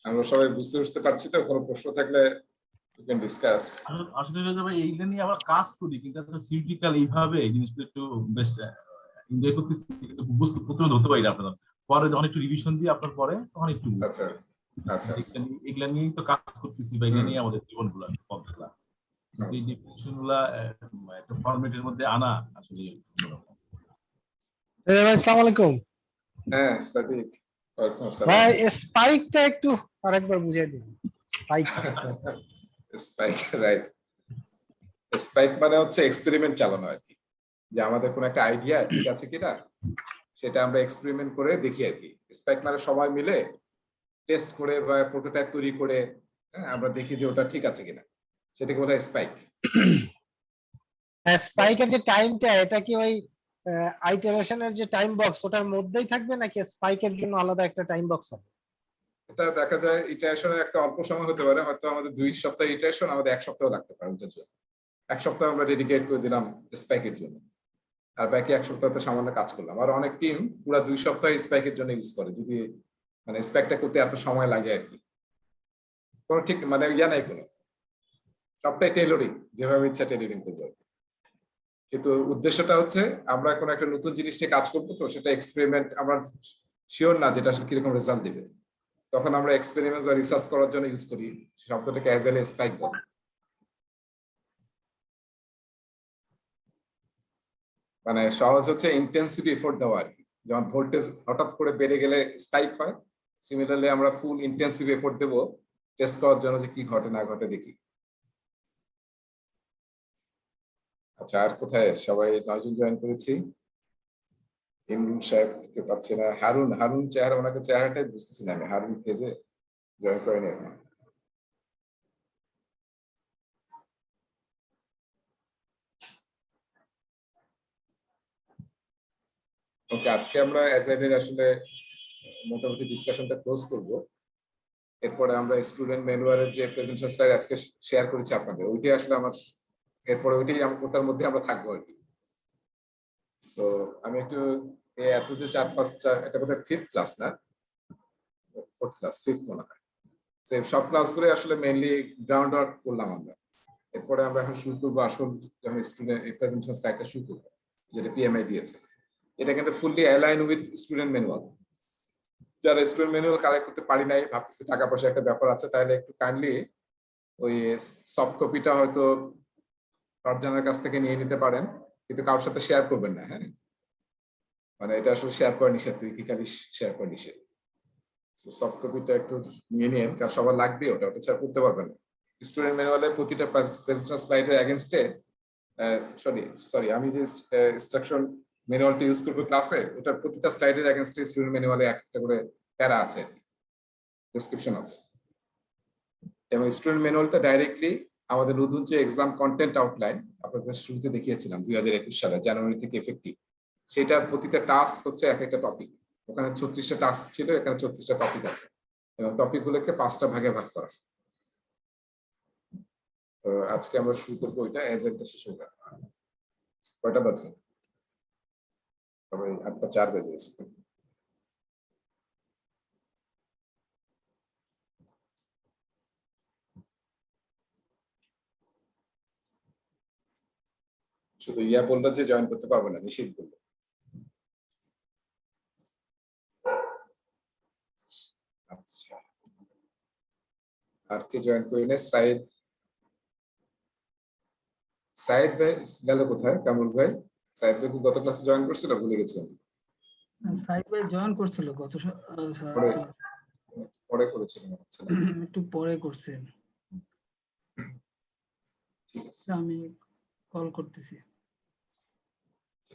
আমরা সবাই বুঝতে পারছি তো? কোনো প্রশ্ন থাকলে we can discuss. আসলে ভাই এইটা নিয়ে আবার কাজ করি, কিন্তু থিওরিটিক্যাল এইভাবে এই জিনিসটা একটু বেশ এনজয় করতেছি, বুঝতে প্রথমে ধরতে পারি না আপনারা, পরে যখন একটু রিভিশন দিই আপনার পরে তখন একটু বুঝতে পারি। আচ্ছা এগুলা নিয়েই তো কাজ করতেছি বা এগুলা নিয়ে আমাদের জীবনগুলো পথগুলা, এই ডেফিনিশন গুলা একটা ফরম্যাটের মধ্যে আনা আসলে। আসসালামু আলাইকুম। হ্যাঁ সাদিক, ওয়ালাইকুম আসসালাম। ভাই স্পাইকটা একটু আরেকবার বুঝিয়ে দিন। Spike spike, right. স্পাইক মানে হচ্ছে এক্সপেরিমেন্ট চালানো আর কি, যে আমাদের কোনো একটা আইডিয়া ঠিক আছে কিনা সেটা আমরা এক্সপেরিমেন্ট করে দেখি আর কি। স্পাইক মানে সবাই মিলে টেস্ট করে বা প্রোটোটাইপ তৈরি করে আমরা দেখি যে ওটা ঠিক আছে কিনা, সেটাকে বলা হয় স্পাইক। স্পাইকের যে টাইমটা, এটা কি ওই আইটারেশনের যে টাইম বক্স ওটার মধ্যেই থাকবে নাকি স্পাইকের জন্য আলাদা একটা টাইম বক্স হবে? এটা দেখা যায় ইটারেশনের একটা অল্প সময় হতে পারে, হয়তো আমাদের 2 সপ্তাহ ইটারেশন, আমাদের 1 সপ্তাহ লাগতে পারে ওটার জন্য। 1 সপ্তাহ আমরা ডেডিকেট করে দিলাম স্পাইকের জন্য, আর বাকি 1 সপ্তাহতে সামান্য কাজ করলাম। আর অনেক টিম পুরো 2 সপ্তাহ স্পাইকের জন্য ইউজ করে, যদি মানে স্পাইকটা করতে এত সময় লাগে আর কি। কোনো ঠিক মানে ইয়া নাই কোনো, সবটাই টেইলরিং, যেভাবে ইচ্ছা টেইলরিং করতে হবে। কিন্তু উদ্দেশ্যটা হচ্ছে আমরা কোনো একটা নতুন জিনিস নিয়ে কাজ করবো, তো সেটা এক্সপেরিমেন্ট, আমরা শিওর না যেটা আসলে কিরকম রেজাল্ট দিবে, তখন আমরা এক্সপেরিমেন্ট বা রিসার্চ করার জন্য ইউজ করি। শব্দটাকে অ্যাজ এ স্পাইক বলে। মানে সহজ হচ্ছে ইন্টেন্সিভ এফোর্ট দেওয়া আর কি। যেমন ভোল্টেজ হঠাৎ করে বেড়ে গেলে স্পাইক হয়, সিমিলারলি আমরা ফুল ইন্টেন্সিভ এফোর্ট দেব টেস্ট করার জন্য যে কি ঘটে না ঘটে দেখি। আচ্ছা, আর কোথায় সবাই 9 জন জয়েন করেছি? ইমরুল সাহেবকে পাচ্ছি না। হারুন চেহারা, ওনাকে চেহারাটাই বুঝতেছি না আমি। হারুন কে যে জয়েন করেনি এখন। ওকে, আজকে আমরা অ্যাজাইলের আসলে মোটামুটি ডিসকাশনটা ক্লোজ করব। এরপরে আমরা স্টুডেন্ট ম্যানুয়ালের যে প্রেজেন্টেশন স্লাইড আজকে শেয়ার করেছি আপনাদের, ওইটাই আসলে আমার, এরপরে ওইটাই ওটার মধ্যে আমরা থাকবো আর কি। সো আমি একটু এত যে 4-5 এটা বোধহয় 5th ক্লাস না, 4th ক্লাস, 5th মনে হয়। সব ক্লাসগুলো আসলে মেইনলি গ্রাউন্ড আউট করলাম আমরা। এরপরে আমরা এখন শুরু করবো আসল, যখন স্টুডেন্ট এই প্রেজেন্টেশন স্লাইডটা শুরু করবো, যেটা পিএমআই দিয়েছে। এটা কিন্তু fully align with student manual. যারা স্টুডেন্ট ম্যানুয়াল কালেক্ট করতে পারি নাই, ভাবতেছি টাকা পয়সা একটা ব্যাপার আছে, তাহলে একটু কাইন্ডলি ওই সফট কপিটা হয়তো ফারজানার কাছ থেকে নিয়ে নিতে পারেন, কিন্তু কারোর সাথে শেয়ার করবেন না। হ্যাঁ, মানে এটা আসলে শেয়ার করা নিষেধ, ইথিক্যালি শেয়ার করা নিষেধ। সফট কপিটা একটু নিয়ে নিন, কারণ সবার লাগবে, ওটা শেয়ার করতে পারবেন না। স্টুডেন্ট ম্যানুয়ালের প্রতিটা প্রেজেন্টেশন স্লাইডের এগেইনস্টে সরি আমি যে ইনস্ট্রাকশন ম্যানুয়ালটা ইউজ করবো ক্লাসে, ওটার প্রতিটা স্লাইডের এগেইনস্টে স্টুডেন্ট ম্যানুয়ালে একটা করে প্যারা আছে, ডেসক্রিপশন আছে। এবং স্টুডেন্ট ম্যানুয়ালটা ডাইরেক্টলি আমাদের নতুন যে এক্সাম কন্টেন্ট আউটলাইন আপনাদের শুরুতে দেখিয়েছিলাম 2021 সালে জানুয়ারি থেকে এফেক্টিভ, সেটার প্রতিটা টাস্ক হচ্ছে এক একটা টপিক। ওখানে 36টা টাস্ক ছিল, এখানে 34টা টপিক আছে, এবং টপিকগুলোকে 5টা ভাগে ভাগ করা। তো আজকে আমরা শুরু করবো ওইটা, এজেন্টটা শেষ হয়ে যাবে। কয়টা বাজে? তবে 8:04 বেজে গেছে। শুধু ইয়া বললো যে জয়েন করতে পারবো না, নিষেধ বললো। আচ্ছা, আর কে জয়েন করি না? সাইদ ভাই গেল কোথায়? কামরুল ভাই, সাইদ ভাই গত ক্লাসে জয়েন করছিল, ভুলে গেছি আমি। সাইদ ভাই জয়েন করছিল গত পরে করেছিল মনে হচ্ছে না? একটু পরে করছেন। ঠিক আছে, আমি কল করতেছি।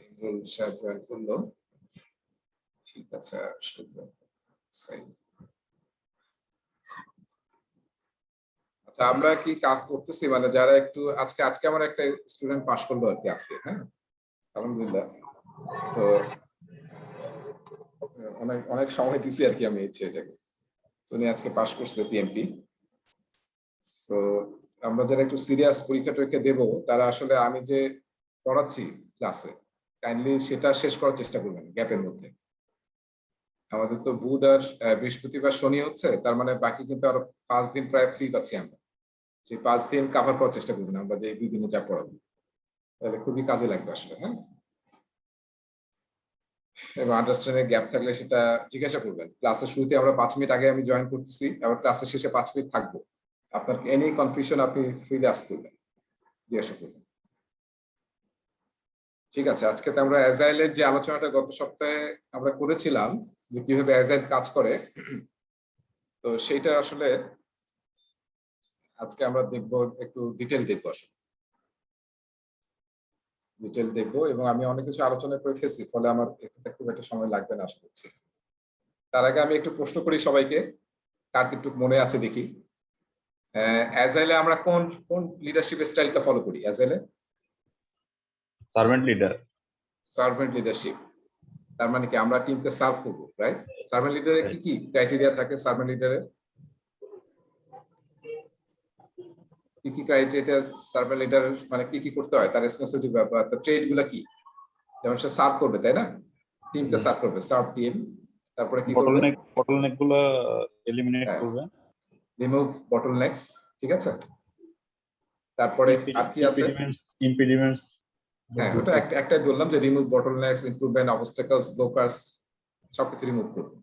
ইমরুল সাহেব জয়েন করলো, ঠিক আছে। আচ্ছা, আমরা কি কাজ করতেছি, মানে যারা একটু আজকে আমার একটা স্টুডেন্ট পাস করলো আর কি আজকে। হ্যাঁ, আলহামদুলিল্লাহ। তো অনেক অনেক সময় দিছি আর কি আমি এই ছেলেটাকে। উনি আজকে পাস করছে পিএমপি। সো আমরা যারা একটু সিরিয়াস পরীক্ষা টরীক্ষা দেবো, তারা আসলে আমি যে পড়াচ্ছি ক্লাসে, কাইন্ডলি সেটা শেষ করার চেষ্টা করবেন গ্যাপের মধ্যে। আমাদের তো বুধ আর বৃহস্পতিবার শনি হচ্ছে, তার মানে বাকি কিন্তু আরো 5 দিন প্রায় ফ্রি পাচ্ছি আমরা। সেই 5 দিন কাভার করার চেষ্টা করবেন আমরা যে 2 দিনে যা পড়াবো, তাহলে খুবই কাজে লাগবে আসলে। হ্যাঁ, এবং আন্ডারস্ট্যান্ডিং গ্যাপ থাকলে সেটা জিজ্ঞাসা করবেন। ক্লাসের শুরুতে আমরা 5 মিনিট আগে আমি জয়েন করতেছি, আবার ক্লাসের শেষে 5 মিনিট থাকবো। আপনার এনি কনফিউশন আপনি ফ্রিলি আস্ক করবেন, জিজ্ঞাসা করবেন। ঠিক আছে, আজকে তো আমরা অ্যাজাইলের যে আলোচনাটা গত সপ্তাহে আমরা করেছিলাম যে কিভাবে অ্যাজাইল কাজ করে, তো সেইটা আসলে আজকে আমরা দেখবো, একটু ডিটেল দেখবো, আসলে ডিটেল দেখবো। এবং আমি অনেক কিছু আলোচনা করে ফেলছি, ফলে আমার একটু খুব একটা সময় লাগবে না আশা করছি। তার আগে আমি একটু প্রশ্ন করি সবাইকে, কার একটু মনে আছে দেখি। অ্যাজাইলে আমরা কোন কোন লিডারশিপ স্টাইলটা ফলো করি? অ্যাজাইলে সার্ভেন্ট লিডার। সার্ভেন্ট লিডারশিপ, তার মানে কি আমরা টিমকে সার্ভ করবো, রাইট? সার্ভেন্ট লিডারে কি কি ক্রাইটেরিয়া থাকে? সার্ভেন্ট লিডারে কি কি ক্রাইটেরিয়া? সার্ভেন্ট লিডার মানে কি কি করতে হয়, তার রেসপন্সিবিলিটি ব্যাপার, তার ট্রেড গুলা কি? যেমন সে সার্ভ করবে, তাই না? টিমকে সার্ভ করবে, সার্ভ টিম। তারপরে কি করবে? বটলনেক গুলো এলিমিনেট করবে, রিমুভ বটলনেকস, ঠিক আছে। তারপরে আর কি আছে? ইম্পিডিমেন্টস। হ্যাঁ, ওটা একটাই বললাম যে রিমুভ বটলনেকস, ইমপ্রুভমেন্ট অবস্টাকলস, ব্লকার্স, সবকিছু রিমুভ করবে।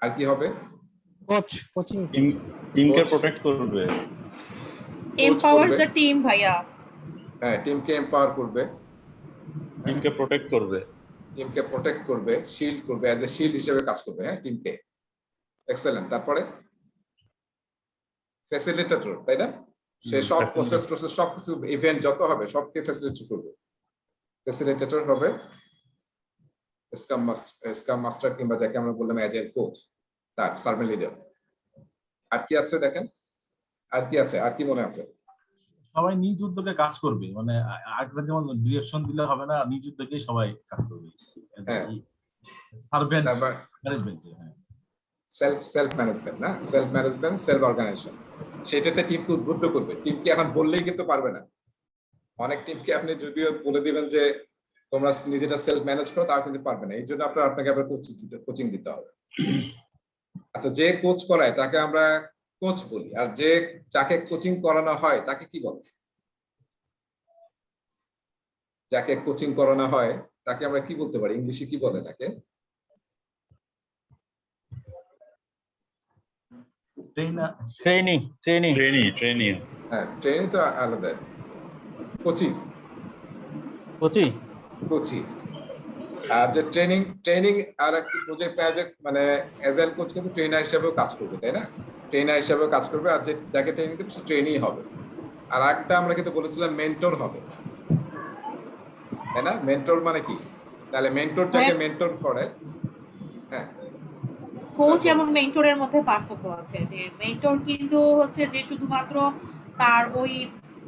আর কি হবে? কোচিং টিমকে প্রোটেক্ট করবে, empowers the team ভাইয়া। হ্যাঁ, টিমকে এম্পাওয়ার করবে, টিমকে প্রোটেক্ট করবে, টিমকে প্রোটেক্ট করবে, শিল্ড করবে, অ্যাজ এ শিল্ড হিসেবে কাজ করবে। হ্যাঁ, টিমকে। এক্সেলেন্ট। তারপরে ফ্যাসিলিটেটর, তাই না? সে সব প্রসেস সবকিছু ইভেন্ট যত হবে সবকে ফ্যাসিলিটেট করবে। ফ্যাসিলিটেটর হবে স্কাম মাস্টার কিংবা যাকে আমরা বললাম অ্যাজাইল কোচ, তার সার্ভেন্ট লিডার। আর কি আছে দেখেন, আর কি আছে, আর কি মনে আছে? সবাই নিজ উদ্যোগে কাজ করবে, মানে আরেকটা যেমন ডিরেকশন দিলে হবে না, নিজ উদ্যোগে সবাই কাজ করবে। হ্যাঁ, সার্ভেন্ট তারপর ম্যানেজমেন্ট। হ্যাঁ, সেলফ ম্যানেজমেন্ট, না সেলফ ম্যানেজমেন্ট, সেলফ অর্গানাইজেশন। সেটাতে টিমকে উদ্বুদ্ধ করবে। টিমকে এখন বললেই কিন্তু পারবে না। অনেক টিমকে আপনি যদিও বলে দিবেন যে তোমরা নিজেরা সেলফ ম্যানেজ করো, তাও কিন্তু পারবে না। এই জন্য আপনাকে আবার কোচিং দিতে হবে। আচ্ছা, যে কোচ করায় তাকে আমরা কোচ বলি, আর যে যাকে কোচিং করানো হয় তাকে কি বলে? যাকে কোচিং করানো হয় তাকে আমরা কি বলতে পারি? ইংলিশে কি বলে তাকে? ট্রেনি। হ্যাঁ, ট্রেনিং তো আলাদা। কোচিং। আর যে ট্রেনিং আর একটি প্রজেক্ট ম্যানেজার, মানে অ্যাজাইল কোচ কিন্তু ট্রেনার হিসেবেও কাজ করবে, তাই না? ট্রেনার হিসেবেও কাজ করবে, আর যে যাকে ট্রেনিং দেবে সে ট্রেনিং হবে। আর একটা আমরা কিন্তু বলেছিলাম মেন্টর হবে, তাই না? মেন্টর মানে কি? তাহলে মেন্টর যাকে মেন্টর করে, হ্যাঁ, কোচ এবং মেন্টরের মধ্যে পার্থক্য আছে, যে মেন্টর কিন্তু হচ্ছে যে শুধুমাত্র তার ওই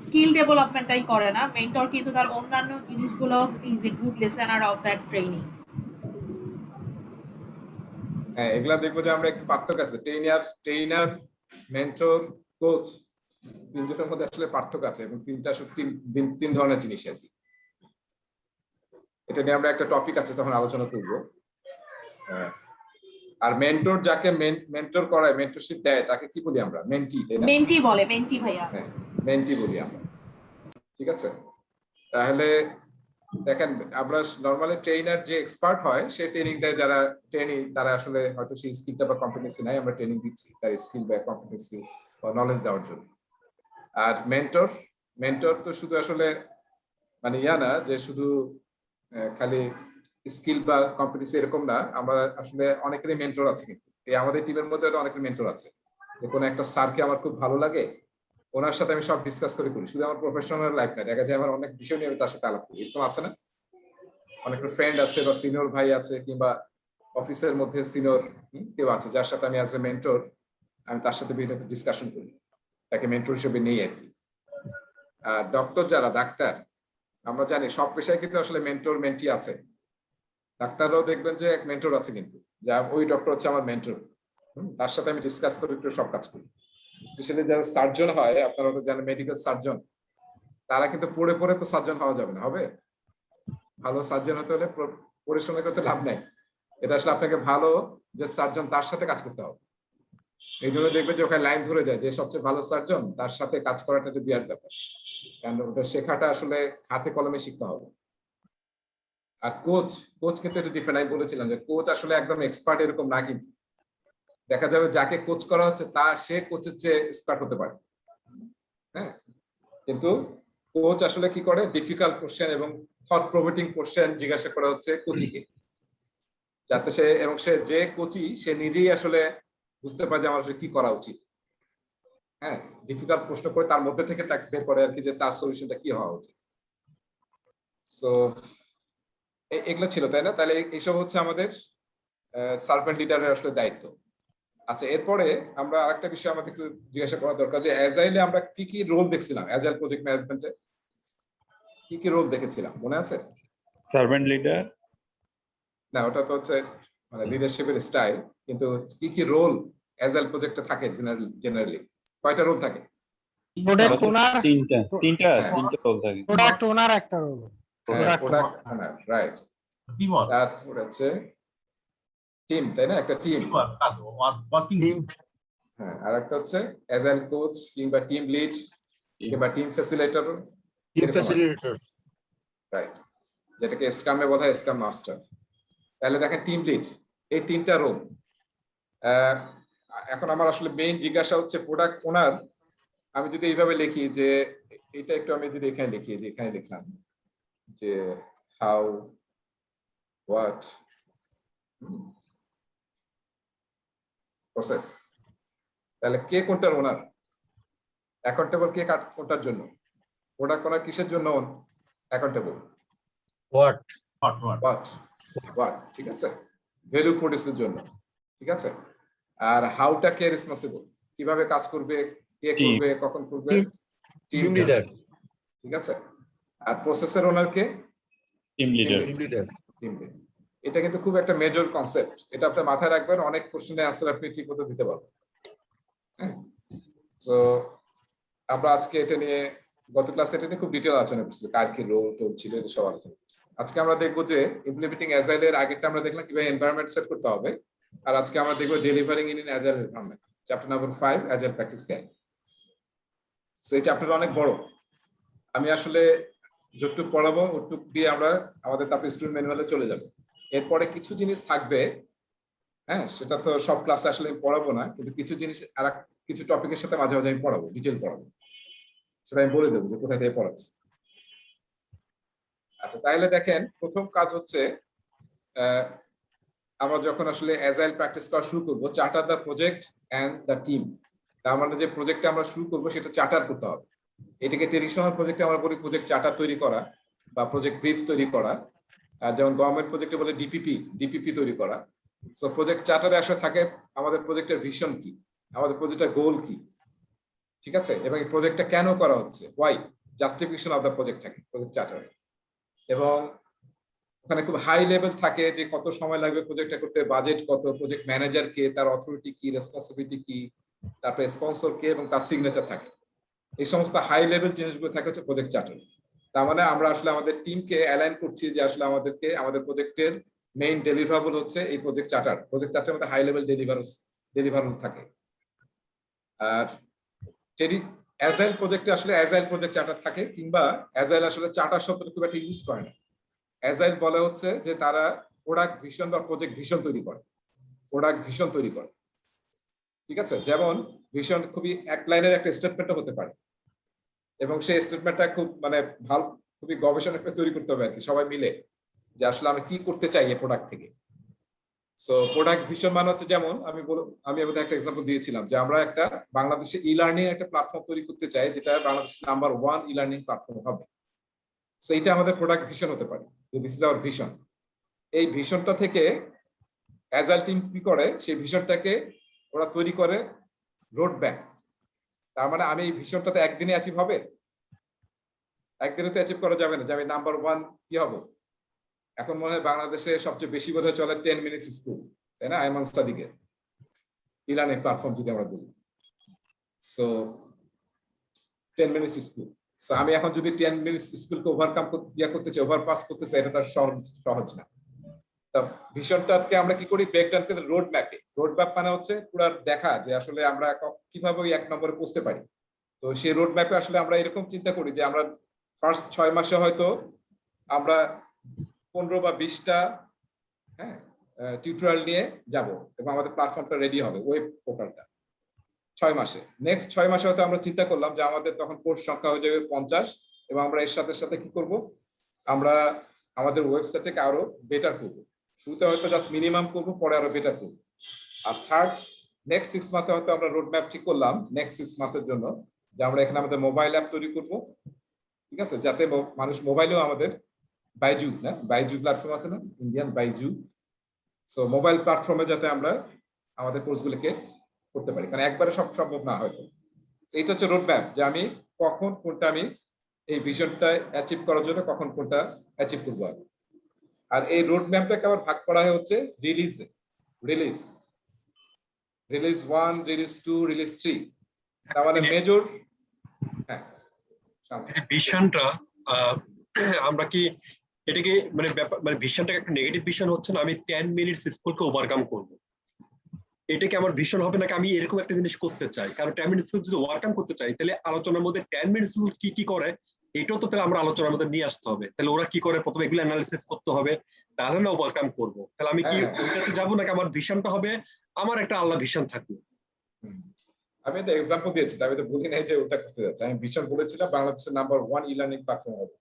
স্কিল ডেভেলপমেন্টটাই করে না, মেন্টর কিন্তু তার অন্যান্য জিনিসগুলো is a good listener of that training. হ্যাঁ, এগুলা দেখবো যে আমরা একটু পার্থক্য আছে। ট্রেনার, মেন্টর, কোচ, তিনজনের মধ্যে আসলে পার্থক্য আছে, এবং তিন ধরনের জিনিস আর কি। এটা নিয়ে আমরা একটা টপিক আছে, তখন আলোচনা করব। আর মেন্টর যাকে মেন্টর করায়, মেন্টরশিপ দেয়, তাকে কি বলি আমরা? মেন্টি, তাই না? মেন্টি বলে, মেন্টি ভাইয়া। হ্যাঁ, মেন্টি বলি আমরা। ঠিক আছে, তাহলে দেখেন আমরা নরমালি ট্রেনার যে এক্সপার্ট হয়, সে ট্রেনিংটা যারা ট্রেনিং, তারা আসলে হয়তো সেই স্কিলটা বা কম্পিটেন্সি নাই, আমরা ট্রেনিং দিচ্ছি তার স্কিল বা কম্পিটেন্সি বা নলেজ দেওয়ার জন্য। আর মেন্টর তো শুধু আসলে মানে না যে শুধু খালি স্কিল বা কম্পিটেন্সি এরকম না, আমরা আসলে অনেকেরই মেন্টর আছে। কিন্তু এই আমাদের টিমের মধ্যে অনেকের মেন্টর আছে। কোনো একটা স্যারকে আমার খুব ভালো লাগে, ওনার সাথে আমি সব ডিসকাস করি, শুধু আমার প্রফেশনাল লাইফ না, দেখা যায় আমার অনেক বিষয় নিয়ে আমি তার সাথে আলাপ করি। এরকম আছে না? অনেক ফ্রেন্ড আছে বা সিনিয়র ভাই আছে, কিংবা অফিসের মধ্যে সিনিয়র কেউ আছে যার সাথে আমি অ্যাজ এ মেন্টর আমি তার সাথে বিভিন্ন ডিসকাশন করি, তাকে মেন্টর হিসেবে নেই আর কি। আর ডক্টর যারা ডাক্তার, আমরা জানি সব পেশায় কিন্তু আসলে মেন্টর মেন্টি আছে। ডাক্তাররাও দেখবেন যে এক মেন্টর আছে, কিন্তু যা ওই ডক্টর হচ্ছে আমার মেন্টর, তার সাথে আমি ডিসকাস করে একটু সব কাজ করি। স্পেশালি যারা সার্জন হয়, আপনারা তো জানেন মেডিকেল সার্জন, তারা কিন্তু পড়ে পড়ে তো সার্জন হওয়া যাবে না, হবে? ভালো সার্জন হতে হলে পরিশ্রম করতে লাভ নাই, এটা আসলে আপনাকে ভালো যে সার্জন তার সাথে কাজ করতে হবে। এই জন্য দেখবেন যে ওখানে লাইন ধরে যায় যে সবচেয়ে ভালো সার্জন তার সাথে কাজ করাটা একটা বিরাট ব্যাপার, কারণ ওটা শেখাটা আসলে হাতে কলমে শিখতে হবে। আর কোচ কিন্তু এটা ডিফারেন্ট। আমি বলেছিলাম যে কোচ আসলে একদম এক্সপার্ট এরকম না, কিন্তু দেখা যাবে যাকে কোচ করা হচ্ছে সে কোচের চেয়ে এক্সপার্ট হতে পারে। হ্যাঁ, কিন্তু কোচ আসলে কি করে, ডিফিকাল্ট কোশ্চেন এবং থট প্রভোকিং কোশ্চেন জিজ্ঞাসা করা হচ্ছে কোচিকে, যাতে সে যে কোচি সে নিজেই আসলে বুঝতে পারে যে আমার আসলে কি করা উচিত। হ্যাঁ, ডিফিকাল্ট প্রশ্ন করে তার মধ্যে থেকে তাকে বের করে আর কি, যে তার সলিউশনটা কি হওয়া উচিত। সো এগুলো ছিল, তাই না? তাহলে এইসব হচ্ছে আমাদের সার্ভেন্ট লিডারের আসলে দায়িত্ব। আচ্ছা, এরপরে আমরা আরেকটা বিষয় আমাদের একটু জিজ্ঞাসা করা দরকার যে অ্যাজাইলে আমরা কি কি রোল দেখছিলাম, অ্যাজাইল প্রজেক্ট ম্যানেজমেন্টে কি কি রোল দেখেছিলাম মনে আছে? সার্ভেন্ট লিডার, না, ওটা তো হচ্ছে মানে লিডারশিপের স্টাইল, কিন্তু কি কি রোল অ্যাজাইল প্রজেক্টে থাকে জেনারেলি কয়টা রোল থাকে? প্রোডাক্ট ওনার, তিনটা হ্যাঁ। রোল থাকে। প্রোডাক্ট ওনার একটা রোল, প্রোডাক্ট ওনার, রাইট। টিমওয়ার্ক, তারপর হচ্ছে টিম, তাই না? একটা টিম। ওয়ার্কিং টিম, হ্যাঁ, আর একটা হচ্ছে অ্যাজাইল কোচ কিংবা টিম লিড কিংবা টিম ফ্যাসিলিটেটর, রাইট, যেটাকে স্ক্রামে বলা হয় স্ক্রাম মাস্টার। তাহলে দেখেন টিম লিড, এই তিনটা রোল। এখন আমার আসলে মেইন জিজ্ঞাসা হচ্ছে প্রোডাক্ট ওনার, আমি যদি এইভাবে লিখি যে এটা একটু আমি যদি এখানে লিখি, যে এখানে লিখলাম যে হাউ হোয়াট প্রসেস, তাহলে কে কোনটার ওনার? অ্যাকাউন্টেবল কে কোনটার জন্য? প্রোডাক্ট ওনার কিসের জন্য অ্যাকাউন্টেবল? হোয়াট হোয়াট, ঠিক আছে, ভ্যালু প্রডিউসের জন্য, ঠিক আছে। আর হাউটা কে রেসপন্সিবল, কিভাবে কাজ করবে, কে করবে, কখন করবে, টিম লিডার, ঠিক আছে। আর প্রসেসের ওনার কে? Team leader. Team leader. এটা কিন্তু খুব একটা মেজর কনসেপ্ট, এটা আপনি মাথায় রাখবেন, অনেক কোশ্চেনের অ্যান্সার আপনি ঠিক মতো দিতে পারবেন। হ্যাঁ, সো আমরা আজকে এটা নিয়ে গত ক্লাসে এটা নিয়ে খুব ডিটেইল আলোচনা করছি, কার কি রোল টোল ছিল এটা সব আলোচনা করছি। আজকে আমরা দেখবো যে ইমপ্লিমেন্টিং অ্যাজাইলের আগেরটা আমরা দেখলাম কিভাবে এনভায়রনমেন্ট সেট করতে হবে, আর আজকে আমরা দেখবো delivering in agile environment, chapter number 5 agile practice guide. So এই চ্যাপ্টারটা অনেক বড়, আমি আসলে যতটুকু পড়াবো ওটুকু দিয়ে আমরা আমাদের তারপরে স্টুডেন্ট ম্যানুয়ালে চলে যাব। এরপরে কিছু জিনিস থাকবে, হ্যাঁ, সেটা তো সব ক্লাসে আসলে পড়াবো না, কিন্তু কিছু জিনিস আর কিছু টপিকের সাথে মাঝে মাঝে আমি পড়াবো, ডিটেল পড়াবো, সেটা আমি বলে দেবো যে কোথায় থেকে পড়াচ্ছি। আচ্ছা, তাহলে দেখেন প্রথম কাজ হচ্ছে আমরা যখন আসলে অ্যাজাইল প্র্যাকটিস করা শুরু করবো, charter the project and the team. তার মানে যে প্রজেক্টটা আমরা শুরু করবো সেটা চার্টার করতে হবে। এটাকে ট্রেডিশনাল প্রজেক্টে আমরা বলি প্রজেক্ট চার্টার তৈরি করা বা প্রজেক্ট ব্রিফ তৈরি করা, যেমন গভর্নমেন্ট প্রজেক্টে বলে ডিপিপি তৈরি করা। সো প্রজেক্ট চার্টারে আসলে থাকে আমাদের প্রজেক্টের ভিশন কি, আমাদের প্রজেক্টের গোল কি, ঠিক আছে, এবং এই প্রজেক্টটা কেন করা হচ্ছে, why, justification of the project থাকে প্রজেক্ট চার্টারে। এবং ওখানে খুব হাই লেভেল থাকে যে কত সময় লাগবে প্রজেক্টটা করতে, বাজেট কত, প্রজেক্ট ম্যানেজার কে, তার অথরিটি কি, রেসপন্সিবিলিটি কি, তারপরে স্পন্সর কে এবং তার সিগনেচার থাকে। এই সমস্ত হাই লেভেল জিনিসগুলো থাকে হচ্ছে প্রজেক্ট চার্টার। তার মানে আমরা আসলে আমাদের টিমকে অ্যালাইন করছি যে আসলে আমাদের প্রজেক্টের মেইন ডেলিভারেবল হচ্ছে এই প্রজেক্ট চার্টার। প্রজেক্ট চার্টারের মধ্যে হাই লেভেল ডেলিভারেবল থাকে। আর অ্যাজাইল প্রজেক্টে আসলে অ্যাজাইল প্রজেক্ট চার্টার থাকে, কিংবা অ্যাজাইল আসলে চার্টার শব্দটা খুব একটা ইউজ করে না। অ্যাজাইল বলা হচ্ছে যে তারা প্রোডাক্ট ভিশন বা প্রজেক্ট ভিশন তৈরি করে, প্রোডাক্ট ভিশন তৈরি করে, ঠিক আছে। যেমন ভিশন খুবই এক লাইনের একটা স্টেটমেন্টও হতে পারে, এবং সেই স্টেটমেন্টটা খুব মানে ভালো, খুবই গবেষণা করে তৈরি করতে হবে আর কি, সবাই মিলে, যে আসলে আমি কি করতে চাই এই প্রোডাক্ট থেকে। সো প্রোডাক্ট ভিশন মানে হচ্ছে, যেমন আমি একটা এক্সাম্পল দিয়েছিলাম যে আমরা একটা বাংলাদেশে ই লার্নিং একটা প্ল্যাটফর্ম তৈরি করতে চাই, যেটা Bangladesh number 1 e learning platform হবে। সো এটা আমাদের প্রোডাক্ট ভিশন হতে পারে, যে দিস ইজ আওয়ার ভিশন। এই ভিশনটা থেকে অ্যাজাইল টিম কি করে, সেই ভিশনটাকে ওরা তৈরি করে রোড ম্যাপ। তার মানে আমি এই ভিশনটাতে একদিনে অ্যাচিভ হবে, একদিনে তো অ্যাচিভ করা যাবে না যে আমি নাম্বার 1 কি হব। এখন মনে হয় বাংলাদেশে সবচেয়ে বেশি বোধহয় চলে 10 মিনিটস স্কুল, তাই না, আইমান সাদিকের ই লার্নিং প্ল্যাটফর্ম যদি আমরা বলি। সো 10 মিনিটস স্কুল, সো আমি এখন যদি 10 মিনিটস স্কুলকে ওভারকাম করতে চাই, ওভারপাস করতে চাই, এটা তার সহজ না। তা ভিশনটাকে আমরা কি করি ব্রেকডাউন করে রোড ম্যাপে। রোড ম্যাপ মানে হচ্ছে পুরো দেখা যে আসলে আমরা কিভাবে ওই 1 নম্বরে পৌঁছতে পারি। তো সেই রোড ম্যাপে আসলে আমরা এরকম চিন্তা করি যে আমরা ফার্স্ট 6 মাসে হয়তো আমরা 15 বা 20টা টিউটোরিয়াল নিয়ে যাব এবং আমাদের প্ল্যাটফর্মটা রেডি হবে ওয়েব পোর্টালটা 6 মাসে। নেক্সট 6 মাসে হয়তো আমরা চিন্তা করলাম যে আমাদের তখন কোর্স সংখ্যা হয়ে যাবে 50 এবং আমরা এর সাথে সাথে কি করব, আমরা আমাদের ওয়েবসাইটটাকে আরো বেটার করব। শুরুতে হয়তো জাস্ট মিনিমাম করব, পরে আরো বেটার করব। আর নেক্সট 6 মাসে হয়তো আমরা রোড ম্যাপ ঠিক করলাম নেক্সট 6 মাসের জন্য যে আমরা এখানে আমাদের মোবাইল অ্যাপ তৈরি করব, ঠিক আছে, যাতে মানুষ মোবাইলেও আমাদের বাইজু প্ল্যাটফর্ম আছে না, ইন্ডিয়ান বাইজু। সো মোবাইল প্ল্যাটফর্মে যাতে আমরা আমাদের কোর্সগুলোকে করতে পারি, কারণ একবারে সব সম্ভব না হয়তো। এইটা হচ্ছে রোড ম্যাপ যে আমি কখন কোনটা আমি এই ভিশনটা অ্যাচিভ করার জন্য কখন কোনটা অ্যাচিভ করবো। আর এই রোড ম্যাপটাকে আবার ভাগ করা হয় হচ্ছে রিলিজ 1, রিলিজ 2, রিলিজ 3। তার মানে মেজর ভিশনটা আমরা কি এটাকে মানে ভিশনটা একটা নেগেটিভ ভিশন হচ্ছে না, আমি 10 মিনিটস স্কুলকে ওভারকাম করব, এটা কি আমার ভিশন হবে নাকি আমি এরকম একটা জিনিস করতে চাই? কারণ 10 মিনিটস যদি ওভারকাম করতে চাই তাহলে আলোচনার মধ্যে 10 মিনিটস কি কি করে এটাও তো তাহলে আমরা আলোচনার মধ্যে নিয়ে আসতে হবে। তাহলে ওরা কি করে প্রথমে এগুলো অ্যানালিসিস করতে হবে, তাহলে না ওভারকাম করব। তাহলে আমি কি ওইটাতে যাব নাকি আমার ভিশনটা হবে আমার একটা আলাদা ভিশন থাকবে? আমি একটা এক্সাম্পল দিয়েছি, আমি তো বলি নাই যে ওটা করতে যাচ্ছে। আমি ভিশন বলেছিলাম বাংলাদেশের নাম্বার 1 ই-লার্নিং প্ল্যাটফর্ম হবে।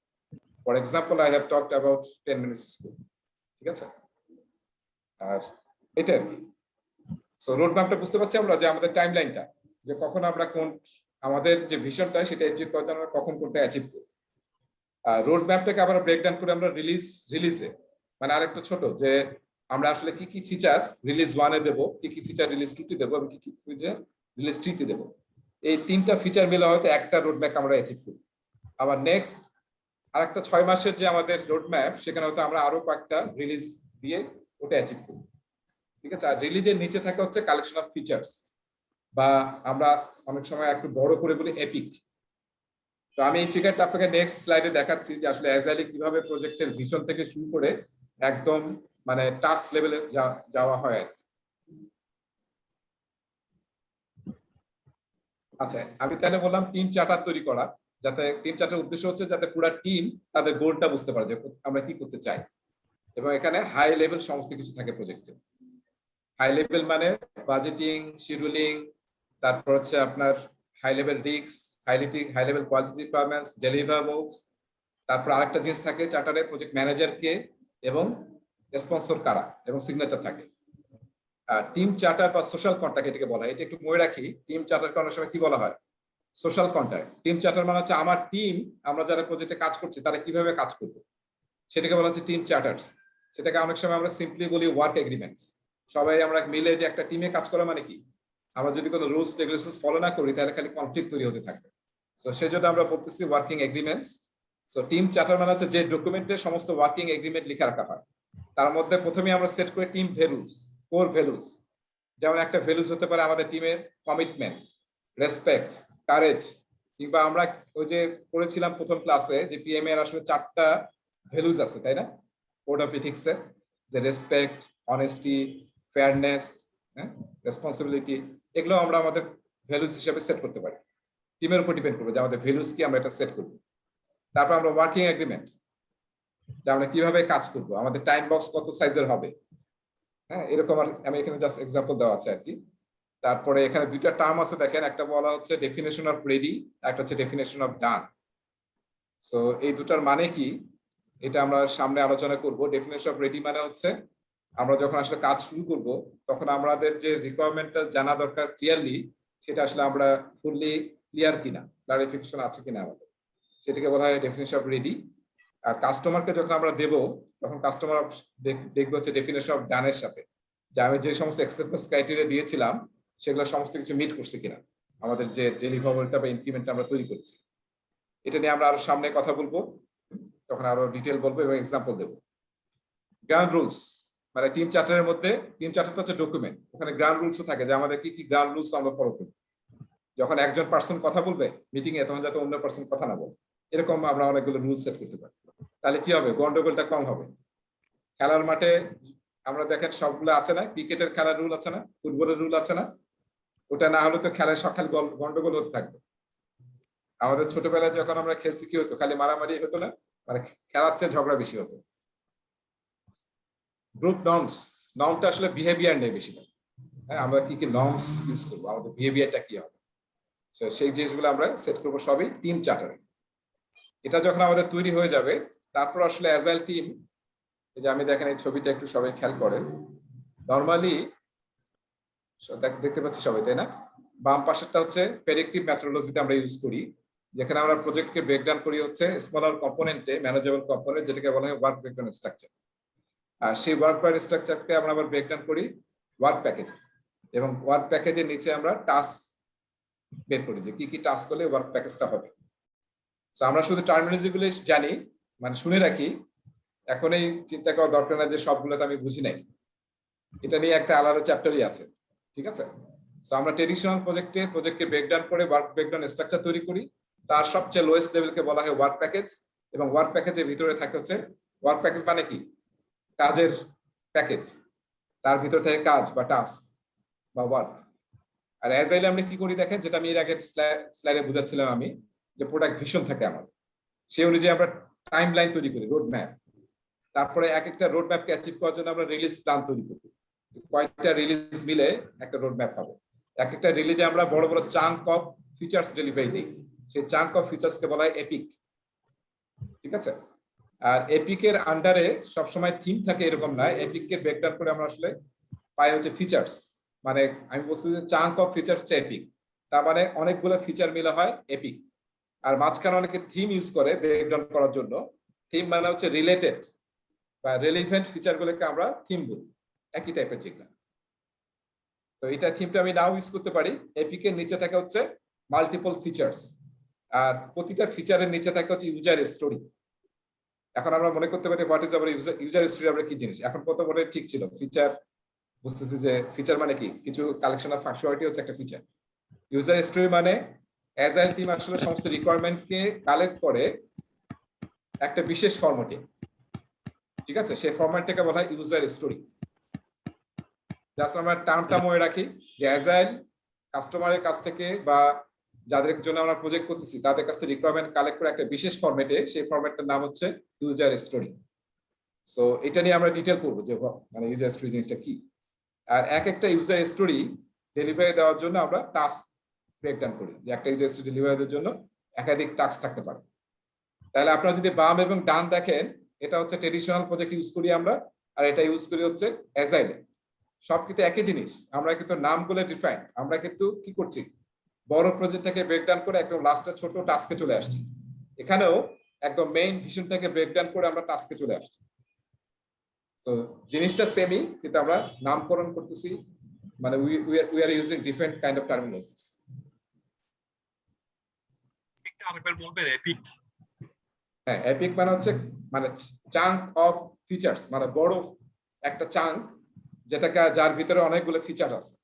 For example I have talked about 10 minutes school, ঠিক আছে। আর এটা আর কি। সো রোড ম্যাপটা বুঝতে পারছি আমরা যে আমাদের টাইমলাইনটা, যে কখন আমরা কোন আমাদের যে ভিশনটা সেটা অ্যাচিভ করার জন্য কখন কোনটা অ্যাচিভ করব। আর রোড ম্যাপটাকে আবার ব্রেকডাউন করে আমরা রিলিজে মানে আরেকটু ছোট, যে আমরা আসলে কি কি ফিচার রিলিজ 1 এ দেব, কি কি ফিচার রিলিজ 2 তে দেব এবং কি কি ফিচার রিলিজ 3 তে দেব। এই 3টা ফিচার মিলে হয়তো একটা রোড ম্যাপ আমরা অ্যাচিভ করব। আবার নেক্সট আরেকটা 6 মাসের যে আমাদের রোড ম্যাপ, সেখানে হয়তো আমরা আরো কয়েকটা রিলিজ দিয়ে ওটা অ্যাচিভ করব, ঠিক আছে। আর রিলিজের নিচে থাকে হচ্ছে কালেকশন অফ ফিচার্স, বা আমরা অনেক সময় একটু বড় করে বলি এপিক। তো আমি এই ফিগারটা আপনাকে নেক্সট স্লাইডে দেখাচ্ছি যে আসলে অ্যাজাইলে কিভাবে প্রজেক্টের ভিশন থেকে শুরু করে একদম মানে টাস্ক লেভেলে যাওয়া হয়। আচ্ছা, আমি তাহলে বললাম টিম চার্টার তৈরি করা, যাতে টিম চার্টার উদ্দেশ্য হচ্ছে যাতে পুরো টিম তাদের গোলটা বুঝতে পারে যে আমরা কি করতে চাই, এবং এখানে হাই লেভেল সমস্ত কিছু থাকে প্রজেক্টে। হাই লেভেল মানে বাজেটিং, শিডিউলিং, তারপর হচ্ছে আপনার high level risk, high level quality requirements, deliverables. তারপর আরেকটা জিনিস থাকে চার্টারে প্রজেক্ট ম্যানেজারকে এবং স্পন্সর কারা এবং সিগনেচার থাকে। টিম চার্টার বা সোশ্যাল কন্ট্রাক্ট এটাকে বলা হয়। এটা একটু মনে রাখি, টিম চার্টারকে অনেক সময় কি বলা হয়, সোশ্যাল কন্ট্রাক্ট। টিম চার্টার মানে হচ্ছে আমার টিম, আমরা যারা প্রজেক্টে কাজ করছি তারা কিভাবে কাজ করবে, সেটাকে বলা হচ্ছে টিম চার্টার্স। সেটাকে অনেক সময় আমরা সিম্পলি বলি ওয়ার্ক এগ্রিমেন্টস। সবাই আমরা মিলে যে একটা টিমে কাজ করা মানে কি, আমরা যদি কোনো রুলস রেগুলেশনস ফলো না করি তাহলে খালি কনফ্লিক্ট তৈরি হতে থাকবে। সো সেজন্য আমরা বলতেছি working agreements. So team charter মানে হচ্ছে যে ডকুমেন্টে সমস্ত ওয়ার্কিং এগ্রিমেন্ট লিখে রাখা হয়, তার মধ্যে প্রথমে আমরা সেট করি টিম ভ্যালুজ, কোর ভ্যালুজ। যেমন একটা ভ্যালুজ হতে পারে আমাদের টিমের কমিটমেন্ট, রেসপেক্ট, কারেজ, কিংবা আমরা ওই যে পড়েছিলাম প্রথম ক্লাসে যে পিএম এর আসলে 4টা ভ্যালুজ আছে, তাই না, কোড অফ এথিক্স এর, যে রেসপেক্ট, অনেস্টি, ফেয়ারনেস, রেসপন্সিবিলিটি। এগুলো আমরা আমাদের ভ্যালুজ হিসেবে সেট করতে পারি। টিমের উপর ডিপেন্ড করবে যে আমাদের ভ্যালুজ কি, আমরা এটা সেট করবো। তারপর আমরা ওয়ার্কিং এগ্রিমেন্ট, যে আমরা কিভাবে কাজ করব, আমাদের টাইম বক্স কত সাইজের হবে, এরকম। আমি এখানে জাস্ট এক্সাম্পল দেওয়া আছে আর কি। তারপরে এখানে 2টা টার্ম আছে দেখেন, একটা বলা হচ্ছে ডেফিনেশন অফ রেডি, একটা হচ্ছে ডেফিনেশন অফ ডান। সো এই দুটার মানে কি এটা আমরা সামনে আলোচনা করব। ডেফিনেশন অফ রেডি মানে হচ্ছে আমরা যখন আসলে কাজ শুরু করব তখন আমাদের যে রিকোয়ারমেন্টটা জানা দরকার ক্লিয়ারলি, সেটা আসলে আমরা ফুললি ক্লিয়ার কিনা, ক্লারিফিকেশন আছে কিনা আমাদের, সেটাকে বলা হয় ডেফিনেশন অফ রেডি। আর কাস্টমারকে যখন আমরা দেব তখন কাস্টমার দেখবে হচ্ছে ডেফিনেশন অফ ডানের সাথে, যে আমি যে সমস্ত অ্যাকসেপ্টেন্স ক্রাইটেরিয়া দিয়েছিলাম সেগুলো সমস্ত কিছু মিট করছে কিনা, আমাদের যে ডেলিভারেবলটা বা ইনক্রিমেন্টটা আমরা তৈরি করছি। এটা নিয়ে আমরা আরো সামনে কথা বলবো, তখন আরো ডিটেল বলবো এবং এক্সাম্পল দেবো। গ্রাউন্ড রুলস মানে টিম চার্টারের মধ্যে, টিম চার্টারটা হচ্ছে ডকুমেন্ট, ওখানে গ্রাউন্ড রুলসও থাকে যে আমাদের কি কি গ্রাউন্ড রুলস আমরা ফলো করি। যখন একজন পার্সন কথা বলবে মিটিং এ, তখন যাতে অন্য পার্সন কথা না বলে, এরকম আমরা অনেকগুলো রুল সেট করতে পারি। তাহলে কি হবে, গন্ডগোলটা কম হবে। খেলার মাঠে আমরা দেখেন সবগুলো আছে না, ক্রিকেটের খেলার রুল আছে না, ফুটবলের রুল আছে না, ওটা না হলে তো খেলায় সকাল গন্ডগোল হতে থাকবে। আমাদের ছোটবেলায় যখন আমরা খেলছি কি হতো, খালি মারামারি হতো না, মানে খেলার চেয়ে ঝগড়া বেশি হতো। গ্রুপ নর্মস, নর্মটা আসলে বিহেভিয়ার নেই বেশি। হ্যাঁ, আমরা কি কি নর্মস ইউজ করবো, আমাদের বিহেভিয়ারটা কি হবে, সেই জিনিসগুলো আমরা সেট করবো সবই টিম চার্টারে। এটা যখন আমাদের তৈরি হয়ে যাবে, তারপর আসলে অ্যাজাইল টিম, এই যে আমি দেখেন এই ছবিটা একটু সবাই খেয়াল করেন, নর্মালি দেখতে পাচ্ছি সবাই, তাই না? বাম পাশেরটা হচ্ছে প্রেডিক্টিভ মেথোডোলজিতে আমরা ইউজ করি, যেখানে আমরা প্রজেক্টকে ব্রেকডাউন করি হচ্ছে স্মলার কম্পোনেন্টে, ম্যানেজেবল কম্পোনেন্ট, যেটাকে বলা হয় ওয়ার্ক ব্রেকডাউন স্ট্রাকচার। আর সেই ওয়ার্ক ব্রেকডাউন স্ট্রাকচারকে আমরা আবার ব্রেকডাউন করি ওয়ার্ক প্যাকেজে, এবং ওয়ার্ক প্যাকেজের নিচে আমরা টাস্ক বের করি যে কি কি টাস্ক করলে ওয়ার্ক প্যাকেজটা হবে। আমরা শুধু টার্মিনোলজি গুলো জানি, মানে শুনে রাখি, এখন এই চিন্তা করা দরকার না যে সবগুলো তো আমি বুঝি নাই, এটা নিয়ে একটা আলাদা চ্যাপ্টারই আছে, ঠিক আছে? আমরা ট্রেডিশনাল প্রজেক্টকে ব্রেকডাউন করে ওয়ার্ক ব্রেকডাউন স্ট্রাকচার তৈরি করি, তার সবচেয়ে লোয়েস্ট লেভেলকে বলা হয় ওয়ার্ক প্যাকেজ, এবং ওয়ার্ক প্যাকেজের ভিতরে থাকে হচ্ছে ওয়ার্ক প্যাকেজ মানে কি, কাজের প্যাকেজ, তার ভিতরে থাকে কাজ বা টাস্ক বা ওয়ার্ক। আর অ্যাজাইলে আমরা কি করি দেখেন, যেটা আমি এর আগের স্লাইডে বুঝাচ্ছিলাম আমি, যে প্রোডাক্ট ভিশন থাকে আমাদের, সেই অনুযায়ী আমরা টাইম লাইন তৈরি করি, রোড ম্যাপ। তারপরে এক একটা রোড ম্যাপকে অ্যাচিভ করার জন্য আমরা রিলিজ প্ল্যান তৈরি করি, কয়েকটা রিলিজ মিলে একটা রোড ম্যাপ পাবো। এক একটা রিলিজে আমরা বড় বড় চাঙ্ক অফ ফিচার্স ডেলিভারি দিই, সেই চাঙ্ক অফ ফিচার্সকে বলা হয় এপিক, ঠিক আছে? আর এপিকের আন্ডারে সবসময় থিম থাকে এরকম নয়, এপিককে ব্রেকডাউন করে আমরা আসলে পাই হচ্ছে ফিচার্স, মানে আমি বলছি যে চাঙ্ক অফ ফিচার হচ্ছে এপিক, তার মানে অনেকগুলো ফিচার মিলে হয় এপিক। আর মাঝখানে অনেকে থিম ইউজ করে ব্রেকডাউন করার জন্য, থিম মানে হচ্ছে রিলেটেড বা রেলিভেন্ট ফিচার গুলোকে আমরা থিম বলি, একই টাইপের যেগুলো। তো এটা থিমটা আমি নাও ইউজ করতে পারি। এপিক এর নিচে থাকে হচ্ছে মাল্টিপল ফিচার্স, আর প্রতিটা ফিচারের নিচে থাকে হচ্ছে ইউজার স্টোরি। এখন আমরা মনে করতে পারি what is our user story, আমরা কি জিনিস, এখন কত বলে ঠিক ছিল ফিচার, বুঝতেছি যে ফিচার মানে কি, কিছু কালেকশন অফ ফাংশনালিটি হচ্ছে একটা ফিচার। ইউজার স্টোরি মানে অ্যাজাইল টিম আসলে সমস্ত রিকোয়ারমেন্টকে কালেক্ট করে একটা বিশেষ ফরম্যাটে, ঠিক আছে? সেই ফরম্যাটটাকে বলা হয় ইউজার স্টোরি। জাস্ট আমরা টার্মটা মনে রাখি যে অ্যাজাইল কাস্টমারের কাছ থেকে বা যাদের জন্য আমরা প্রজেক্ট করতেছি তাদের কাছ থেকে রিকোয়ারমেন্ট কালেক্ট করে একটা বিশেষ ফরম্যাটে, সেই ফরম্যাটটার নাম হচ্ছে ইউজার স্টোরি। সো এটা নিয়ে আমরা ডিটেল করবো যে মানে ইউজার স্টোরি জিনিসটা কি। আর এক একটা ইউজার স্টোরি ডেলিভারি দেওয়ার জন্য আমরা টাস্ক ব্রেকডাউন করি, যে একটা ইউজার স্টোরি ডেলিভারি দেওয়ার জন্য একাধিক টাস্ক থাকতে পারে। তাহলে আপনারা যদি বাম এবং ডান দেখেন, এটা হচ্ছে ট্রেডিশনাল প্রজেক্ট ইউজ করি আমরা, আর এটা ইউজ করি হচ্ছে অ্যাজাইলে। সব কিন্তু একই জিনিস, আমরা কিন্তু নামগুলো ডিফারেন্ট, আমরা কিন্তু কি করছি, বড় প্রজেক্টটাকে ব্রেকডাউন করে একদম লাস্টে ছোট টাস্কে চলে আসছি। এখানেও একদম মেইন ভিশনটাকে ব্রেকডাউন করে আমরা টাস্কে চলে আসছি। সো জিনিসটা সেমই, কিন্তু আমরা নামকরণ করতেছি, মানে we are using different kind of terminologies. আরেকবার বলবেন এপিক? হ্যাঁ, এপিক মানে হচ্ছে মানে চাঙ্ক অফ ফিচার্স, মানে বড় একটা চাঙ্ক যেটাকে, যার ভিতরে অনেকগুলো ফিচার আছে,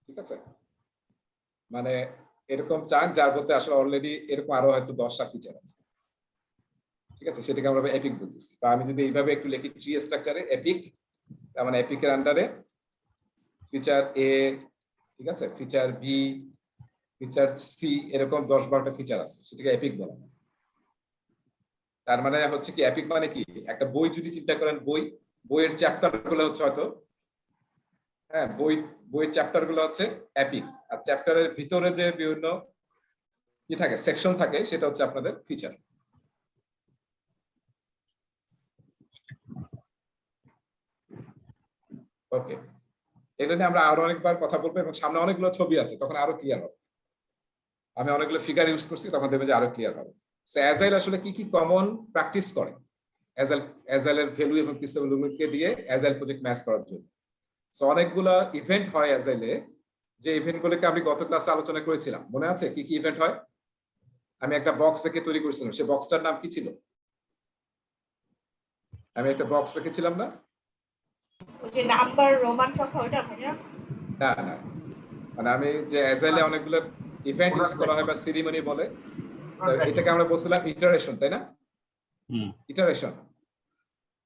ঠিক আছে? মানে এরকম চাঙ্ক যার মধ্যে আসলে অলরেডি এরকম আরো হয়তো 10টা ফিচার আছে, ঠিক আছে? সেটাকে আমরা এপিক বলতেছি। তো আমি যদি এইভাবে একটু লিখি ট্রি স্ট্রাকচারে এপিক, তার মানে এপিকের আন্ডারে ফিচার এ, ঠিক আছে, ফিচার বি, ফিচার সি, এরকম 10-12টা ফিচার আছে, সেটাকে এপিক বলা হয়। তার মানে হচ্ছে কি, এপিক মানে কি, একটা বই যদি চিন্তা করেন, বইয়ের চ্যাপ্টার গুলো হচ্ছে হয়তো, হ্যাঁ, বইয়ের চ্যাপ্টার গুলো হচ্ছে এপিক, আর চ্যাপ্টারের ভিতরে যে বিভিন্ন কি থাকে, সেকশন থাকে, সেটা হচ্ছে আপনাদের ফিচার। ওকে, এটা নিয়ে আমরা আরো অনেকবার কথা বলবো, এবং সামনে অনেকগুলো ছবি আছে, তখন আরো ক্লিয়ার হবে। আমি অনেকগুলো ফিগার ইউজ করছি, তখন দেখবেন যে আরো ক্লিয়ার হবে। সো অ্যাজাইল আসলে কি কি কমন প্র্যাকটিস করে অ্যাজাইলের ভ্যালু এবং প্রিন্সিপালগুলোকে দিয়ে অ্যাজাইল প্রজেক্ট ম্যাচ করার জন্য। সো অনেকগুলো ইভেন্ট হয় অ্যাজাইলে, যে ইভেন্টগুলোকে আমি গত ক্লাসে আলোচনা করেছিলাম, মনে আছে কি কি ইভেন্ট হয়? আমি একটা বক্স থেকে তৈরি করেছিলাম, সেই বক্সটার নাম কি ছিল? আমি একটা বক্স রেখেছিলাম না? ওই যে নাম্বার রোমান সংখ্যা, ওটা ভাইয়া? না না, মানে আমি যে অ্যাজাইলে অনেকগুলো ইভেন্ট ইউজ করা হয় বা সেরিমনি বলে, এটাকে আমরা বলছিলাম ইটারেশন, তাই না? ইটারেশন।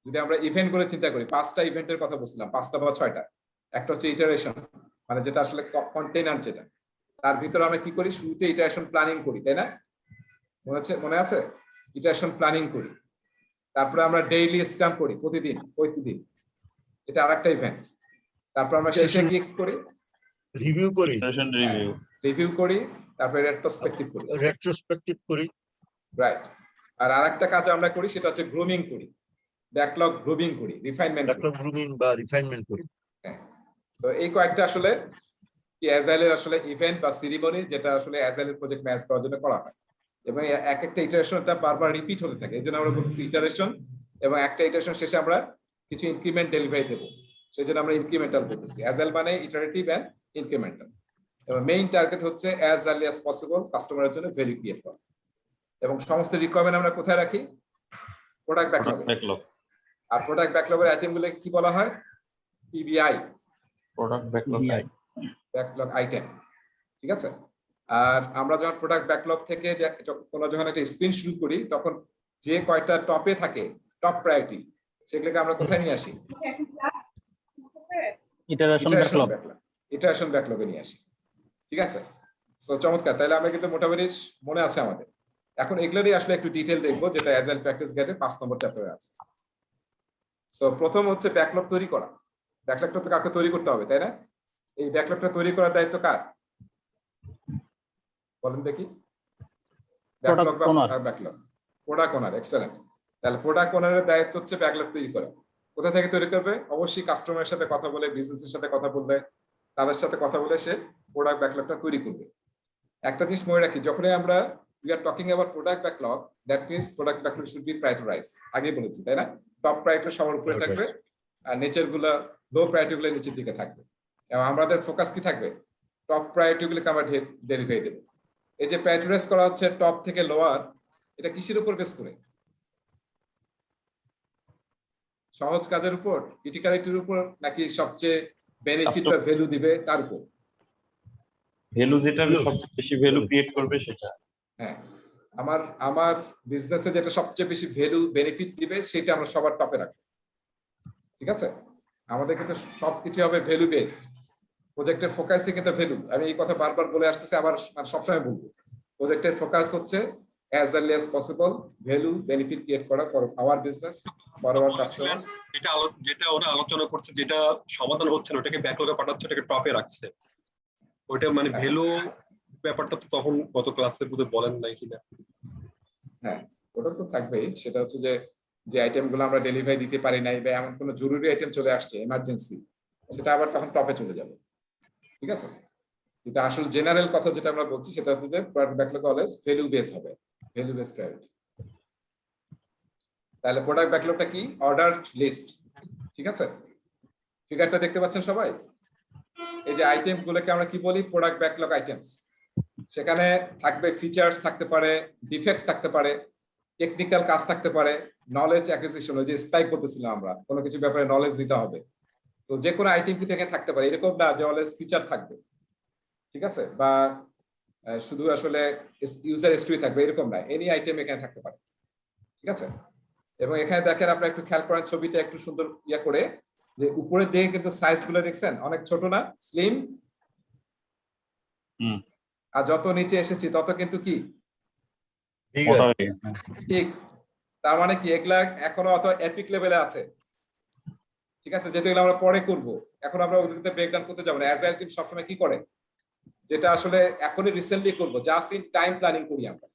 যদি আমরা ইভেন্ট করে চিন্তা করি, 5টা ইভেন্টের কথা বলছিলাম, 5টা বা 6টা। একটা হচ্ছে ইটারেশন, মানে যেটা আসলে কন্টেইনার, যেটা তার ভিতরে আমরা কি করি, শুরুতে ইটারেশন প্ল্যানিং করি, তাই না? মনে আছে ইটারেশন প্ল্যানিং করি, তারপরে আমরা ডেইলি স্ক্রাম করি, প্রতিদিন, এটা আরেকটা ইভেন্ট। তারপর আমরা শেষে গিয়ে কি করি, রিভিউ করি, রিভিউ করি, তারপরে রেট্রোস্পেক্টিভ করি, রাইট। আর আরেকটা কাজ আমরা করি, সেটা হচ্ছে গ্রুমিং করি, ব্যাকলগ গ্রুমিং করি, রিফাইনমেন্ট করি। ব্যাকলগ গ্রুমিং বা রিফাইনমেন্ট করি। তো এই কয়েকটা আসলে কি অ্যাজাইলের আসলে ইভেন্ট বা সিরিমনি, যেটা আসলে অ্যাজাইলের প্রজেক্ট ম্যানেজ করার জন্য করা হয়, এবং এক একটা ইটারেশনটা বারবার রিপিট হতে থাকে। এই জন্য আমরা বলছি ইটারেশন, এবং একটা ইটারেশন শেষে আমরা কিছু ইনক্রিমেন্ট ডেলিভারি দেবো, সেই জন্য আমরা ইনক্রিমেন্টাল বলতেছি। অ্যাজাইল মানে ইটারেটিভ এন্ড ইনক্রিমেন্টাল, এবং মেইন টার্গেট হচ্ছে অ্যাজ আর্লি অ্যাজ পসিবল কাস্টমারের জন্য ভ্যালু ক্রিয়েট করা। এবং সমস্ত রিকোয়ারমেন্ট আমরা কোথায় রাখি, প্রোডাক্ট ব্যাকলগ। আর প্রোডাক্ট ব্যাকলগের আইটেমগুলো কি বলা হয়, পিবিআই, প্রোডাক্ট ব্যাকলগ আইটেম, ঠিক আছে? আর আমরা যখন প্রোডাক্ট ব্যাকলগ থেকে যখন একটা স্প্রিন্ট শুরু করি, তখন যে কয়টা টপে থাকে, টপ প্রায়োরিটি, সেগুলোকে আমরা কোথায় নিয়ে আসি, ইটারেশন ব্যাকলগে নিয়ে আসি, ঠিক আছে? সো চমৎকার, তাহলে আমরা কিন্তু মোটামুটি মনে আছে আমাদের। এখন এগুলোরই আসলে একটু ডিটেল দেখবো, যেটা অ্যাজাইল প্র্যাকটিস গাইডে 5 নম্বর চ্যাপ্টারে আছে। সো প্রথম হচ্ছে ব্যাকলগ তৈরি করা। ব্যাকলগটা তো কাউকে তৈরি করতে হবে, তাই না? এই ব্যাকলগটা তৈরি করার দায়িত্ব কার, বলেন দেখি? ব্যাকলগ বা ব্যাকলগ, প্রোডাক্ট ওনার। এক্সেলেন্ট। তাহলে প্রোডাক্ট ওনারের দায়িত্ব হচ্ছে ব্যাকলগ তৈরি করা। কোথা থেকে তৈরি করবে? অবশ্যই কাস্টমারের সাথে কথা বলে, বিজনেসের সাথে কথা বললে, তাদের সাথে কথা বলে সে প্রোডাক্ট ব্যাকলগটা তৈরি করবে। একটা জিনিস মনে রাখি, যখনই আমরা we are talking about product backlog, that means product backlog should be prioritized, আগে বলেছি, তাই না? টপ প্রায়োরিটি সবার উপরে থাকবে, আর নিচের গুলা, লো প্রায়োরিটি গুলো নিচের দিকে থাকবে। এবং আমাদের ফোকাস কি থাকবে, টপ প্রায়োরিটি গুলোকে আমরা ডেলিভারি দেব। এই যে প্রায়োরিটাইজ করা হচ্ছে টপ থেকে লোয়ার, এটা কিসের উপর বেস করে? সহজ কাজের উপর, ক্রিটিক্যালিটির উপর, নাকি সবচেয়ে বেনিফিট বা ভ্যালু দিবে তার উপর? ভ্যালু, যেটা সবচেয়ে বেশি ভ্যালু ক্রিয়েট করবে সেটা। হ্যাঁ, আমার বিজনেসে যেটা সবচেয়ে বেশি ভ্যালু বেনিফিট দিবে, সেটা আমরা সবার টপে রাখবো, ঠিক আছে? আমাদের কিন্তু সবকিছু হবে ভ্যালু বেসড। প্রজেক্টের ফোকাসই কিন্তু ভ্যালু। আমি এই কথা বারবার বলে আসতেছি, আবার সবসময় বলবো, প্রজেক্টের ফোকাস হচ্ছে as early as possible value benefit create করা for our business, for our customers. যেটা ওরা আলোচনা করছে, যেটা সমাধান হচ্ছে না, ওটাকে ব্যাকলগে পাঠাচ্ছে, ওটাকে টপে রাখছে। ওটা মানে ভ্যালু ব্যাপারটা তো তখন গত ক্লাসে বুঝে বলেন নাই কিনা? হ্যাঁ, ওটা তো থাকবেই। সেটা হচ্ছে যে আইটেমগুলো আমরা ডেলিভারি দিতে পারি নাই, বা এমন কোনো জরুরি আইটেম চলে আসছে, এমার্জেন্সি, সেটা আবার তখন টপে চলে যাবে, ঠিক আছে? কিন্তু আসল জেনারেল কথা যেটা আমরা বলছি, সেটা হচ্ছে যে product backlog always value base হবে, ভ্যালু বেস প্রায়োরিটি। তাহলে প্রোডাক্ট ব্যাকলগটা কি? অর্ডার লিস্ট, ঠিক আছে? ফিগারটা দেখতে পাচ্ছেন সবাই? এই যে আইটেম গুলোকে আমরা কি বলি, প্রোডাক্ট ব্যাকলগ আইটেমস। সেখানে থাকবে ফিচার্স, থাকতে পারে ডিফেক্টস, থাকতে পারে টেকনিক্যাল কাজ, থাকতে পারে নলেজ অ্যাকুইজিশন, ওই যে স্পাইক বলতেছিলাম আমরা, কোনো কিছু ব্যাপারে নলেজ দিতে হবে। তো যে কোনো আইটেম কিন্তু এখানে থাকতে পারে, এরকম না যে অলওয়েজ ফিচার থাকবে, ঠিক আছে? বা শুধু আসলে ইউজার হিস্ট্রি থাকবে, এরকম না, এনি আইটেম এখানে থাকতে পারে, ঠিক আছে? এবং এখানে দেখেন, আপনারা একটু খেয়াল করেন ছবিটা একটু সুন্দর ইয়া করে, যে উপরের দিকে কিন্তু সাইজ গুলো দেখছেন অনেক ছোট না, স্লিম, আর যত নিচে এসেছি তত কিন্তু কি ঠিক। তার মানে কি, এগুলা এখনো অত এপিক লেভেলে আছে, ঠিক আছে? যেটা আমরা পরে করব, এখন আমরা ওদেরকে ব্রেকডাউন করতে যাবো না। অ্যাজাইল টিম সবসময় কি করে, যেটা আসলে এখনই রিসেন্টলি করব, জাস্ট ইন টাইম প্ল্যানিং করি আমরা,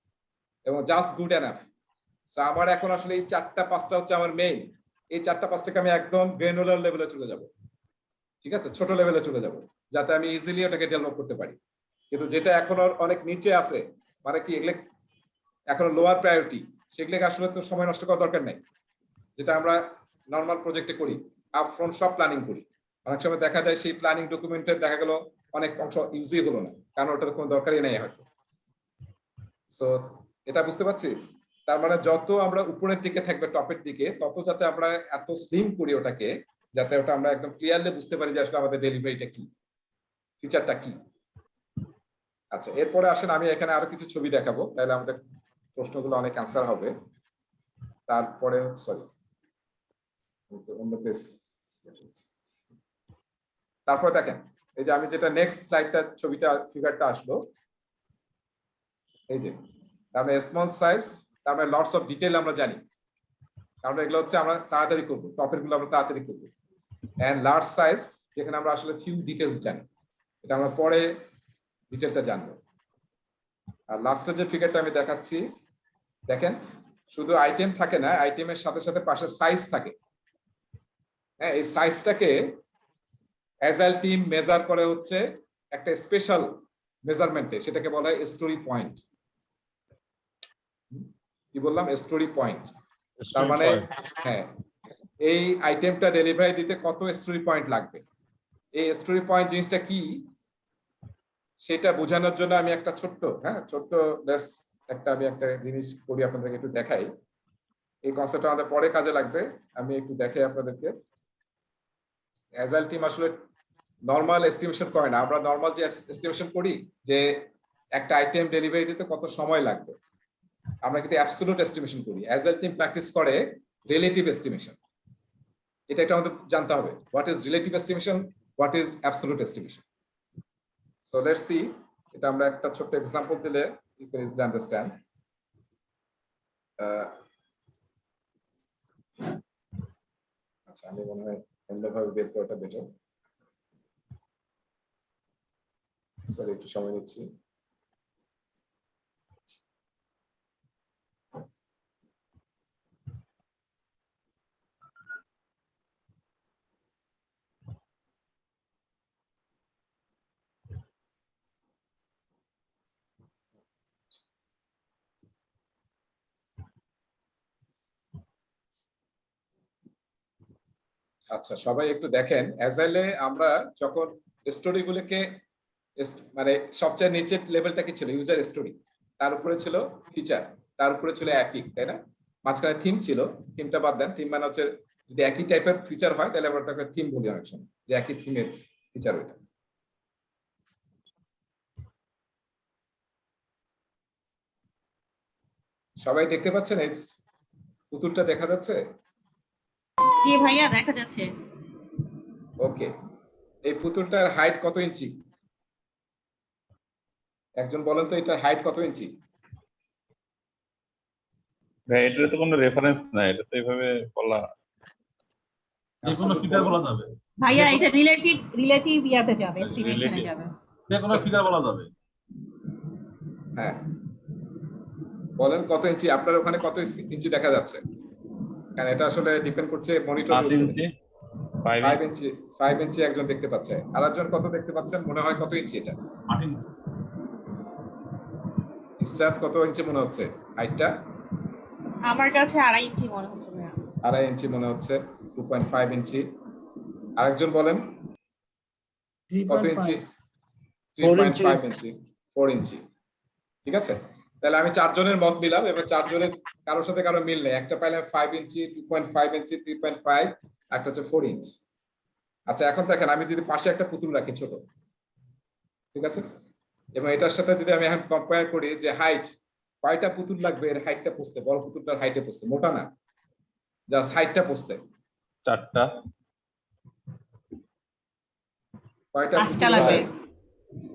এবং জাস্ট গুড এনাফ। সো আমার এখন আসলে এই 4টা 5টা হচ্ছে আমার মেইন, এই 4টা 5টাকে আমি একদম গ্রানুলার লেভেলে চলে যাব, ঠিক আছে? ছোট লেভেলে চলে যাব, যাতে আমি ইজিলি ওটাকে ডেভেলপ করতে পারি। কিন্তু যেটা এখনো অনেক নিচে আছে, মানে কি এগুলো এখনো লোয়ার প্রায়োরিটি, সেগুলোকে আসলে তো সময় নষ্ট করার দরকার নেই। যেটা আমরা নর্মাল প্রজেক্টে করি, আপফ্রন্ট সব প্ল্যানিং করি, অনেক সময় দেখা যায় সেই প্ল্যানিং ডকুমেন্টে দেখা গেল অনেক অংশ ইউজই হলো না, কারণ ওটার কোনো দরকারই নেই হয়তো। সো এটা বুঝতে পারছি। তার মানে যত আমরা উপরের দিকে থাকবে, টপের দিকে, তত যাতে আমরা এত স্লিম করি ওটাকে, যাতে ওটা আমরা একদম ক্লিয়ারলি বুঝতে পারি যে আসলে আমাদের ডেলিভারিটা কি, ফিচারটা কি। আচ্ছা, এরপরে আসেন আমি এখানে আরো কিছু ছবি দেখাবো, তাহলে আমাদের প্রশ্নগুলো অনেক অ্যান্সার হবে। তারপরে সরি, অন্য পেজ। তারপর দেখেন এই যে আমি যেটা নেক্সট স্লাইডটা ছবিটা ফিগারটা আসলো, এই যে তার মানে স্মল সাইজ, তার মানে লটস অফ ডিটেল আমরা জানি, কারণ এগুলো হচ্ছে আমরা তাড়াতাড়ি করবো, টপের গুলো আমরা তাড়াতাড়ি করবো। এন্ড লার্জ সাইজ, যেখানে আমরা আসলে ফিউ ডিটেলস জানি, এটা আমরা পরে ডিটেলটা জানবো। আর লাস্টের যে ফিগারটা আমি দেখাচ্ছি, দেখেন শুধু আইটেম থাকে না, আইটেমের সাথে সাথে পাশে সাইজ থাকে। হ্যাঁ, এই সাইজটাকে অ্যাজাইল টিম মেজার করে হচ্ছে একটা স্পেশাল মেজারমেন্টে, সেটাকে বলা হয় স্টোরি পয়েন্ট। কি বললাম? Story point. তার মানে হ্যাঁ, এই আইটেমটা ডেলিভারি দিতে কত স্টোরি পয়েন্ট লাগবে, এই স্টোরি পয়েন্ট জিনিসটা কি সেটা বোঝানোর জন্য আমি একটা ছোট্ট আমি একটা জিনিস করি, আপনাদেরকে একটু দেখাই। এই কনসেপ্টটা আমাদের পরে কাজে লাগবে, আমি একটু দেখাই আপনাদেরকে। অ্যাজাইল টিম আসলে নর্মাল এস্টিমেশন করে না। আমরা নর্মাল যে এস্টিমেশন করি যে একটা আইটেম ডেলিভারি দিতে কত সময় লাগবে, আমরা কিন্তু অ্যাবসলিউট এস্টিমেশন করি। অ্যাজাইল টিম প্র্যাকটিস করে রিলেটিভ এস্টিমেশন। এটা একটা আমাদের জানতে হবে, what is relative estimation, what is absolute estimation. So let's see, এটা আমরা একটা ছোট্ট এক্সাম্পল দিলে ইউ ক্যান ইজিলি আন্ডারস্ট্যান্ড। আচ্ছা, আমি মনে হয় অন্যভাবে বের করাটা বেটার। সরি, একটু সময় নিচ্ছি। আচ্ছা, সবাই একটু দেখেন, অ্যাজাইলে আমরা যখন স্টোরিগুলোকে মানে সবচেয়ে নিচের লেভেলটা কি ছিল? ইউজার স্টোরি, তার উপরে ছিল ফিচার, তার উপরে ছিল অ্যাপিক, তাই না? মাঝখানে থিম ছিল। থিমটা বাদ দেন, থিম মানে হচ্ছে যদি একই টাইপের ফিচার হয় তাহলে আমরা তাকে থিম বলি অনেক সময়, যে একই থিমের ফিচার ওইটা। সবাই দেখতে পাচ্ছেন এই পুতুলটা দেখা যাচ্ছে? জি ভাইয়া, দেখা যাচ্ছে। ওকে, এই পুতুলটার হাইট কত ইঞ্চি? একজন বলেন তো, এটা হাইট কত ইঞ্চি? ভাই এটার তো কোনো রেফারেন্স নাই, এটা তো এইভাবে বলা। যে কোনো ফিগার বলা যাবে, ভাইয়া এটা রিলেটিভ ইয়াতে যাবে, এস্টিমেশনে যাবে। যে কোনো ফিগার বলা যাবে। হ্যাঁ, বলেন কত ইঞ্চি আপনার ওখানে, কত ইঞ্চি দেখা যাচ্ছে? কারণ এটা আসলে ডিপেন্ড করছে মনিটর। 5 ইঞ্চি, 5 ইঞ্চি, 5 ইঞ্চি একজন দেখতে পাচ্ছে। আরেকজন কত দেখতে পাচ্ছেন মনে হয়? কত ইঞ্চি এটা? মার্টিন স্টার্ট কত ইঞ্চি মনে হচ্ছে হাইটটা? আমার কাছে 2.5 ইঞ্চি মনে হচ্ছে ভাইয়া। 2.5 ইঞ্চি মনে হচ্ছে, 2.5 ইঞ্চি। আরেকজন বলেন কত ইঞ্চি? 3.5 ইঞ্চি, 4 ইঞ্চি। ঠিক আছে, তাহলে আমি 4 জনের মত নিলাম, এবার 4 জনের কারোর সাথে কারো মিল নেই। একটা পাইলাম 5 ইঞ্চি, 2.5 ইঞ্চি, 3.5, একটা হচ্ছে 4 ইঞ্চি। আচ্ছা, এখন দেখেন আমি যদি পাশে একটা পুতুল রাখি ছোট, ঠিক আছে, এবং এটার সাথে যদি আমি এখন কম্পেয়ার করি যে হাইট কয়টা পুতুল লাগবে এর হাইটটা পুষতে, বড় পুতুলটার হাইটে পুষতে, মোটা না, জাস্ট হাইটটা পুষতে 4টা, কয়টা 5টা লাগবে।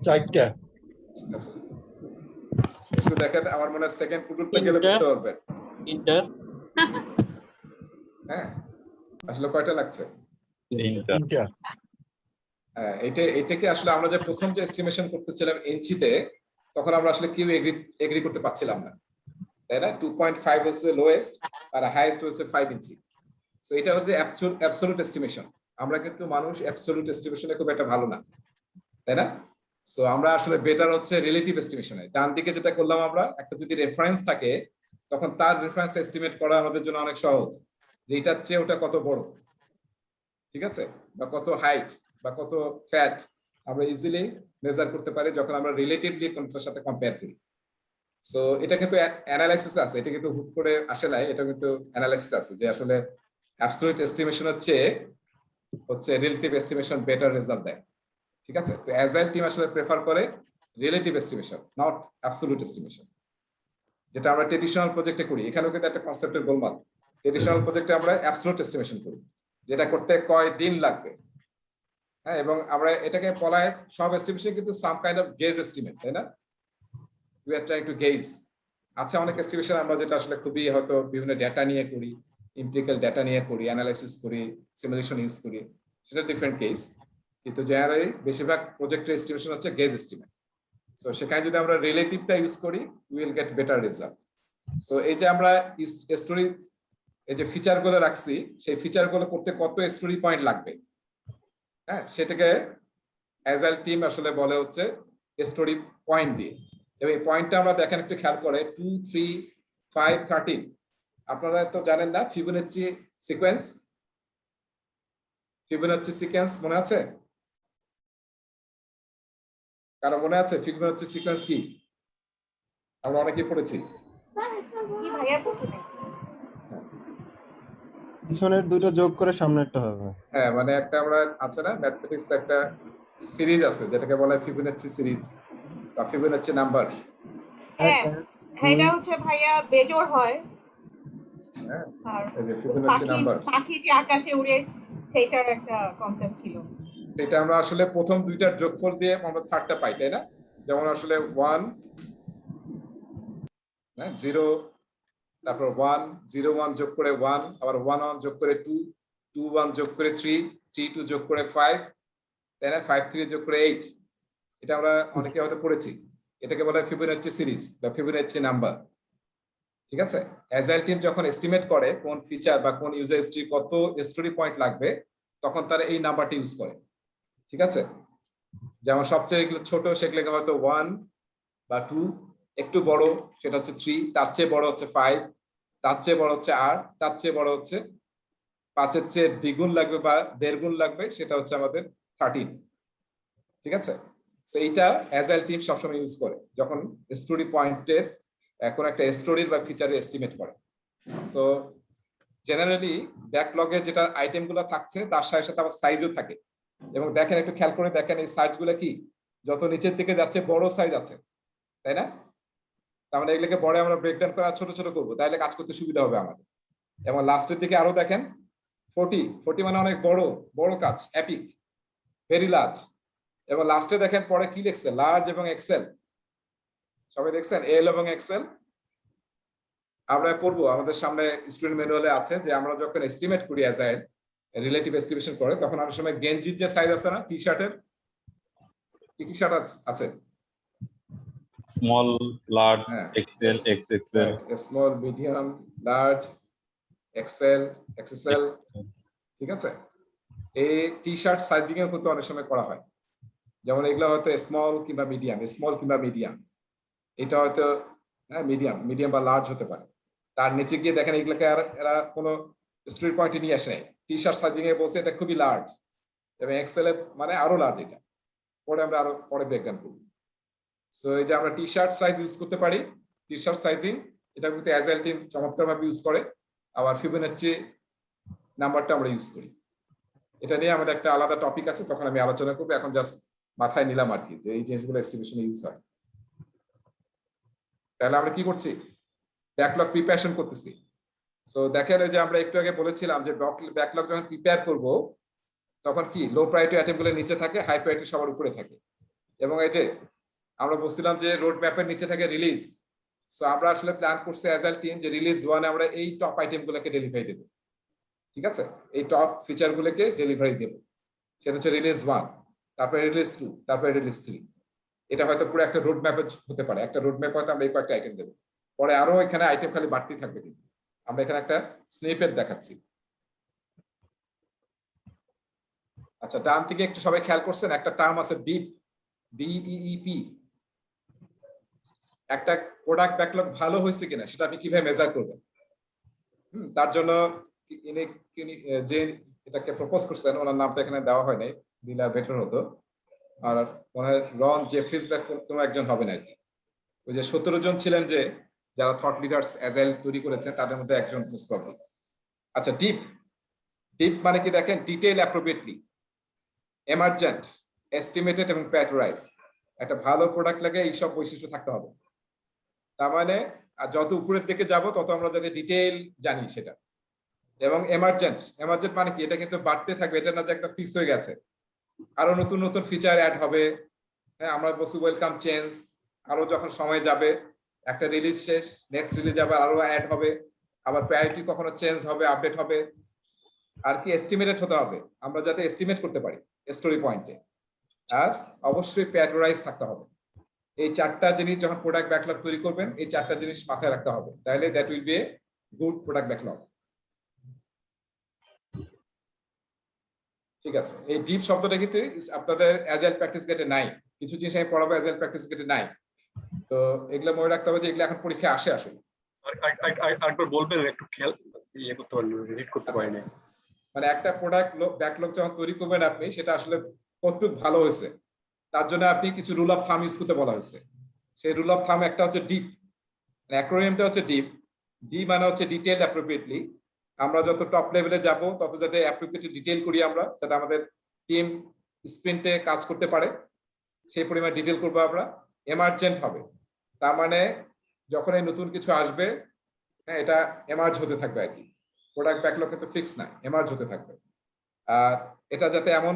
4টা। একটু দেখেন, আমার মনে হয় সেকেন্ড পুতুলটা গেলে বুঝতে পারবেন। 3টা। হ্যাঁ, আসলে কয়টা লাগছে? 3টা। হ্যাঁ, এটাকে আসলে আমরা যে প্রথম যে এস্টিমেশন করতেছিলাম ইঞ্চিতে, তখন আমরা আসলে কেউ এগ্রি করতে পারছিলাম না, তাই না? 2.5 হচ্ছে লোয়েস্ট আর হাইয়েস্ট হচ্ছে 5 ইঞ্চি। সো এটা হচ্ছে অ্যাবসলিউট এস্টিমেশন। আমরা কিন্তু মানুষ অ্যাবসলিউট এস্টিমেশনে খুব একটা ভালো না, তাই না? সো আমরা আসলে বেটার হচ্ছে রিলেটিভ এস্টিমেশনে। ডান দিকে যেটা করলাম আমরা, একটা যদি রেফারেন্স থাকে তখন তার রেফারেন্স এস্টিমেট করা আমাদের জন্য অনেক সহজ, যে এটার চেয়ে ওটা কত বড়, ঠিক আছে, বা কত হাইট বা কত ফ্যাট আমরা ইজিলি মেজার করতে পারি যখন আমরা রিলেটিভলি কোনটার সাথে কম্পেয়ার করি। সো এটা কিন্তু অ্যানালাইসিস আছে, এটা কিন্তু হুট করে আসে নাই, এটা কিন্তু অ্যানালাইসিস আছে যে আসলে অ্যাবসলিউট এস্টিমেশন হচ্ছে রিলেটিভ এস্টিমেশন বেটার রেজাল্ট দেয়। ঠিক আছে, তো অ্যাজাইল টিম আসলে প্রেফার করে relative estimation, not absolute estimation, যেটা আমরা ট্রেডিশনাল প্রজেক্টে করি। এখানেও কিন্তু একটা কনসেপ্টের গোলমাল। ট্রেডিশনাল প্রজেক্টে আমরা অ্যাবসলিউট এস্টিমেশন করি, যেটা করতে কয় দিন লাগবে। হ্যাঁ, এবং আমরা এটাকে বলা হয় সব এস্টিমেশন কিন্তু some kind of gauge estimate, তাই না? We are trying to gauge. আচ্ছা, অনেক এস্টিমেশন আমরা যেটা আসলে খুবই হয়তো বিভিন্ন ডেটা নিয়ে করি, এমপিরিক্যাল ডেটা নিয়ে করি, অ্যানালাইসিস করি, সিমুলেশন ইউজ করি, সেটা ডিফারেন্ট কেস। কিন্তু জেনারেলি বেশিরভাগ প্রজেক্টের এস্টিমেশন হচ্ছে গেজ এস্টিমেট। সো সেখানে যদি আমরা রিলেটিভটা ইউজ করি, will get better result. So এই যে আমরা স্টোরি, এই যে ফিচারগুলো রাখছি, সেই ফিচারগুলো করতে কত স্টোরি পয়েন্ট লাগবে, হ্যাঁ, সেটাকে অ্যাজাইল টিম আসলে বলে হচ্ছে স্টোরি পয়েন্ট দিয়ে। এবং এই পয়েন্টটা আমরা দেখেন একটু খেয়াল করে 2, 3, 5, 13। আপনারা তো জানেন না ফিবোনাচ্চি সিকোয়েন্স? ফিবোনাচ্চি সিকোয়েন্স মনে আছে? কারো মনে আছে ফিবোনাচ্চি সিকোয়েন্স কি? আমরা অনেকেই পড়েছি। কি ভাইয়া বুঝি নাই। পিছনের দুটো যোগ করে সামনেরটা হবে। হ্যাঁ, মানে একটা আমরা আছে না ম্যাথমেটিক্স একটা সিরিজ আছে যেটাকে বলা হয় ফিবোনাচ্চি সিরিজ বা ফিবোনাচ্চি নাম্বার। হ্যাঁ, এটা হচ্ছে ভাইয়া বেজোড় হয়। হ্যাঁ, আর এই যে ফিবোনাচ্চি নাম্বার, পাখি যে আকাশে উড়ে, সেইটার একটা কনসেপ্ট ছিল। এটা আমরা আসলে প্রথম দুইটার যোগফল দিয়ে আমরা থার্ডটা পাই, তাই না? যেমন আসলে 1, হ্যাঁ, 0, তারপর 1, 0, 1 যোগ করে 1, আবার 1, 1 যোগ করে 2, 2, 1 যোগ করে 3, 3, 2 যোগ করে 5, তাই না? 5, 3 যোগ করে 8। এটা আমরা অনেকে হয়তো পড়েছি। এটাকে বলা হয় ফিবোনাচ্চি সিরিজ বা ফিবোনাচ্চি নাম্বার। ঠিক আছে? অ্যাজাইল টিম যখন এস্টিমেট করে কোন ফিচার বা কোন ইউজার হিস্ট্রি কত স্টোরি পয়েন্ট লাগবে, তখন তারা এই নাম্বারটি ইউজ করে। ঠিক আছে? যেমন সবচেয়ে ছোট সেগুলোকে হয়তো 1 বা 2, একটু বড় সেটা হচ্ছে 3, তার চেয়ে বড় হচ্ছে 5, তার চেয়ে বড় হচ্ছে 8, তার চেয়ে বড় হচ্ছে 5-এর চেয়ে দ্বিগুণ লাগবে বা 1.5 গুণ লাগবে, সেটা হচ্ছে আমাদের 13। ঠিক আছে? সো এইটা অ্যাজাইল টিম সবসময় ইউজ করে যখন স্টোরি পয়েন্টের কোন একটা স্টোরির বা ফিচারের এস্টিমেট করে। সো জেনারেলি ব্যাকলগে যেটা আইটেমগুলো থাকছে তার সাথে সাথে আবার সাইজও থাকে। এবং দেখেন, একটু খেয়াল করে দেখেন এই সাইজগুলো কি, যত নিচের দিকে যাচ্ছে বড় সাইজ আছে, তাই না? তার মানে এগুলোকে বড় আমরা ব্রেকডাউন করা ছোট ছোট করবো, তাহলে কাজ করতে সুবিধা হবে আমাদের। এবং লাস্টের দিকে আরো দেখেন 40 মানে অনেক বড় বড় কাজ, এপিক, ভেরি লার্জ। এবং লাস্টে দেখেন পরে কি লিখছে, লার্জ এবং এক্সেল। সবাই দেখছেন এল এবং এক্সেল? আমরা পড়বো, আমাদের সামনে স্টুডেন্ট ম্যানুয়ালে আছে যে আমরা যখন এস্টিমেট করি অ্যাজাইল রিলেটিভ এস্টিমেশন করে, তখন অনেক সময় গেঞ্জির যে সাইজ আছে না, টি শার্টের, কি কি শার্ট আছে? Small, large, XL, XXL, small, medium, large, XL, XXL. ঠিক আছে? এই টি শার্ট সাইজিং এর কিন্তু অনেক সময় করা হয়। যেমন এগুলো হয়তো স্মল কিংবা মিডিয়াম, স্মল কিংবা মিডিয়াম, এটা হয়তো হ্যাঁ মিডিয়াম, মিডিয়াম বা লার্জ হতে পারে। তার নিচে গিয়ে দেখেন এগুলোকে আর এরা কোনো স্টোরি পয়েন্টে নিয়ে আসে নাই, টি শার্ট সাইজিং এ বলছে এটা খুবই লার্জ, এবং এক্সেল এর মানে আরো লার্জ। এটা পরে আমরা আরো পরে ব্রেকডাউন করব। সো এই যে আমরা টি শার্ট সাইজ ইউজ করতে পারি, টি শার্ট সাইজিং, এটা কিন্তু অ্যাজাইল টিম চমৎকারভাবে ইউজ করে। আবার ফিবোনাচ্চি নাম্বারটা আমরা ইউজ করি। এটা নিয়ে আমাদের একটা আলাদা টপিক আছে, তখন আমি আলোচনা করবো। এখন জাস্ট মাথায় নিলাম আর কি, যে এই জিনিসগুলো এস্টিমেশনে ইউজ হয়। তাহলে আমরা কি করছি? ব্যাকলগ প্রিপারেশন করতেছি। সো দেখেন, যে আমরা একটু আগে বলেছিলাম যে ব্যাকলগ যখন প্রিপেয়ার করব, তখন কি লো প্রায়োরিটি আইটেমগুলো নিচে থাকে, হাই প্রায়োরিটি সবার উপরে থাকে। এবং এই যে আমরা বলছিলাম যে রোড ম্যাপের নিচে থাকে রিলিজ। সো আমরা আসলে প্ল্যান করছি অ্যাজাইল টিম যে রিলিজ 1 আমরা এই টপ আইটেমগুলোকে ডেলিভারি দেব। ঠিক আছে? এই টপ ফিচারগুলোকে ডেলিভারি দেব। সেটা হচ্ছে রিলিজ 1, তারপরে রিলিজ 2, তারপরে রিলিজ 3। এটা হয়তো পুরো একটা রোড ম্যাপ হতে পারে। একটা রোড ম্যাপ হয়তো আমরা এই কয়েকটা আইটেম দেবো, পরে আরো এখানে আইটেম খালি বাড়তি থাকবে। কিন্তু আমরা এখানে একটা স্নিপেট দেখাচ্ছি। আচ্ছা, ডান থেকে একটু সবাই খেয়াল করছেন, একটা টার্ম আছে ডিপ, ডিইইপি। একটা প্রোডাক্ট ব্যাকলগ ভালো হয়েছে কিনা সেটা আপনি কিভাবে মেজার করবেন? তার জন্য যে এটাকে প্রপোজ করছেন, ওনার নামটা এখানে দেওয়া হয় নাই, দিলে বেটার হতো। আর মনে হয় রন জেফ্রিজ বা কোনো একজন হবে না আর কি। ওই যে 17 জন ছিলেন যে যারা থট লিডার্স অ্যাজাইল তৈরি করেছেন, তাদের মধ্যে একজন মিস করবে। আচ্ছা, ডিপ, ডিপ মানে কি দেখেন, ডিটেইল, অ্যাপ্রোপ্রিয়েটলি, এমার্জেন্ট, এস্টিমেটেড এবং প্যাটারাইজ। একটা ভালো প্রোডাক্ট লাগে এই সব বৈশিষ্ট্য থাকতে হবে। তার মানে যত উপরের দিকে যাব তত আমরা যাতে ডিটেইল জানি সেটা। এবং এমার্জেন্ট মানে কি, এটা কিন্তু বাড়তে থাকবে, এটা না যে একটা ফিক্স হয়ে গেছে, আরো নতুন নতুন ফিচার অ্যাড হবে। হ্যাঁ, আমরা বলছি ওয়েলকাম চেঞ্জ, আরো যখন সময় যাবে, একটা রিলিজ শেষ, নেক্সট রিলিজ আবার আরো অ্যাড হবে, আবার প্রায়োরিটি কখনো চেঞ্জ হবে, আপডেট হবে। আর কি এস্টিমেটেড হতে হবে, আমরা যাতে এস্টিমেট করতে পারি স্টোরি পয়েন্টে। আর অবশ্যই প্যাটোরাইজ থাকতে হবে। এই চারটা জিনিস যখন প্রোডাক্ট ব্যাকলগ তৈরি করবেন, এই চারটা জিনিস মাথায় রাখতে হবে, তাহলে that will B a good product backlog. ঠিক আছে, এই ডিপ শব্দটা কিন্তু আপনাদের অ্যাজাইল প্র্যাকটিস গেটে নাই, কিছু জিনিস আমি পড়াবো অ্যাজাইল প্র্যাকটিস গেটে নাই, তো এগুলো মনে রাখতে হবে যে এগুলো এখন পরীক্ষায় আসে আসলে। আরেকবার বলবেন, একটু খেয়াল ইয়ে করতে পারেন, রিড করতে পারি না। মানে একটা প্রোডাক্ট ব্যাকলগ যখন তৈরি করবেন আপনি, সেটা আসলে কতটুকু ভালো হয়েছে তার জন্য আপনি কিছু রুল অফ থাম ইউজ করতে বলা হয়েছে। সেই রুল অফ থাম একটা হচ্ছে ডিপ, অ্যাক্রোনিমটা হচ্ছে ডিপ। ডি মানে হচ্ছে ডিটেইলড অ্যাপ্রোপ্রিয়েটলি। আমরা যত টপ লেভেলে যাব তত যাতে অ্যাপ্রোপ্রিয়েটলি ডিটেইল করি, আমরা যাতে আমাদের টিম স্প্রিন্টে কাজ করতে পারে সেই পরিমাণ ডিটেইল করবো আমরা। এমার্জেন্ট হবে, তার মানে যখন এই নতুন কিছু আসবে, হ্যাঁ, এটা এমার্জ হতে থাকবে আর কি। প্রোডাক্ট ব্যাকলগ কিন্তু ফিক্স না, এমার্জ হতে থাকবে। আর এটা যাতে এমন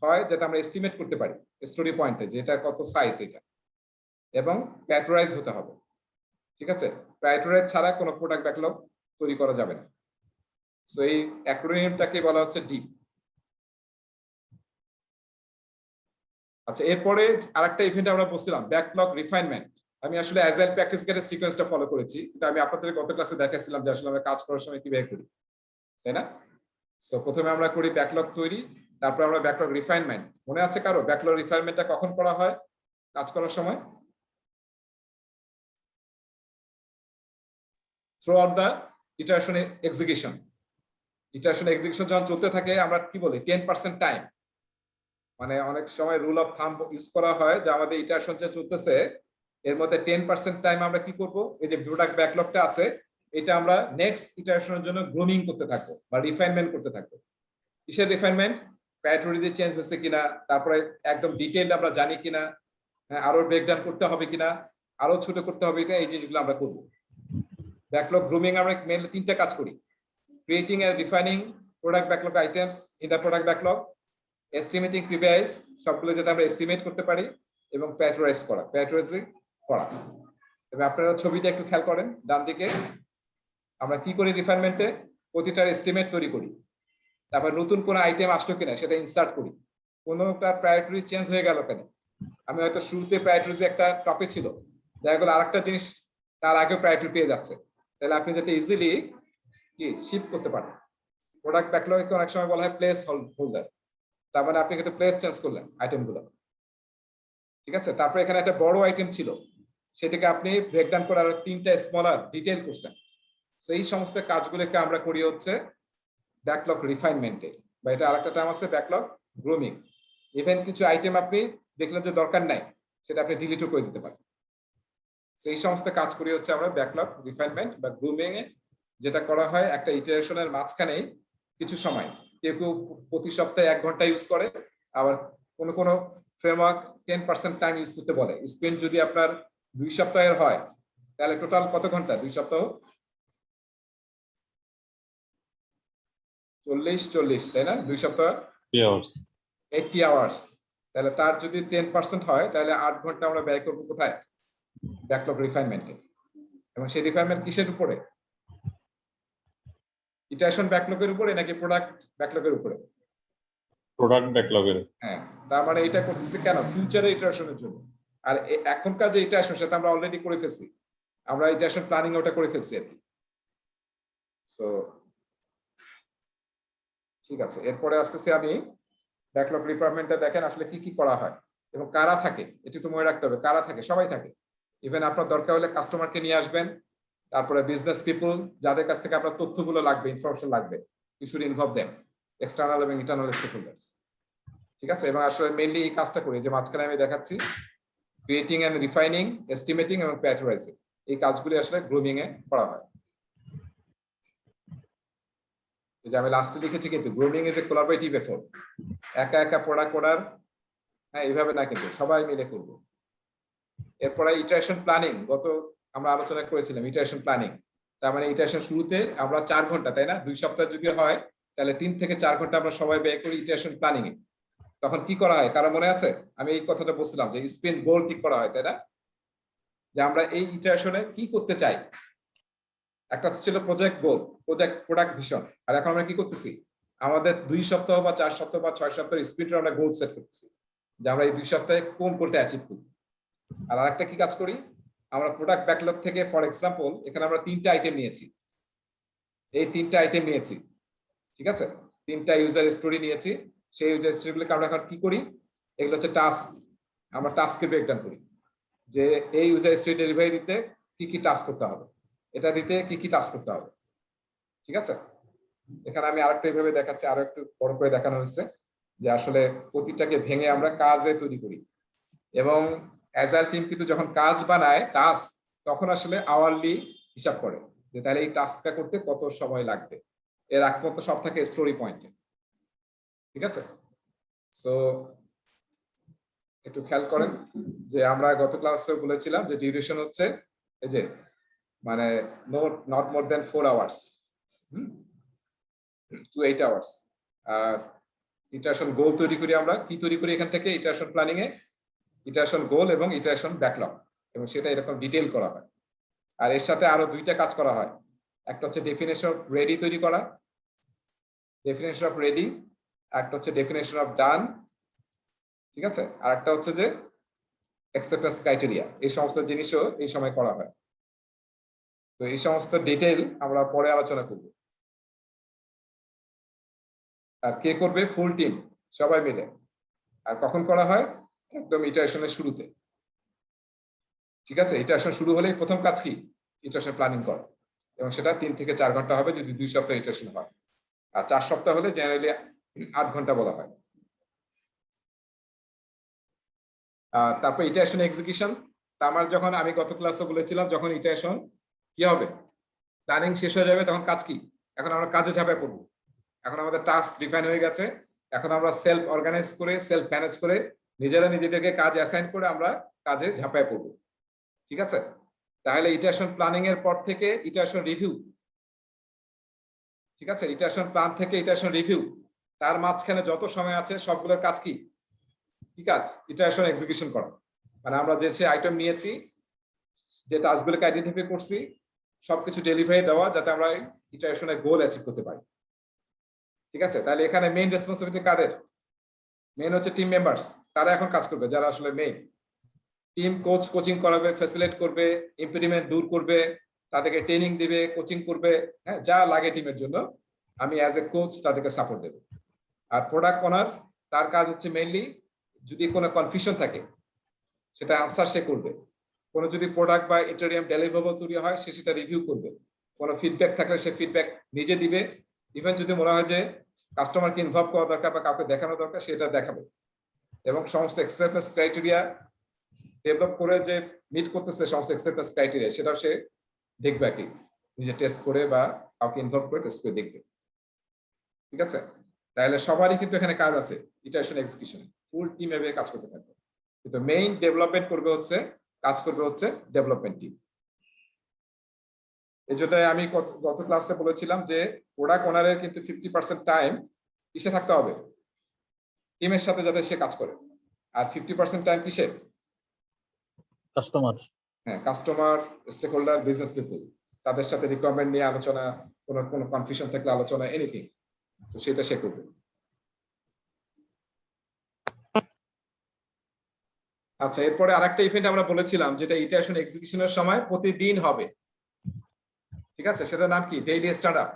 হয় যাতে আমরা এস্টিমেট করতে পারি স্টোরি পয়েন্টে যে এটা কত সাইজ এটা, এবং প্যাটোরাইজ হতে হবে। ঠিক আছে, প্যাটোরাইজ ছাড়া কোনো প্রোডাক্ট ব্যাকলগ তৈরি করা যাবে না। সো এই অ্যাক্রোনিমটাকে বলা হচ্ছে ডিপ। আচ্ছা, এরপরে আরেকটা ইভেন্ট আমরা বলছিলাম ব্যাকলগ রিফাইনমেন্ট। আমি আসলে অ্যাজাইল প্র্যাকটিস গেটের সিকোয়েন্সটা ফলো করেছি, কিন্তু আমি আপনাদের গত ক্লাসে দেখাচ্ছিলাম যে আসলে আমরা কাজ করার সময় কিভাবে করি, তাই না? সো প্রথমে আমরা করি ব্যাকলগ তৈরি, তারপর আমরা ব্যাকলগ রিফাইনমেন্ট। মনে আছে কারো ব্যাকলগ রিফাইনমেন্টটা কখন করা হয় কাজ করার সময়? Through out the iteration execution. Iteration execution যখন চলতে থাকে আমরা কি বলি 10% টাইম, মানে অনেক সময় রুল অফ থাম্ব ইউজ করা হয় যে আমাদের ইটারেশন যে চলতেছে এর মধ্যে 10% টাইম আমরা কি করব, এই যে প্রোডাক্ট ব্যাকলগটা আছে এটা আমরা নেক্সট ইটারেশনের জন্য গ্রুমিং করতে থাকবো বা রিফাইনমেন্ট করতে থাকবো। কিসের রিফাইনমেন্ট? প্যাটোরিজে চেঞ্জ হচ্ছে কিনা, তারপরে একদম ডিটেইলড আমরা জানি কিনা, আরো ব্রেকডাউন করতে হবে কিনা, আরো ছোট করতে হবে কিনা, এই জিনিসগুলো আমরা করবো। ব্যাকলগ গ্রুমিং আমরা মেইনলি তিনটা কাজ করি: creating and refining product backlog items in the product backlog, estimating previous, সবগুলো যাতে আমরা এস্টিমেট করতে পারি, এবং প্যাটোরাইজ করা। তবে আপনারা ছবিটা একটু খেয়াল করেন, ডান দিকে আমরা কি করি রিফাইনমেন্টে, প্রতিটার এস্টিমেট তৈরি করি, তারপর নতুন কোনো আইটেম আসলো কিনা সেটা ইনসার্ট করি, কোনোটা প্রায়োরিটি চেঞ্জ হয়ে গেল কেন, আমি হয়তো শুরুতে প্রায়োরিটি একটা টপে ছিল, দেখা গেলো আরেকটা জিনিস তার আগেও প্রায়োরিটি পেয়ে যাচ্ছে, তাহলে আপনি যাতে ইজিলি কি শিফট করতে পারেন। প্রোডাক্ট ব্যাকলগকে অনেক সময় বলা হয় প্লেস হোল্ডার, তার মানে আপনি কিন্তু প্লেস চেঞ্জ করলেন আইটেমগুলো। ঠিক আছে, তারপরে এখানে একটা বড় আইটেম ছিল, সেটাকে আপনি ব্রেকডাউন করে আরো তিনটা স্মলার ডিটেইল করছেন। তো এই সমস্ত কাজগুলোকে আমরা করি হচ্ছে ব্যাকলগ রিফাইনমেন্টে, বা এটা আরেকটা টার্ম আছে ব্যাকলগ গ্রুমিং। ইভেন কিছু আইটেম আপনি দেখলেন যে দরকার নাই, সেটা আপনি ডিলিটও করে দিতে পারেন। সেই সমস্ত কাজ করি হচ্ছে আমরা ব্যাকলগ রিফাইনমেন্ট বা গ্রুমিং এ, যেটা করা হয় একটা ইটারেশনের মাঝখানে কিছু সময়। কেউ কেউ প্রতি সপ্তাহে 1 ঘন্টা ইউজ করে, আবার কোন কোন ফ্রেমওয়ার্ক 10% টাইম ইউজ করতে বলে। স্প্রিন্ট যদি আপনার 2 সপ্তাহের হয় তাহলে টোটাল কত ঘন্টা? 2 সপ্তাহ 40, তাই না? 2 সপ্তাহ 80 আওয়ার্স। তাহলে তার যদি 10% হয় তাহলে 8 ঘন্টা আমরা ব্যয় করবো কোথায়? ব্যাকলগ রিফাইনমেন্টে। এবং সেই রিফাইনমেন্ট কিসের উপরে? ইটারেশন ব্যাকলগের উপরে নাকি প্রোডাক্ট ব্যাকলগের উপরে? প্রোডাক্ট ব্যাকলগের। হ্যাঁ, তার মানে এটা করতেছে কেন? ফিউচারে ইটারেশনের জন্য। আর এখনকার যে ইটারেশন সেটা আমরা অলরেডি করে ফেলছি, আমরা ইটারেশন প্ল্যানিং ওটা করে ফেলছি আর কি। সো ঠিক আছে, এরপরে আসতেছি আমি ব্যাকলগ রিকোয়ারমেন্টটা। দেখেন আসলে কি কি করা হয় এবং কারা থাকে, এটা তো মনে রাখতে হবে। কারা থাকে? সবাই থাকে। ইভেন আপনার দরকার হলে কাস্টমারকে নিয়ে আসবেন, তারপরে বিজনেস পিপল যাদের কাছ থেকে আপনার তথ্যগুলো লাগবে, ইনফরমেশন লাগবে, you should involve them, external এবং ইন্টারনাল স্টেকহোল্ডার্স। ঠিক আছে, এবং আসলে মেইনলি এই কাজটা করি যে মাঝখানে আমি দেখাচ্ছি ক্রিয়েটিং এন্ড রিফাইনিং, এস্টিমেটিং এবং প্যাটোরাইজিং। এই কাজগুলি আসলে গ্রুমিং এ করা হয়। এই যে আমি লাস্টে লিখেছি কিন্তু grooming is a collaborative effort. একা একা প্রোডাক্ট করার, হ্যাঁ এইভাবে না, কিন্তু সবাই মিলে করব। এরপরে ইটারেশন প্ল্যানিং, গত আমরা আলোচনা করেছিলাম ইটারেশন প্ল্যানিং। তার মানে ইটারেশন শুরুতে আমরা 4 ঘন্টা, তাই না? 2 সপ্তাহ যদি হয় তাহলে 3 থেকে 4 ঘন্টা আমরা সময় ব্যয় করি ইটারেশন প্ল্যানিং এ। তখন কি করা হয় কারো মনে আছে? আমি এই কথাটা বলছিলাম যে স্প্রিন্ট গোল ঠিক করা হয়, তাই না? যে আমরা এই ইটারেশনে কি করতে চাই। একটা ছিল প্রজেক্ট গোল, প্রোডাক্ট ভিশন, আর এখন আমরা কি করতেছি? আমাদের 2 সপ্তাহ বা 4 সপ্তাহ বা 6 সপ্তাহের স্প্রিন্টে আমরা গোল সেট করতেছি যে আমরা এই 2 সপ্তাহে কোন গোলটা অ্যাচিভ করব। আর আরেকটা কি কাজ করি, আমরা প্রোডাক্ট ব্যাকলগ থেকে ফর এক্সাম্পল এখানে আমরা 3টা আইটেম নিয়েছি, এই 3টা আইটেম নিয়েছি, ঠিক আছে? 3টা ইউজার স্টোরি নিয়েছি। সেই ইউজার স্টোরিগুলোকে আমরা এখন কি করি, এগুলো হচ্ছে টাস্ক, আমরা টাস্কে ব্রেকডাউন করি যে এই ইউজার স্টোরি ডেলিভারি দিতে কি কি টাস্ক করতে হবে, এটা দিতে কি কি টাস্ক করতে হবে, ঠিক আছে? এখানে আমি আরেকটা এইভাবে দেখাচ্ছি, আরো একটু বড় করে দেখানো হয়েছে যে আসলে প্রতিটাকে ভেঙে আমরা কাজে তৈরি করি। এবং অ্যাজাইল টিম কিন্তু যখন কাজ বানায় টাস্ক, তখন আসলে আওয়ারলি হিসাব করে যে তাহলে এই টাস্কটা করতে কত সময় লাগবে। এর আগ পর্যন্ত সব থাকে স্টোরি পয়েন্টে, ঠিক আছে? সো একটু খেয়াল করেন যে আমরা গত ক্লাসে বলেছিলাম যে ডিউরেশন হচ্ছে এই যে মানে not more then 4 hours to 8 hours. আর ইটারেশন গোল তৈরি করি, আমরা কি তৈরি করি এখান থেকে ইটারেশন প্ল্যানিং এ? ইটারেশন গোল এবং ইটারেশন ব্যাকলগ, এবং সেটা এরকম ডিটেইল করা হয়। আর এর সাথে আরো 2টা কাজ করা হয়, একটা হচ্ছে ডেফিনেশন অফ রেডি তৈরি করা, ডেফিনেশন অফ রেডি, একটা হচ্ছে ডেফিনেশন অফ ডান, ঠিক আছে? আর একটা হচ্ছে যে অ্যাকসেপ্টেন্স ক্রাইটেরিয়া। এই সমস্ত জিনিসও এই সময় করা হয়। তো এই সমস্ত ডিটেইল আমরা পরে আলোচনা করব। আর কে করবে? ফুল টিম, সবাই মিলে। আর কখন করা হয়? একদম ইটারেশনের শুরুতে, ঠিক আছে? ইটারেশন শুরু হলেই প্রথম কাজ কি? ইটারেশন প্ল্যানিং করা, এবং সেটা 3 থেকে 4 ঘন্টা হবে যদি 2 সপ্তাহ ইটারেশন হয়। আর 4 সপ্তাহ হলে জেনারেলি 8 ঘন্টা বলা হয়। তারপর ইটারেশন এক্সিকিউশন। আমার যখন আমি গত ক্লাসে বলেছিলাম যখন ইটারেশন কি হবে, প্ল্যানিং শেষ হয়ে যাবে, তখন কাজ কি? এখন আমরা কাজে ঝাঁপিয়ে পড়বো। এখন আমাদের টাস্ক ডিফাইন হয়ে গেছে, এখন আমরা সেলফ অর্গানাইজ করে সেলফ ম্যানেজ করে নিজেরা নিজেদেরকে কাজ অ্যাসাইন করে আমরা কাজে ঝাঁপিয়ে পড়বো, ঠিক আছে? তাহলে ইটারেশন প্ল্যানিং এর পর থেকে ইটারেশন রিভিউ, ঠিক আছে? ইটারেশন প্ল্যান থেকে ইটারেশন রিভিউ, তার মাঝখানে যত সময় আছে সবগুলোর কাজ কি? কি কাজ? ইটারেশন এক্সিকিউশন করা। মানে আমরা যে আইটেম নিয়েছি, যে টাস্কগুলোকে আইডেন্টিফাই করছি, সবকিছু ডেলিভারি দেওয়া যাতে আমরা ইটারেশনের গোল অ্যাচিভ করতে পারি, ঠিক আছে? তাহলে এখানে মেইন রেসপন্সিবিলিটি কাদের? মেইন হচ্ছে টিম মেম্বার্স, তারা এখন কাজ করবে, যারা আসলে মেইন টিম। কোচিং করাবে, ফ্যাসিলিটেট করবে, ইমপিডিমেন্ট দূর করবে, তাদেরকে ট্রেনিং দিবে, কোচিং করবে, হ্যাঁ, যা লাগে টিমের জন্য আমি অ্যাজ এ কোচ তাদেরকে সাপোর্ট দেব। আর প্রোডাক্ট ওনার, তার কাজ হচ্ছে মেইনলি যদি কোনো কনফিউশন থাকে সেটা আনসার সে করবে। কোনো যদি প্রোডাক্ট বা ইন্টেরিয়াম ডেলিভারেবল তৈরি হয় সে সেটা রিভিউ করবে, কোনো ফিডব্যাক থাকলে সে ফিডব্যাক নিজে দিবে। ইভেন যদি মনে হয় যে কাস্টমারকে ইনভলভ করা দরকার বা কাউকে দেখানো দরকার সেটা দেখাবে, এবং সমস্ত এক্সেপ্টেন্স ক্রাইটেরিয়া ডেভেলপ করে যে মিট করতেছে সমস্ত এক্সেপ্টেন্স ক্রাইটেরিয়া, সেটাও সে দেখবে কি নিজে টেস্ট করে বা কাউকে ইনভলভ করে টেস্ট করে দেখবে, ঠিক আছে? তাহলে সবারই কিন্তু এখানে কাজ আছে ইটারেশন এক্সিকিউশনে, ফুল টিম এভাবে কাজ করতে থাকবে। কিন্তু মেইন ডেভেলপমেন্ট করবে হচ্ছে, কাজ করবে হচ্ছে ডেভেলপমেন্ট টিম। এই জন্য আমি গত ক্লাসে বলেছিলাম যে প্রোডাক্ট ওনারের কিন্তু 50% টাইম কিসে থাকতে হবে? টিমের সাথে যাতে সে কাজ করে। আর 50% টাইম কিসে? কাস্টমার। হ্যাঁ, customer, stakeholder, business people, তাদের সাথে রিকোয়ারমেন্ট নিয়ে আলোচনা, কোনো কনফিউশন থাকলে আলোচনা, এনিথিং, তো সেটা সে করবে। আচ্ছা, এরপরে আরেকটা ইভেন্ট আমরা বলেছিলাম যেটা ইটারেশন এক্সিকিউশনের সময় প্রতিদিন হবে, ঠিক আছে? সেটার নাম কি? ডেইলি স্টার্ট আপ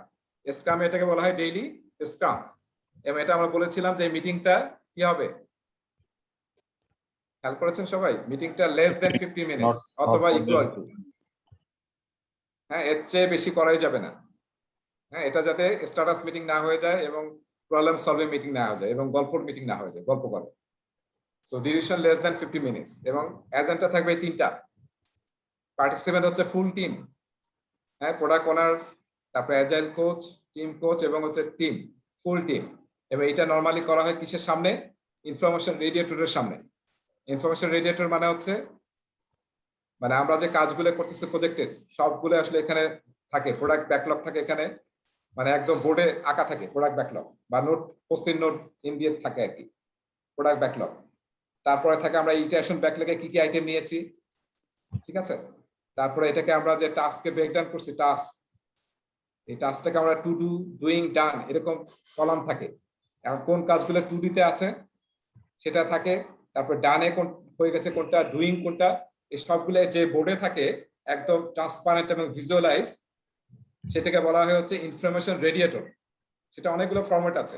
স্ক্রাম, এটাকে বলা হয় ডেইলি স্ক্রাম। এবং এটা আমরা বলেছিলাম যে মিটিংটা কি হবে? খেয়াল করেছেন সবাই? মিটিংটা লেস দেন 50 মিনিটস অথবা ইকুয়াল টু, হ্যাঁ, এর চেয়ে বেশি করাই যাবে না। হ্যাঁ, এটা যাতে স্ট্যাটাস মিটিং না হয়ে যায় এবং প্রবলেম সলভিং মিটিং না হয়ে যায় এবং গল্পর মিটিং না হয়ে যায়, গল্প করে। So duration less than 50 minutes, এবং এজেন্ডা থাকবে 3টা। পার্টিসিপেন্ট হচ্ছে ফুল টিম, হ্যাঁ, প্রোডাক্ট ওনার, তারপরে অ্যাজাইল কোচ, টিম কোচ, এবং হচ্ছে টিম, ফুল টিম। এবং এটা নরমালি করা হয় কিসের সামনে? ইনফরমেশন রেডিয়েটরের সামনে। ইনফরমেশন রেডিয়েটর মানে হচ্ছে, মানে আমরা যে কাজগুলো করতেছি প্রজেক্টের সবগুলো আসলে এখানে থাকে, প্রোডাক্ট ব্যাকলগ থাকে এখানে, মানে একদম বোর্ডে আঁকা থাকে প্রোডাক্ট ব্যাকলগ বা নোট পোস্টিং নোট ইন দিয়ে থাকে আর কি প্রোডাক্ট ব্যাকলগ। তারপরে থাকে আমরা ইটারেশন ব্যাকলগে কি কি আইটেম নিয়েছি, ঠিক আছে। তারপরে এটাকে আমরা যে টাস্কে ব্রেকডাউন করছি, টাস্ক, এই টাস্কটাকে আমরা টু ডু, ডুইং, ডান এরকম কলাম থাকে। এখন কোন কাজগুলো টু ডিতে আছে সেটা থাকে, তারপর ডানে কোন হয়ে গেছে কোনটা, ডুইং কোনটা, এই সবগুলো যে বোর্ডে থাকে একদম ট্রান্সপারেন্ট এবং ভিজুয়ালাইজ, সেটাকে বলা হয় হচ্ছে ইনফরমেশন রেডিয়েটর। সেটা অনেকগুলো ফরম্যাট আছে,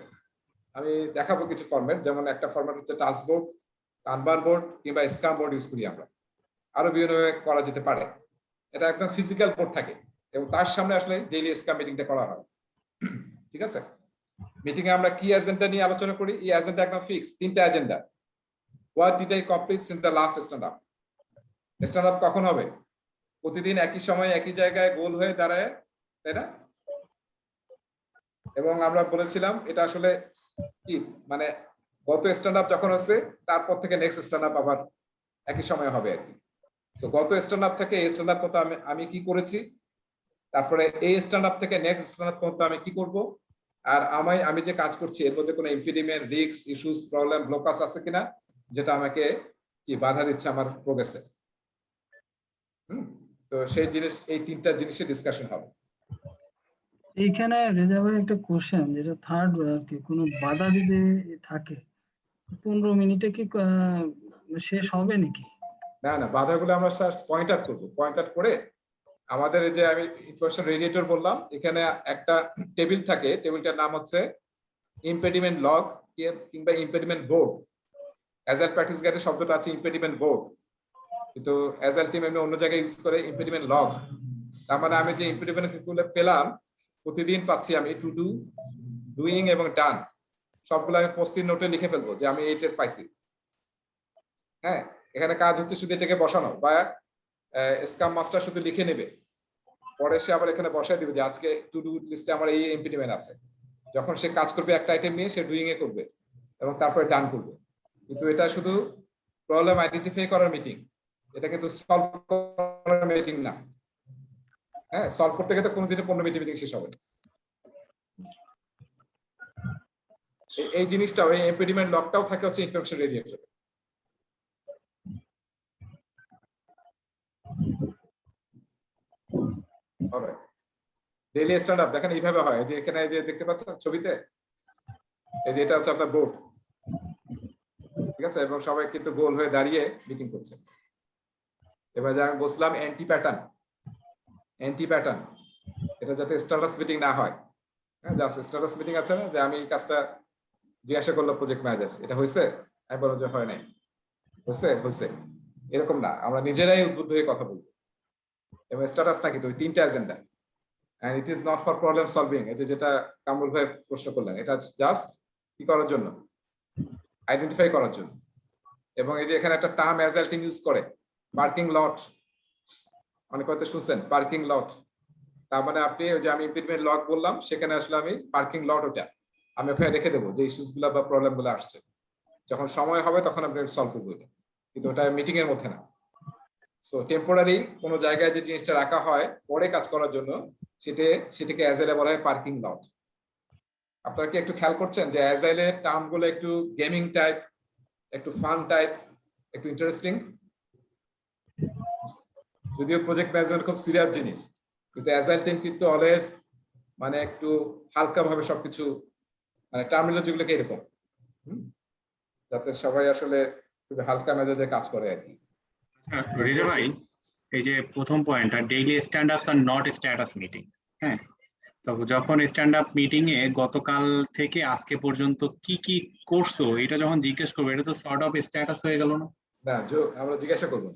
আমি দেখাবো কিছু ফরম্যাট। যেমন একটা ফরম্যাট হচ্ছে টাস্ক বোর্ড, কানবান বোর্ড কিংবা স্ক্রাম বোর্ড ইউজ করি আমরা, আরো বিভিন্নভাবে করা যেতে পারে। এটা একদম ফিজিক্যাল বোর্ড থাকে এবং তার সামনে আসলে ডেইলি স্ক্রাম মিটিংটা করা হয়, ঠিক আছে। মিটিং এ আমরা কি এজেন্ডা নিয়ে আলোচনা করি, এই এজেন্ডা একদম ফিক্স, 3টা agenda. What did I complete since the last stand up, stand up কখন হবে, প্রতিদিন একই সময় একই জায়গায় গোল হয়ে দাঁড়ায়, তাই না। এবং আমরা বলেছিলাম এটা আসলে কি, মানে গত স্ট্যান্ড আপ যখন হচ্ছে তারপর থেকে নেক্সট স্ট্যান্ড আপ আবার একই সময় হবে আর কি। সো গত স্ট্যান্ড আপ থেকে এই স্ট্যান্ড আপ পর্যন্ত আমি কি করেছি, তারপরে এই স্ট্যান্ড আপ থেকে নেক্সট স্ট্যান্ড আপ পর্যন্ত আমি কি করব, আর আমি যে কাজ করছি এর মধ্যে কোনো ইম্পিডিমেন্ট, রিস্ক, ইস্যুস, প্রবলেম, ব্লকাস আছে কিনা, যেটা আমাকে কি বাধা দিচ্ছে আমার প্রোগ্রেসে। তো সেই জিনিস, এই 3টা জিনিসের ডিসকাশন হবে। এইখানে রেজা ভাই একটা কোশ্চেন, যেটা থার্ড আর কি, কোনো বাধা যদি থাকে 15 মিনিটে কি শেষ হবে নাকি? না না, বাধাগুলো আমরা স্যার পয়েন্ট আউট করবো, পয়েন্ট আউট করে আমাদের এই যে আমি ইনফরমেশন রেডিয়েটর বললাম, এখানে একটা টেবিল থাকে, টেবিলটার নাম হচ্ছে ইম্পেডিমেন্ট লগ কিংবা ইম্পেডিমেন্ট বোর্ড। অ্যাজাইল প্র্যাকটিস গাইডে শব্দটা আছে ইম্পেডিমেন্ট বোর্ড, কিন্তু অ্যাজাইল টিম এমনি অন্য জায়গায় ইউজ করে ইম্পেডিমেন্ট লগ। তার মানে আমি যে ইম্পেডিমেন্ট গুলো পেলাম প্রতিদিন পাচ্ছি, আমি টু ডু, ডুইং এবং ডান সবগুলো আমি পোস্টিং নোটে লিখে ফেলবো যে আমি এইটা পাইছি। হ্যাঁ, এখানে কাজ হচ্ছে শুধু এটাকে বসানো, বা স্ক্রাম মাস্টার শুধু লিখে নেবে, পরে সে আবার এখানে বসায় দিবে যে আজকে টু ডু লিস্টে আমার এই ইম্পেডিমেন্ট আছে। যখন সে কাজ করবে একটা আইটেম নিয়ে, সে ডুইং এ করবে এবং তারপরে ডান করবে। কিন্তু এটা শুধু প্রবলেম আইডেন্টিফাই করার মিটিং, এটা কিন্তু সলভ করার মিটিং না। হ্যাঁ, সলভ করতে গেলে কোনোদিনও 15 মিনিট শেষ হবে। এই জিনিসটাও, এই ইম্পেডিমেন্ট লকটাও থাকে হচ্ছে information radiator. Daily stand up দেখেন এইভাবে হয়, যে এখানে যে দেখতে পাচ্ছেন ছবিতে, এই যে এটা হচ্ছে আপনার বোর্ড, ঠিক আছে, এবং সবাই কিন্তু গোল হয়ে দাঁড়িয়ে মিটিং করছে। এবার যে আমি বসলাম অ্যান্টি প্যাটার্ন, এটা যাতে স্ট্যাটাস মিটিং না হয়। হ্যাঁ, জাস্ট স্ট্যাটাস মিটিং আছে না, যে আমি এই কাজটা জিজ্ঞাসা করলো প্রজেক্ট ম্যানেজার, এটা হয়েছে, আমি বললাম যে হয় নাই, হয়েছে, এরকম না, আমরা নিজেরাই উদ্বুদ্ধ হয়ে কথা বলবো। এবং স্ট্যাটাস না কিন্তু ওই 3টা agenda, and it is not for problem solving, এই যেটা কামরুল ভাই প্রশ্ন করলেন, এটা জাস্ট কি করার জন্য, আইডেন্টিফাই করার জন্য। এবং এই যে এখানে একটা টার্ম অ্যাজাইল টিম ইউজ করে, পার্কিং লট, অনেক কথা শুনছেন, পার্কিং লট। তার মানে আপনি ওই যে আমি ইম্পিডিমেন্ট লট বললাম, সেখানে আসলে আমি পার্কিং লট, ওটা আমি ওখানে রেখে দেবো যে ইস্যুস গুলা বা প্রবলেম গুলো আসছে, যখন সময় হবে তখন আপনি সলভ করবো, কিন্তু ওটা মিটিং এর মধ্যে না। সো টেম্পোরারি কোনো জায়গায় যে জিনিসটা রাখা হয় পরে কাজ করার জন্য, সেটাকে অ্যাজাইলে বলা হয় পার্কিং লট। আপনারা কি একটু খেয়াল করছেন যে অ্যাজাইলের টার্ম গুলো একটু গেমিং টাইপ, একটু ফান টাইপ, একটু ইন্টারেস্টিং? যদিও প্রজেক্ট ম্যানেজমেন্ট খুব সিরিয়াস জিনিস, কিন্তু অ্যাজাইল টিম কিন্তু অলওয়েজ মানে একটু হালকা ভাবে সবকিছু, মানে টার্মিনোলজি গুলোকে এরকম, যাতে সবাই আসলে খুব হালকা মেজাজে কাজ করে আর কি। রিজা ভাই, এই যে প্রথম পয়েন্ট, ডেইলি স্ট্যান্ড আপস আর নট স্ট্যাটাস মিটিং। হ্যাঁ, তো যখন স্ট্যান্ড আপ মিটিং এ গতকাল থেকে আজকে পর্যন্ত কি কি করছো, এটা যখন জিজ্ঞেস করবো, এটা তো সর্ট অফ স্ট্যাটাস হয়ে গেল না? না, আমরা জিজ্ঞাসা করবো,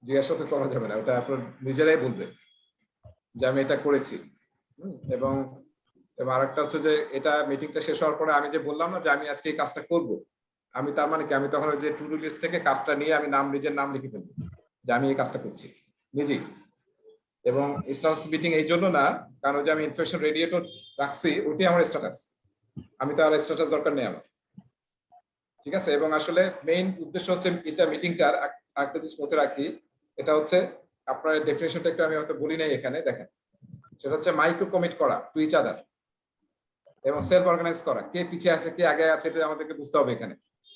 জিজ্ঞাসা তো করা যাবে না, ওটা আপনার নিজেরাই বলবে যে আমি এটা করেছি। এবং আরেকটা হচ্ছে যে এটা মিটিংটা শেষ হওয়ার পরে আমি যে বললাম না যে আমি আজকে এই কাজটা করব, আমি তার মানে কি, আমি তখন ওই যে টু ডু লিস্ট থেকে কাজটা নিয়ে আমি নিজের নাম লিখে ফেলবো যে আমি এই কাজটা করছি নিজেই। এবং স্ট্যাটাস মিটিং এই জন্য না, কারণ যে আমি ইনফরমেশন রেডিয়েটর রাখছি, ওইটাই আমার স্ট্যাটাস, আমি তো আর স্ট্যাটাস দরকার নেই আমার, ঠিক আছে। এবং আসলে মেইন উদ্দেশ্য হচ্ছে এটা মিটিংটার আরেকটা জিনিস মধ্যে রাখি, এটা হচ্ছে আপনার ডেফিনেশনটা একটু আমি হয়তো বলি নাই এখানে, দেখেন সেটা হচ্ছে মাইক্রো কমিট করা টু ইচ আদার এবং সেলফ অর্গানাইজ করা, কে পিছিয়ে আছে কে আগে আছে এটা আমাদেরকে বুঝতে হবে। এখানে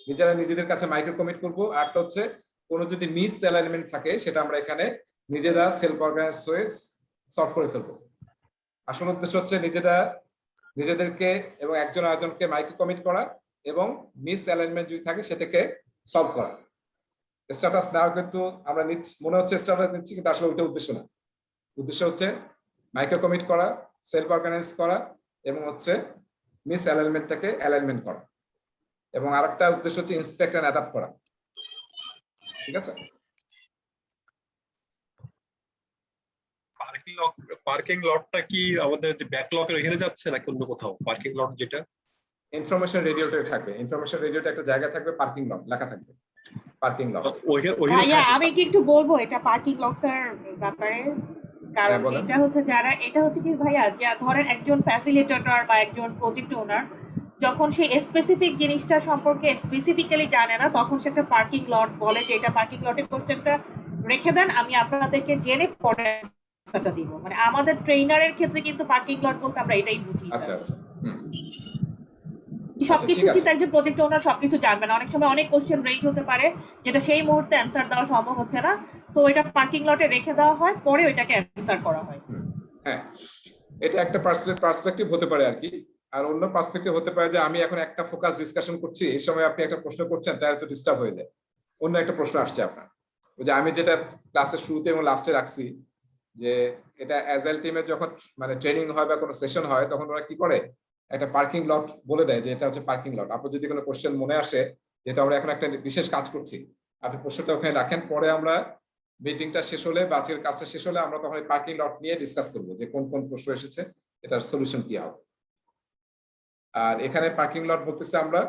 নিজেরা নিজেদের কাছে মাইক্রো কমিট করবো। আরটা হচ্ছে কোনো যদি মিস অ্যালাইনমেন্ট থাকে সেটা আমরা এখানে নিজেরা সেলফ অর্গানাইজ হয়ে সলভ করে ফেলবো। আসল উদ্দেশ্য হচ্ছে নিজেদেরকে এবং একজন আরেকজনকে মাইক্রো কমিট করা এবং মিস অ্যালাইনমেন্ট যদি থাকে সেটাকে সলভ করা। স্ট্যাটাস নেওয়া কিন্তু আমরা মনে হচ্ছে স্ট্যাটাস নিচ্ছি, কিন্তু আসলে ওইটা উদ্দেশ্য না। উদ্দেশ্য হচ্ছে মাইক্রো কমিট করা, সেলফ অর্গানাইজ করা এবং হচ্ছে মিস অ্যালাইনমেন্টটাকে অ্যালাইনমেন্ট করা। এবং আরেকটা উদ্দেশ্য হচ্ছে ইন্সপেক্ট এন্ড অ্যাডাপ্ট করা। ঠিক আছে? পার্কিং লটটা কি আমাদের যে ব্যাকলগের এখানে যাচ্ছে নাকি অন্য কোথাও? পার্কিং লট যেটা ইনফরমেশন রেডিওতে থাকবে, ইনফরমেশন রেডিওতে একটা জায়গা থাকবে, পার্কিং লট লেখা থাকবে, পার্কিং লট। ভাইয়া আমি কি একটু বলবো এটা পার্কিং লটটার ব্যাপারে? কারণ এটা হচ্ছে কি ভাইয়া, যে ধরেন একজন ফ্যাসিলিটেটর বা একজন প্রজেক্ট ওনার যখন সেই স্পেসিফিক জিনিসটা সম্পর্কে স্পেসিফিক্যালি জানে না, তখন সে একটা পার্কিং লট বলে যে এটা পার্কিং লটের কোশ্চেনটা রেখে দেন, আমি আপনাদেরকে জেনে পরে আনসারটা দিব। মানে আমাদের ট্রেনারের ক্ষেত্রে কিন্তু পার্কিং লট বলতে আমরা এটাই বুঝি। আচ্ছা আচ্ছা, সবকিছু কিন্তু একজন প্রজেক্ট ওনার সবকিছু জানবে না, অনেক সময় অনেক কোশ্চেন রেঞ্জ হতে পারে যেটা সেই মুহূর্তে অ্যান্সার দেওয়া সম্ভব হচ্ছে না, তো এটা পার্কিং লটে রেখে দেওয়া হয়, পরে ওইটাকে অ্যান্সার করা হয়। হ্যাঁ, এটা একটা পার্সপেক্টিভ হতে পারে আর কি। আর অন্য পার্সপেক্টিভ হতে পারে যে আমি এখন একটা ফোকাস ডিসকাশন করছি, এই সময় আপনি একটা প্রশ্ন করছেন, তার তো ডিস্টার্ব হয়ে যায়, অন্য একটা প্রশ্ন আসছে আপনার। ওই যে আমি যেটা ক্লাসের শুরুতে এবং লাস্টে রাখছি যে এটা অ্যাজাইল টিমের যখন মানে ট্রেনিং হয় বা কোনো সেশন হয়, তখন ওরা কি করে একটা পার্কিং লট বলে দেয় যে এটা হচ্ছে পার্কিং লট। আপনার যদি কোনো কোশ্চেন মনে আসে, যেহেতু আমরা এখন একটা বিশেষ কাজ করছি, আপনি প্রশ্নটা ওখানে রাখেন, পরে আমরা মিটিংটা শেষ হলে বা আজকের কাজটা শেষ হলে আমরা তখন পার্কিং লট নিয়ে ডিসকাস করবো যে কোন কোন প্রশ্ন এসেছে, এটার সলিউশন কি হবে। আর এখানে পার্কিং লট বলতেছে আমরা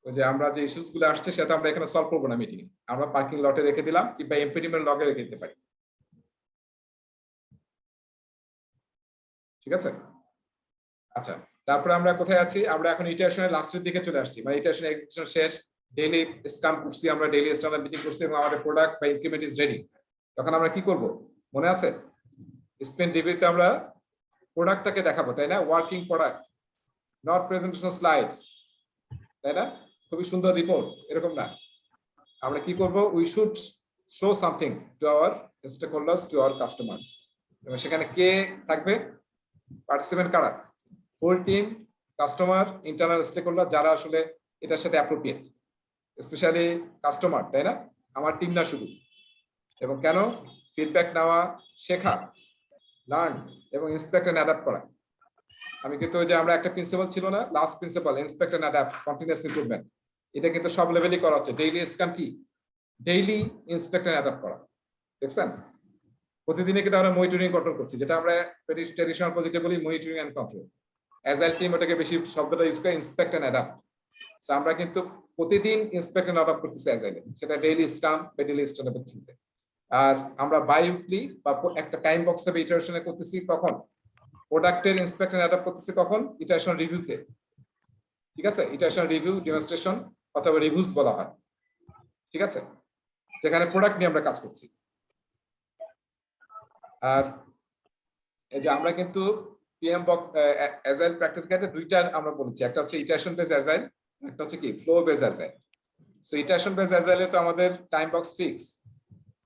ওই যে আমরা যে ইস্যুস গুলো আসছে সেটা আমরা এখানে সলভ করবো না মিটিং এ, আমরা পার্কিং লটে রেখে দিলাম কিংবা এমপিডিমের লগে রেখে দিতে পারি। ঠিক আছে? আচ্ছা, তারপরে আমরা কোথায় আছি? আমরা এখন ইটারেশনের লাস্টের দিকে চলে আসছি, মানে ইটারেশন এক্সিকিউশন শেষ, ডেইলি স্ক্রাম করছি, আমরা ডেইলি স্ট্যান্ডার্ড মিটিং করছি এবং আমাদের প্রোডাক্ট বা ইনক্রিমেন্ট ইজ রেডি। তখন আমরা কি করব মনে আছে? স্পেন্ড রিভিউতে আমরা প্রোডাক্টটাকে দেখাবো, তাই না? Working product, not presentation slide, তাই না? খুবই সুন্দর রিপোর্ট, এরকম না। আমরা কি করব? We should show something to our stakeholders, to our customers. এবং সেখানে কে থাকবে? পার্টিসিপেন্ট কারা? Full team, customer, internal stakeholder, যারা আসলে এটার সাথে অ্যাপ্রোপ্রিয়েট, স্পেশালি কাস্টমার, তাই না? আমার টিম না শুধু। এবং কেন? ফিডব্যাক নেওয়া, শেখা, লার্ন এবং ইন্সপেক্ট এন্ড অ্যাডাপ্ট করা। আমি কিন্তু ওই যে আমরা একটা প্রিন্সিপাল ছিল না, last principle, inspect and adapt, continuous improvement, এটা কিন্তু সব লেভেলই করা হচ্ছে। ডেইলি স্ক্যাম কি? ডেইলি ইন্সপেক্ট এন্ড অ্যাডাপ্ট করা, দেখছেন? প্রতিদিনে কিন্তু আমরা মনিটরিং কন্ট্রোল করছি, যেটা আমরা ট্রেডিশনাল প্রজেক্টে বলি monitoring and control. Agile team ওটাকে বেশি শব্দটা ইউজ করে ইন্সপেক্ট এন্ড অ্যাডাপ্ট। আমরা কিন্তু প্রতিদিন ইন্সপেক্ট এন্ড অ্যাডাপ্ট করতেছি অ্যাজাইলে, সেটা ডেইলি স্ক্রাম বা ডেইলি স্ট্যান্ডার্ড থ্রুতে। আর আমরা বাই উইকলি বা একটা টাইম বক্সে ইটারেশনে করতেছি কখন? প্রোডাক্টের ইন্সপেক্ট এন্ড অ্যাডাপ্ট করতেছি কখন? ইটারেশন রিভিউতে। ঠিক আছে? ইটারেশন রিভিউ, ডেমনস্ট্রেশন অথবা রিভিউজ বলা হয়। ঠিক আছে? যেখানে প্রোডাক্ট নিয়ে আমরা কাজ করছি। আর এই যে আমরা কিন্তু পিএম বক্স অ্যাজাইল প্র্যাকটিস গাইডে দুইটা আমরা বলেছি, একটা হচ্ছে ইটারেশন বেস অ্যাজাইল, একটা হচ্ছে কি flow base agile. So iteration base অ্যাজাইলে তো আমাদের টাইম বক্স ফিক্স,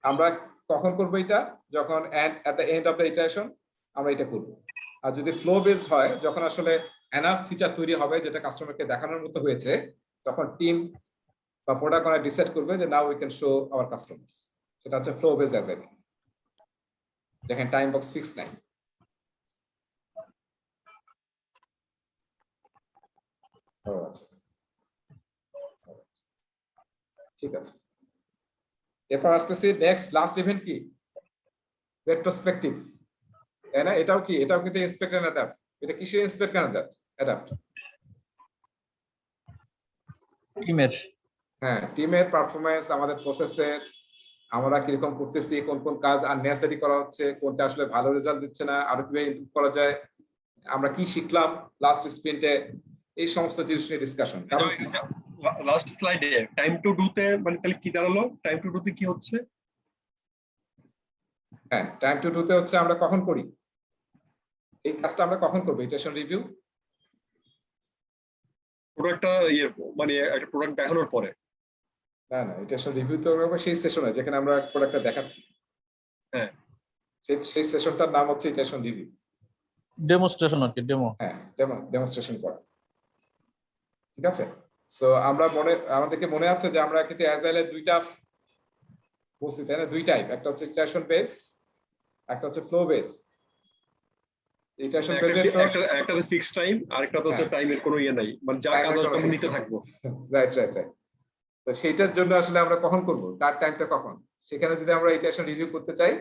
আমরা কখন করব এটা? যখন at the end of the iteration আমরা এটা করব। আর যদি ফ্লো বেসড হয়, যখন আসলে এনাফ ফিচার তৈরি হবে যেটা কাস্টমারকে দেখানোর মতো হয়েছে, তখন টিম বা প্রোডাক্ট ওনার ডিসাইড করবে যে now we can show our customers. সেটা হচ্ছে ফ্লো বেসড অ্যাজাইল, দেখেন টাইম বক্স ফিক্স নাই। আচ্ছা, ঠিক আছে। এরপর আসতেছি নেক্সট লাস্ট ইভেন্ট কি? রেট্রোস্পেক্টিভ, তাই না? এটাও কি? এটাও কিন্তু ইন্সপেক্ট এন্ড অ্যাডাপ্ট। এটা কিসের ইন্সপেক্ট এন্ড অ্যাডাপ্ট? টিমের। হ্যাঁ, টিমের পারফরম্যান্স, আমাদের প্রসেসের, আমরা কিরকম করতেছি, কোন কোন কাজ আননেসেসারি করা হচ্ছে, কোনটা আসলে ভালো রেজাল্ট দিচ্ছে না, আরো কিভাবে ইমপ্রুভ করা যায়, আমরা কি শিখলাম লাস্ট স্প্রিন্টে, এই সমস্ত জিনিস নিয়ে ডিসকাশন। লাস্ট স্লাইডে টাইম টু ডু তে মানে তাহলে কি দাঁড়ালো? টাইম টু ডু তে কি হচ্ছে? হ্যাঁ, টাইম টু ডু তে হচ্ছে আমরা কখন করি, এই কাজটা আমরা কখন করবো? ইটারেশন রিভিউ প্রোডাক্টটা মানে একটা প্রোডাক্ট দেখানোর পরে। না না, ইটারেশন রিভিউ তো হবে সেই সেশনে যেখানে আমরা প্রোডাক্টটা দেখাচ্ছি। হ্যাঁ, সেই সেশনটার নাম হচ্ছে ইটারেশন রিভিউ। ডেমোস্ট্রেশন আর কি, ডেমো। হ্যাঁ, ডেমনস্ট্রেশন করা। ঠিক আছে। সো আমাদেরকে মনে আছে যে আমরা কিন্তু অ্যাজাইলের দুইটা বলছি, তাই না? দুই টাইপ, একটা হচ্ছে ইটারেশন বেস, একটা হচ্ছে ফ্লো বেস। ইটারেশন বেসে একটা তো ফিক্সড টাইম, আর একটা তো হচ্ছে টাইমের কোনো ইয়ে নাই, মানে যা কাজ আসবে আমরা নিতে থাকবো। রাইট। তো সেইটার জন্য আসলে আমরা কখন করব, তার টাইমটা কখন? সেখানে যদি আমরা ইটারেশন রিভিউ করতে চাই,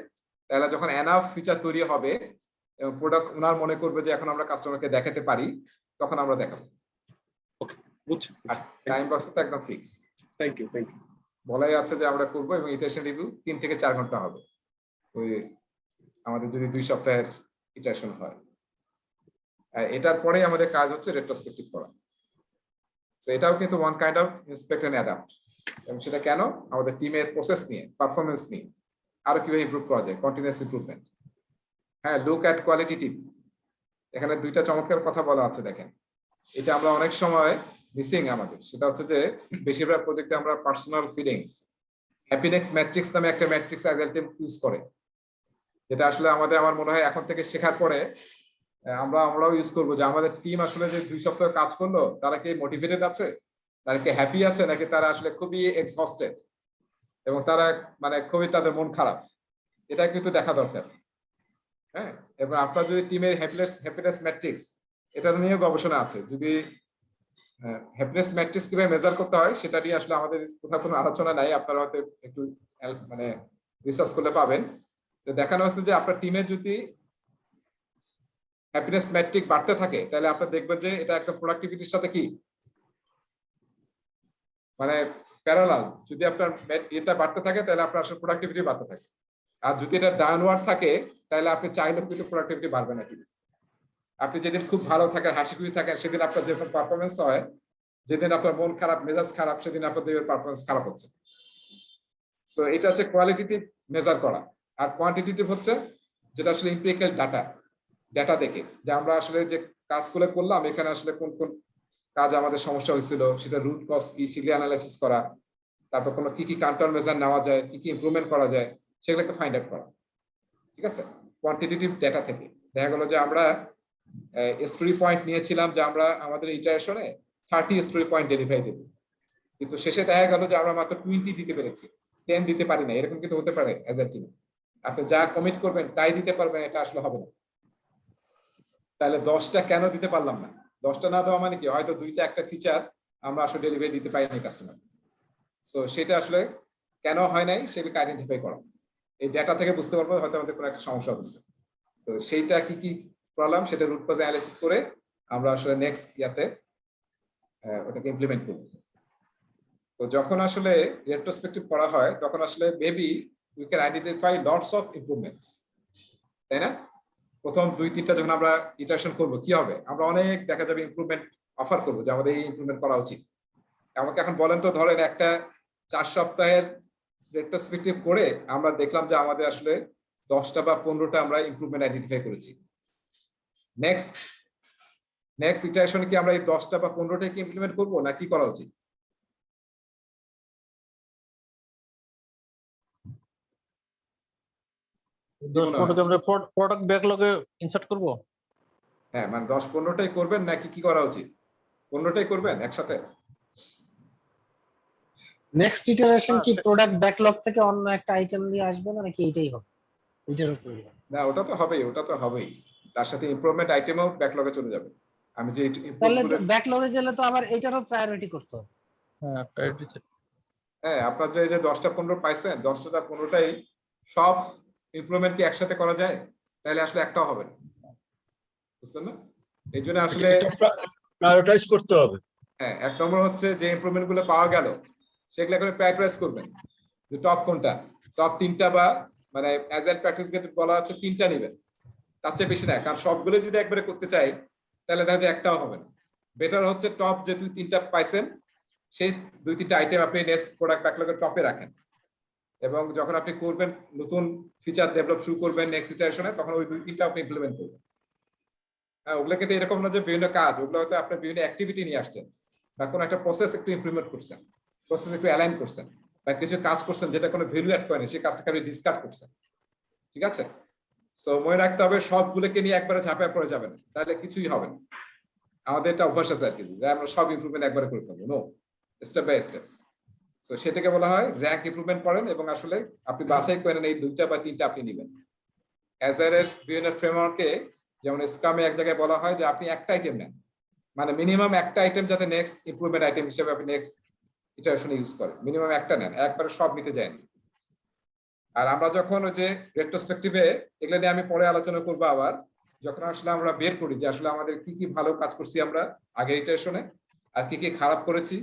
তাহলে যখন এনাফ ফিচার তৈরি হবে এবং প্রোডাক্ট ওনার মনে করবে যে এখন আমরা কাস্টমারকে দেখাতে পারি, তখন আমরা দেখাবো। ওকে, বুঝছি। টাইম বক্স তো একদম ফিক্স। Thank you. বলাই আছে যে আমরা করব, এবং ইটারেশন রিভিউ 3 থেকে 4 ঘন্টা হবে ওই আমাদের যদি 2 সপ্তাহের ইটারেশন হয়। এটার পরে আমাদের কাজ হচ্ছে রেট্রোস্পেক্টিভ করা। সো এটাও কিন্তু one kind of inspect and adapt. এবং সেটা কেন? আমাদের টিমের প্রসেস নিয়ে, পারফরমেন্স নিয়ে আরো কিভাবে ইমপ্রুভ করা যায়, কন্টিনিউয়াস ইমপ্রুভমেন্ট। হ্যাঁ, লুক অ্যাট কোয়ালিটেটিভ, এখানে দুইটা চমৎকার কথা বলা আছে। দেখেন, এটা আমরা অনেক সময় মিসিং আমাদের, সেটা হচ্ছে যে বেশিরভাগ প্রজেক্টে আমরা পার্সোনাল ফিলিংস, হ্যাপিনেস ম্যাট্রিক্স নামে একটা ম্যাট্রিক্স অ্যাজাইল টিম ইউজ করে, যেটা আসলে আমার মনে হয় এখন থেকে শেখার পরে আমরাও ইউজ করবো, যে আমাদের টিম আসলে যে 2 সপ্তাহ কাজ করলো, তারা কি মোটিভেটেড আছে, তারা কি হ্যাপি আছে, নাকি তারা আসলে খুবই এক্সহস্টেড এবং তারা মানে খুবই তাদের মন খারাপ। এটা কিন্তু দেখা দরকার। হ্যাঁ, এবং আপনার যদি টিমের হ্যাপিনেস ম্যাট্রিক্স, এটা নিয়ে গবেষণা আছে, যদি হ্যাপিনেস ম্যাট্রিক্স কিভাবে মেজার করতে হয় সেটা নিয়ে আসলে আমাদের কোথাও কোনো আলোচনা নাই, আপনারা হয়তো একটু মানে রিসার্চ করলে পাবেন। তো দেখানো হচ্ছে যে আপনার টিমের যদি হ্যাপিনেস ম্যাট্রিক বাড়তে থাকে, তাহলে আপনারা দেখবেন যে এটা একটা প্রোডাক্টিভিটির সাথে কি মানে প্যারালাল। যদি আপনার এটা বাড়তে থাকে, তাহলে আপনার আসলে প্রোডাক্টিভিটি বাড়তে থাকে। আর যদি এটা ডাউনওয়ার্ড থাকে, তাহলে আপনি চাইলেও কিন্তু প্রোডাক্টিভিটি বাড়বে না। আপনি যেদিন খুব ভালো থাকেন, হাসি খুশি থাকেন, সেদিন আপনার যেরকম পারফরমেন্স হয়, যেদিন আপনার মন খারাপ, মেজাজ খারাপ, সেদিন আপনাদের পারফরমেন্স খারাপ হচ্ছে। সো এটা হচ্ছে কোয়ালিটেটিভ মেজার করা। আর কোয়ান্টিটেটিভ হচ্ছে যেটা আসলে এমপিরিক্যাল ডাটা দেখে, যে আমরা আসলে যে কাজগুলো করলাম, এখানে আসলে কোন কোন কাজ আমাদের সমস্যা হয়েছিল, সেটা রুট কজ কি, সেগুলো অ্যানালাইসিস করা, তারপর কোনো কি কাউন্টার মেজার নেওয়া যায়, কি ইমপ্রুভমেন্ট করা যায়, সেগুলোকে ফাইন্ড আউট করা। ঠিক আছে, কোয়ান্টিটেটিভ ডেটা থেকে দেখা গেল যে আমরা স্টোরি পয়েন্ট নিয়েছিলাম, যে আমরা আমাদের ইটারেশনে 30 স্টোরি পয়েন্ট ডেলিভারি দেব, কিন্তু শেষে দেখা গেল যে আমরা মাত্র 20 দিতে পেরেছি, 10 দিতে পারি না। এরকম কিন্তু হতে পারে অ্যাজ এ টিম। আপনি যা কমিট করবেন তাই দিতে পারবেন, এটা আসলে হবে না। তাহলে 10টা কেন দিতে পারলাম না? 10টা না দেওয়া মানে কি, হয়তো 2টা একটা ফিচার আমরা আসলে ডেলিভারি দিতে পারিনি কাস্টমার। সো সেটা আসলে কেন হয় নাই, সেটাকে আইডেন্টিফাই করা। এই ডেটা থেকে বুঝতে পারবো হয়তো আমাদের কোনো একটা সমস্যা হচ্ছে। তো সেইটা কি প্রবলেম, সেটা রুট কজ অ্যানালাইসিস করে আমরা আসলে নেক্সট ইয়াতে ওটাকে ইমপ্লিমেন্ট করব। তো যখন আসলে রেট্রোস্পেক্টিভ করা হয়, তখন আসলে maybe we can identify lots of improvements, তাই না? প্রথম 2-3টা যখন আমরা ইটারেশন করব, কি হবে, আমরা অনেক দেখা যাবে ইমপ্রুভমেন্ট অফার করবো, যে আমাদের এই ইমপ্রুভমেন্ট করা উচিত। আমাকে এখন বলেন তো, ধরেন একটা 4 সপ্তাহের রেট্রোস্পেক্টিভ করে আমরা দেখলাম যে আমাদের আসলে 10টা বা 15টা আমরা ইমপ্রুভমেন্ট আইডেন্টিফাই করেছি। নেক্সট ইটারেশনে কি আমরা এই 10টা বা 15টা কি ইমপ্লিমেন্ট করবো, না কি করা উচিত? আমরা প্রোডাক্ট ব্যাকলগে ইনসার্ট করব। হ্যাঁ, মানে 10-15টাই করবেন, নাকি কি করা উচিত? 15টাই করবেন একসাথে? নেক্সট ইটারেশন কি প্রোডাক্ট ব্যাকলগ থেকে অন্য একটা আইটেম দিয়ে আসবে না, নাকি এটাই হবে? এটার উপরে না, ওটা তো হবেই। তার সাথে ইমপ্রুভমেন্ট আইটেমও ব্যাকলগে চলে যাবে। আমি যে তাহলে ব্যাকলগে গেলে তো আবার এটারও প্রায়োরিটি করতে হবে। হ্যাঁ, প্রায়োরিটি। হ্যাঁ, আপনার যে 10টা-15 পাইছেন, 10টা-15টাই সব ইমপ্রুভমেন্ট কি একসাথে করা যায়? তাহলে আসলে একটাও হবে না, বুঝছেন না? এই জন্য আসলে প্রায়োরিটাইজ করতে হবে। হ্যাঁ, 1 নম্বর হচ্ছে যে ইমপ্রুভমেন্ট গুলো পাওয়া গেল, সেগুলো এখন প্রায়োরিটাইজ করবেন, যে টপ কোনটা, টপ 3টা বা মানে অ্যাজাইল প্র্যাকটিস গেট বলা আছে 3টা নেবেন, তার চেয়ে বেশি না। কারণ সবগুলো যদি একবারে করতে চাই, তাহলে দেখা যায় একটাও হবে না। বেটার হচ্ছে টপ যে 2-3টা পাইছেন, সেই 2-3টা আইটেম আপনি নেক্সট প্রোডাক্ট ব্যাকলগের টপে রাখেন, এবং যখন আপনি করবেন নতুন ফিচার ডেভেলপ শুরু করবেন নেক্সট ইটারেশনে, তখন ওই 2-3টা আপনি ইমপ্লিমেন্ট করবেন। ওগুলোকে তো এরকম না যে বিভিন্ন কাজ, ওগুলো হয়তো আপনি বিভিন্ন অ্যাক্টিভিটি নিয়ে আসছেন বা কোনো একটা প্রসেস একটু ইমপ্লিমেন্ট করছেন, প্রসেস একটু অ্যালাইন করছেন, বা কিছু কাজ করছেন যেটা কোনো ভ্যালু অ্যাড করেনি, সেই কাজটাকে আপনি ডিসকার্ড করছেন। ঠিক আছে? সো মনে রাখতে হবে সবগুলোকে নিয়ে একবারে ঝাঁপিয়ে পড়ে যাবেন, তাহলে কিছুই হবে না। আমাদের একটা অভ্যাস আছে আর কি, যে আমরা সব ইমপ্রুভমেন্ট একবারে করে ফেলবো, no, step by steps. So সেটাকে বলা হয় র্যাঙ্ক ইমপ্রুভমেন্ট করেন, এবং আসলে আপনি বাছাই করেন এই 2টা বা 3টা আপনি নেবেন। অ্যাজাইলের বিভিন্ন ফ্রেমওয়ার্কে যেমন স্ক্রামে এক জায়গায় বলা হয় যে আপনি একটা আইটেম নেন, মানে মিনিমাম একটা আইটেম যাতে নেক্সট ইমপ্রুভমেন্ট আইটেম হিসেবে আপনি নেক্সট ইটারেশনে ইউজ করেন, মিনিমাম একটা নেন, একবারে সব নিতে যায়নি। আর আমরা যখন ওই যে রেট্রোস্পেক্টিভে, এগুলো নিয়ে আমি পরে আলোচনা করবো আবার, যখন আসলে আমরা বের করি যে আসলে আমাদের কি কি ভালো কাজ করছি আমরা আগের ইটারেশনে, আর কি কি খারাপ করেছি,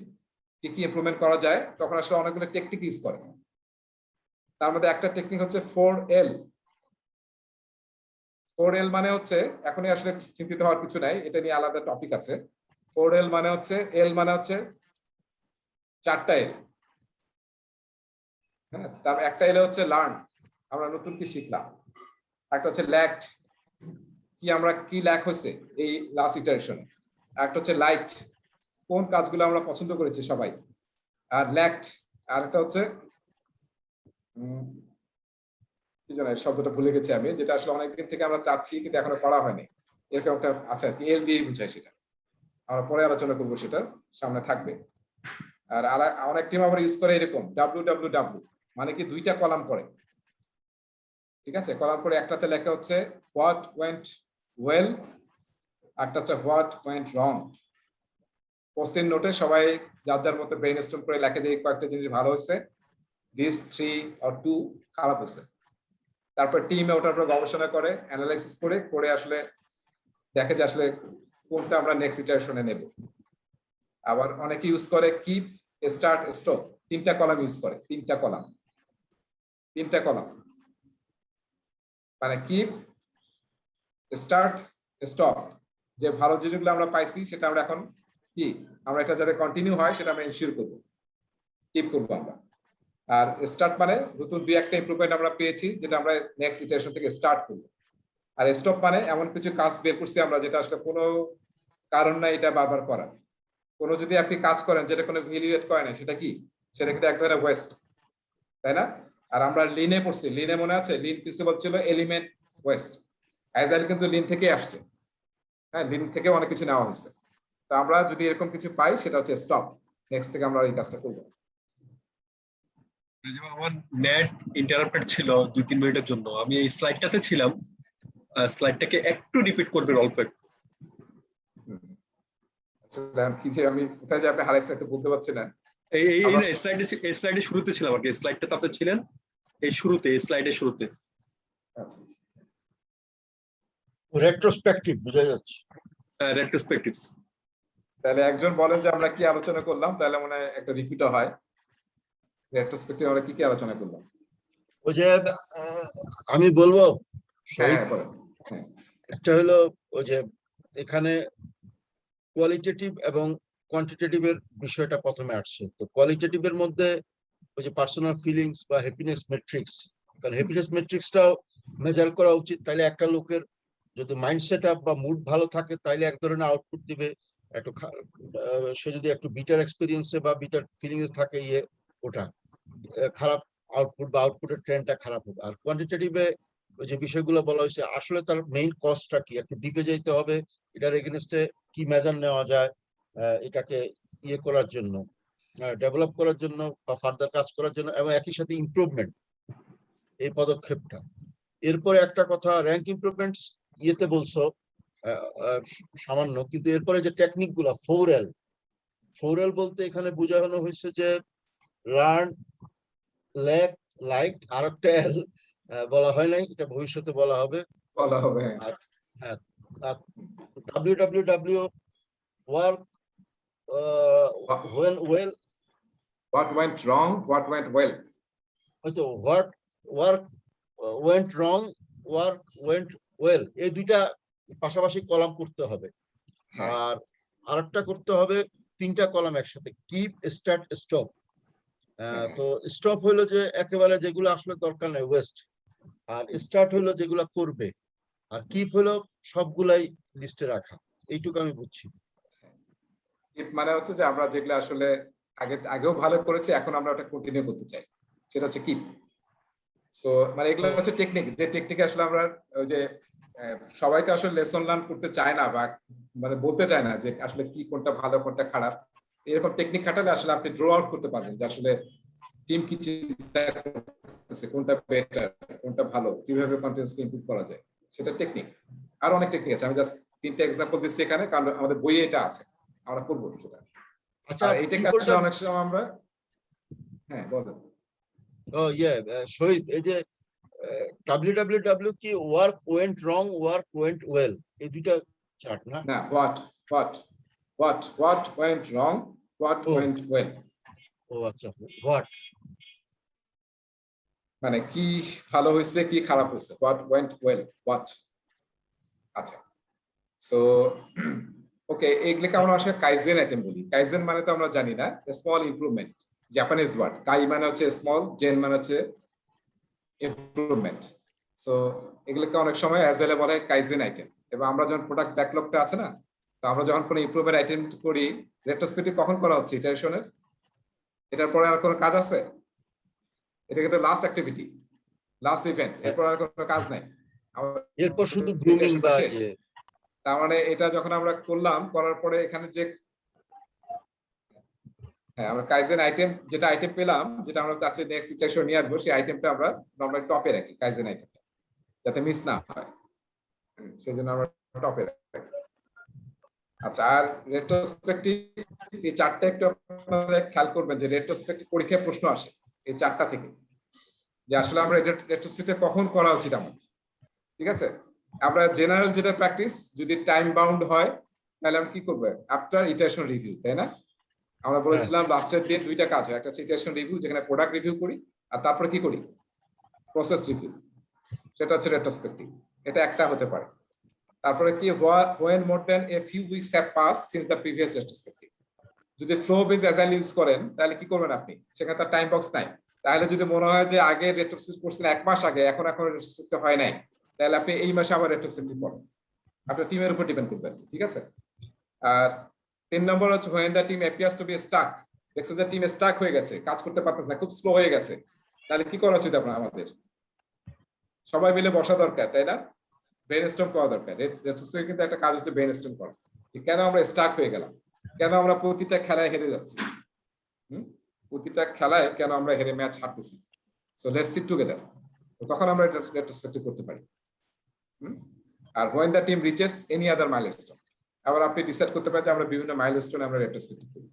কি কি ইমপ্রুভমেন্ট করা যায়, তখন আসলে অনেকগুলো টেকনিক ইউজ করে। তার মধ্যে একটা টেকনিক হচ্ছে 4L। 4L মানে হচ্ছে, এখনই আসলে চিন্তিত হওয়ার কিছু নাই, এটা নিয়ে আলাদা টপিক আছে। 4L মানে হচ্ছে, L মানে হচ্ছে 4টা L। হ্যাঁ, তার একটা এল হচ্ছে লার্ন, আমরা নতুন কি শিখলাম। একটা হচ্ছে ল্যাক্ট, কি আমরা কি ল্যাক হয়েছে এই লাস্ট ইটারেশনে। একটা হচ্ছে লাইট, কোন কাজগুলো আমরা পছন্দ করেছি সবাই। আর ল্যাক্ট, আর একটা হচ্ছে কি জানো শব্দটা ভুলে গেছি আমি, যেটা আসলে অনেকদিন থেকে আমরা চাচ্ছি কিন্তু এখনো করা হয়নি, এরকম একটা আছে আর কি, এল দিয়ে বুঝায় সেটা। আমরা পরে আলোচনা করবো, সেটা সামনে থাকবে। আর অনেক টিম আবার ইউজ করে এরকম www, মানে কি 2টা কলাম করে। ঠিক আছে, কলাম করে একটাতে লেখা হচ্ছে হোয়াট ওয়েন্ট ওয়েল, একটা হচ্ছে হোয়াট ওয়েন্ট রং। পোস্টের নোটে সবাই যার যার মতো ব্রেইনস্টর্ম করে লেখে যে কয়েকটা জিনিস ভালো হয়েছে, দিস 3 or 2 খারাপ হয়েছে। তারপর টিমে ওটার উপর গবেষণা করে, অ্যানালাইসিস করে আসলে দেখে যে আসলে কোনটা আমরা নেক্সট ইটারেশনে নেব। আবার অনেকে ইউজ করে কিপ, স্টার্ট, স্টপ, 3টা কলাম ইউজ করে। 3টা কলাম মানে কিপ, স্টার্ট, স্টপ। যে ভালো জিনিসগুলো আমরা পাইছি সেটা আমরা এখন কি, আমরা এটা যাতে কন্টিনিউ হয় সেটা আমরা এনশিওর করবো, কিপ করবো আমরা। আর স্টার্ট মানে নতুন 2-1টা ইমপ্রুভমেন্ট আমরা পেয়েছি, যেটা আমরা নেক্সট ইটারেশন থেকে স্টার্ট করবো। আর স্টপ মানে এমন কিছু কাজ বের করছি আমরা যেটা আসলে কোনো কারণ নাই এটা বারবার করার। কোনো যদি আপনি কাজ করেন যেটা কোনো ভ্যালু এড করে না, সেটা কি, সেটা কিন্তু এক ধরনের ওয়েস্ট, তাই না? আর আমরা লিনে পড়ছি, লিনে মনে আছে, লিন প্রিন্সিপাল ছিল এলিমেন্ট ওয়েস্ট। অ্যাজাইল কিন্তু লিন থেকেই আসছে, হ্যাঁ, লিন থেকে অনেক কিছু নেওয়া হয়েছে। তো আমরা যদি এরকম কিছু পাই সেটা হচ্ছে স্টপ, নেক্সট থেকে আমরা এই কাজটা করবো। আমার নেট ইন্টারাপ্টেড ছিল 2-3 মিনিটের জন্য, আমি এই স্লাইডটাতে ছিলাম, স্লাইডটাকে একটু রিপিট করবেন অল্প একটু। কি যে আমি কোথায় যে আপনি হারাইছেন একটু বলতে পারছি না। এই স্লাইডে শুরুতে ছিলাম আর কি, স্লাইডটাতে আপনি ছিলেন এই শুরুতে, এই স্লাইডের শুরুতে। আচ্ছা, রেট্রোস্পেক্টিভ বোঝা যাচ্ছে। রেট্রোস্পেক্টিভস। তাহলে একজন বলেন যে আমরা কি আলোচনা করলাম, তাহলে মনে হয় একটা রিপিটও হয়। রেট্রোস্পেক্টিভ আমরা কি আলোচনা করলাম? ওই যে আমি বলবো, হ্যাঁ বলেন। একটা হলো ওই যে এখানে কোয়ালিটেটিভ এবং কোয়ান্টিটেটিভ এর বিষয়টা প্রথমে আসছে। তো কোয়ালিটেটিভ এর মধ্যে ওই যে পার্সোনাল ফিলিংস বা হ্যাপিনেস মেট্রিক্স, কারণ হ্যাপিনেস মেট্রিক্সটাও মেজার করা উচিত। তাইলে একটা লোকের যদি মাইন্ডসেট আপ বা মুড ভালো থাকে তাইলে এক ধরনের আউটপুট দিবে। একটু সে যদি একটু বিটার এক্সপিরিয়েন্সে বা বিটার ফিলিংস থাকে, ওটা খারাপ আউটপুট বা আউটপুটের ট্রেন্ডটা খারাপ হবে। আর কোয়ান্টিটেটিভে ওই যে বিষয়গুলো বলা হয়েছে, আসলে তার মেইন কস্টটা কি, একটু ডিপে যেতে হবে, এটার এগেনস্টে কি মেজার নেওয়া যায় এটাকে করার জন্য, ডেভেলপ করার জন্য বা ফার্দার কাজ করার জন্য, এবং একই সাথে ইমপ্রুভমেন্ট, এই পদক্ষেপটা। এরপরে একটা কথা, র্যাঙ্ক ইমপ্রুভমেন্টস বলছো সামান্য, কিন্তু এরপরে যে টেকনিক গুলা 4L বলতে এখানে বোঝানো হয়েছে যে লার্ন, ল্যাক, লাইক, আর একটা এল বলা হয় নাই, এটা ভবিষ্যতে বলা হবে। হ্যাঁ, www work when well, what went wrong, what went well, হয়তো what work went wrong, work went well, এই দুইটা পাশাপাশি কলাম করতে হবে। আর আরেকটা করতে হবে 3টা কলাম একসাথে, কিপ, স্টার্ট, স্টপ। তো স্টপ হলো যে একেবারে যেগুলো আসলে দরকার নেই, ওয়েস্ট। আর স্টার্ট হলো যেগুলো করবে। আর কিপ হলো সবগুলাই লিস্টে রাখা, এইটুকু আমি বুঝছি। কিপ মানে হচ্ছে যে আমরা যেগুলো আসলে আগেও ভালো করেছি, এখন আমরা ওটা কন্টিনিউ করতে চাই, সেটা হচ্ছে কিপ। সো মানে এগুলো হচ্ছে টেকনিক, যে টেকনিক আসলে আমরা ওই যে সবাইকে আসলে লেসন লার্ন করতে চায় না, বা মানে বলতে চায় না যে আসলে কি কোনটা ভালো কোনটা খারাপ। এরকম টেকনিক খাটালে আসলে আপনি ড্র আউট করতে পারবেন যে আসলে টিম কি চিন্তা করতেছে, কোনটা বেটার, কোনটা ভালো, কিভাবে কন্টিনিউয়াসলি ইমপ্রুভ করা যায়, সেটা টেকনিক। আর অনেক টেকনিক আছে, আমি জাস্ট 3টা এক্সাম্পল দিচ্ছি এখানে, কারণ আমাদের বইয়ে এটা আছে, আমরা পড়বো সেটা। আচ্ছা, আর এইটা আসলে অনেক সময় আমরা, হ্যাঁ বলেন। শহীদ, এই যে www কি ওয়ার্ক ওয়েন্ট রং, ওয়ার্ক ওয়েন্ট ওয়েল, এই দুইটা চার্ট না? না, what went wrong, what went well। ও আচ্ছা, হোয়াট মানে কি ভালো হয়েছে, কি খারাপ হয়েছে, what went well, what। আচ্ছা, সো ওকে, এগুলোকে আমরা আসলে কাইজেন আইটেম বলি। কাইজেন মানে তো আমরা জানি না, স্মল ইমপ্রুভমেন্ট, জাপানিজ ওয়ার্ড। কাই মানে হচ্ছে স্মল, জেন মানে হচ্ছে ইমপ্রুভমেন্ট। সো এগুলোকে অনেক সময় অ্যাজেলে বলে কাইজেন আইটেম। এবং আমরা যখন প্রোডাক্ট ব্যাকলগটা আছে না, তো আমরা যখন কোনো ইমপ্রুভমেন্ট আইটেম করি, রেট্রোস্পেক্টিভ কখন করা হচ্ছে? ইটারেশনের এটার পরে আর কোনো কাজ আছে? এটা কিন্তু লাস্ট অ্যাক্টিভিটি, লাস্ট ইভেন্ট, এরপর আর কোনো কাজ নাই, এরপর শুধু গ্রুমিং বা তার মানে এটা যখন আমরা করলাম, করার পরে এখানে যে আমরা কাইজেন আইটেম, যেটা আইটেম পেলাম, যেটা আমরা চাচ্ছি নেক্সট ইটারেশন নিয়ে আসবো, সেই আইটেমটা আমরা নরমালি টপে রাখি, কাইজেন আইটেমটা, যাতে মিস না হয়, সেই জন্য আমরা টপে রাখি। আচ্ছা, আর রেট্রোস্পেক্টিভ, এই 4টা একটু আপনারা খেয়াল করবেন যে রেট্রোস্পেক্টিভ পরীক্ষায় প্রশ্ন আসে এই 4টা থেকে, যে আসলে আমরা রেট্রোস্পেক্টিভ কখন করা উচিত আমার। ঠিক আছে, আমরা জেনারেল যেটা প্র্যাকটিস, যদি টাইম বাউন্ড হয় তাহলে আমরা কি করবো? আফটার ইটারেশন রিভিউ, তাই না? আমরা বলেছিলাম লাস্টের দিন 2টা কাজ হয়, একটা হচ্ছে ইটারেশন রিভিউ, যেখানে প্রোডাক্ট রিভিউ করি, আর তারপরে কি করি? প্রসেস রিভিউ, সেটা হচ্ছে রেট্রোস্পেক্টিভ। এটা একটা হতে পারে। তারপরে কি, when more than a few weeks have passed since the previous retrospective। যদি ফ্লো বেস অ্যাজাইল ইউজ করেন তাহলে কি করবেন আপনি? সেখানে তার টাইম বক্স নাই। তাহলে যদি মনে হয় যে আগে রেট্রোস্পেক্টিভ করছেন 1 মাস আগে, এখন রেট্রোস্পেক্টিভ হয় নাই, তাহলে আপনি এই মাসে আবার রেট্রোস্পেক্টিভ করেন, আপনার টিমের উপর ডিপেন্ড করবেন। ঠিক আছে। আর 3 নম্বর হচ্ছে when the team appears to be stuck। দেখছেন যে টিম স্টাক হয়ে গেছে, কাজ করতে পারতেছে না, খুব স্লো হয়ে গেছে, তাহলে কি করা উচিত আমাদের? সবাই মিলে বসা দরকার, তাই না? ব্রেইনস্টর্ম করা দরকার। রেট্রোস্পেক্টিভ কিন্তু একটা কাজ হচ্ছে ব্রেইনস্টর্ম করা, কেন আমরা স্টাক হয়ে গেলাম, কেন আমরা প্রতিটা খেলায় হেরে যাচ্ছি, প্রতিটা খেলায় কেন আমরা হেরে ম্যাচ হারতেছি। সো লেটস সিট টুগেদার, তখন আমরা রেট্রোস্পেক্টিভ করতে পারি। আর when the team reaches any other milestone, আবার আপনি ডিসাইড করতে পারেন যে আমরা বিভিন্ন মাইলস্টোনে আমরা রেট্রোস্পেক্টিভ করি।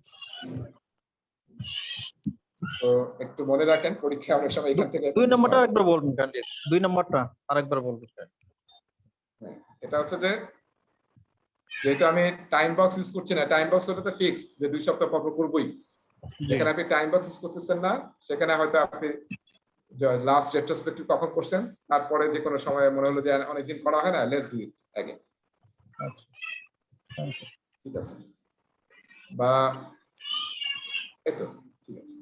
তো একটু মনে রাখেন, পরীক্ষা অনেক সময় এখান থেকে 2 নম্বরটা একবার বলবেন কাইন্ডলি, 2 নম্বরটা আরেকবার বলবেন। এটা হচ্ছে যে যেহেতু আমি টাইম বক্স ইউজ করছি না, টাইম বক্স হতে তো ফিক্স যে 2 সপ্তাহ পর করবই। যেখানে আপনি টাইম বক্স ইউজ করতেছেন না, সেখানে হয়তো আপনি লাস্ট রেট্রোস্পেক্টিভ কখন করছেন, তারপরে যে কোনো সময় মনে হলো যে অনেকদিন করা হয় না, লেটস ডু ইট অ্যাগেন। ঠিক আছে, বা এই তো ঠিক আছে।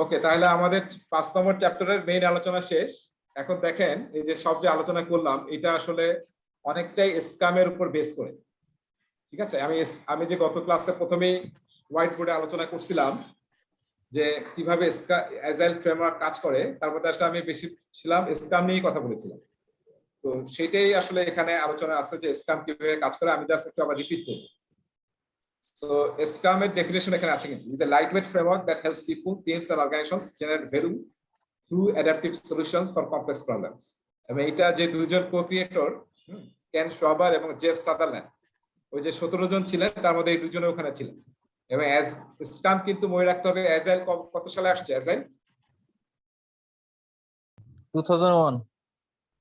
ওকে, তাহলে আমাদের 5 নম্বর চ্যাপ্টারের মেইন আলোচনা শেষ। এখন দেখেন, এই যে সব যে আলোচনা করলাম, এটা আসলে অনেকটাই স্ক্রামের উপর বেস করে। ঠিক আছে, আমি যে গত ক্লাসে প্রথমেই হোয়াইট বোর্ডে আলোচনা করছিলাম যে কিভাবে অ্যাজাইল ফ্রেমওয়ার্ক কাজ করে, তার মধ্যে আসলে আমি বেশি ছিলাম স্ক্রাম নিয়েই কথা বলেছিলাম। তো সেটাই আসলে এখানে আলোচনা আছে যে স্ক্রাম কিভাবে কাজ করে। আমি জাস্ট একটু আবার রিপিট করব। সো স্ক্রামের ডেফিনেশন এখানে আছে, কিন্তু is a lightweight framework that helps people, teams and organisations generate value through adaptive solutions for complex problems। এবং এটা যে 2জন কো-ক্রিয়েটর, কেন শোয়াবার এবং জেফ সাদারল্যান্ড, ওই যে 17 জন ছিলেন, তার মধ্যে এই 2জনে ওখানে ছিলেন। এবং স্ক্রাম কিন্তু মনে রাখতে হবে, অ্যাজাইল কত সালে আসছে? অ্যাজাইল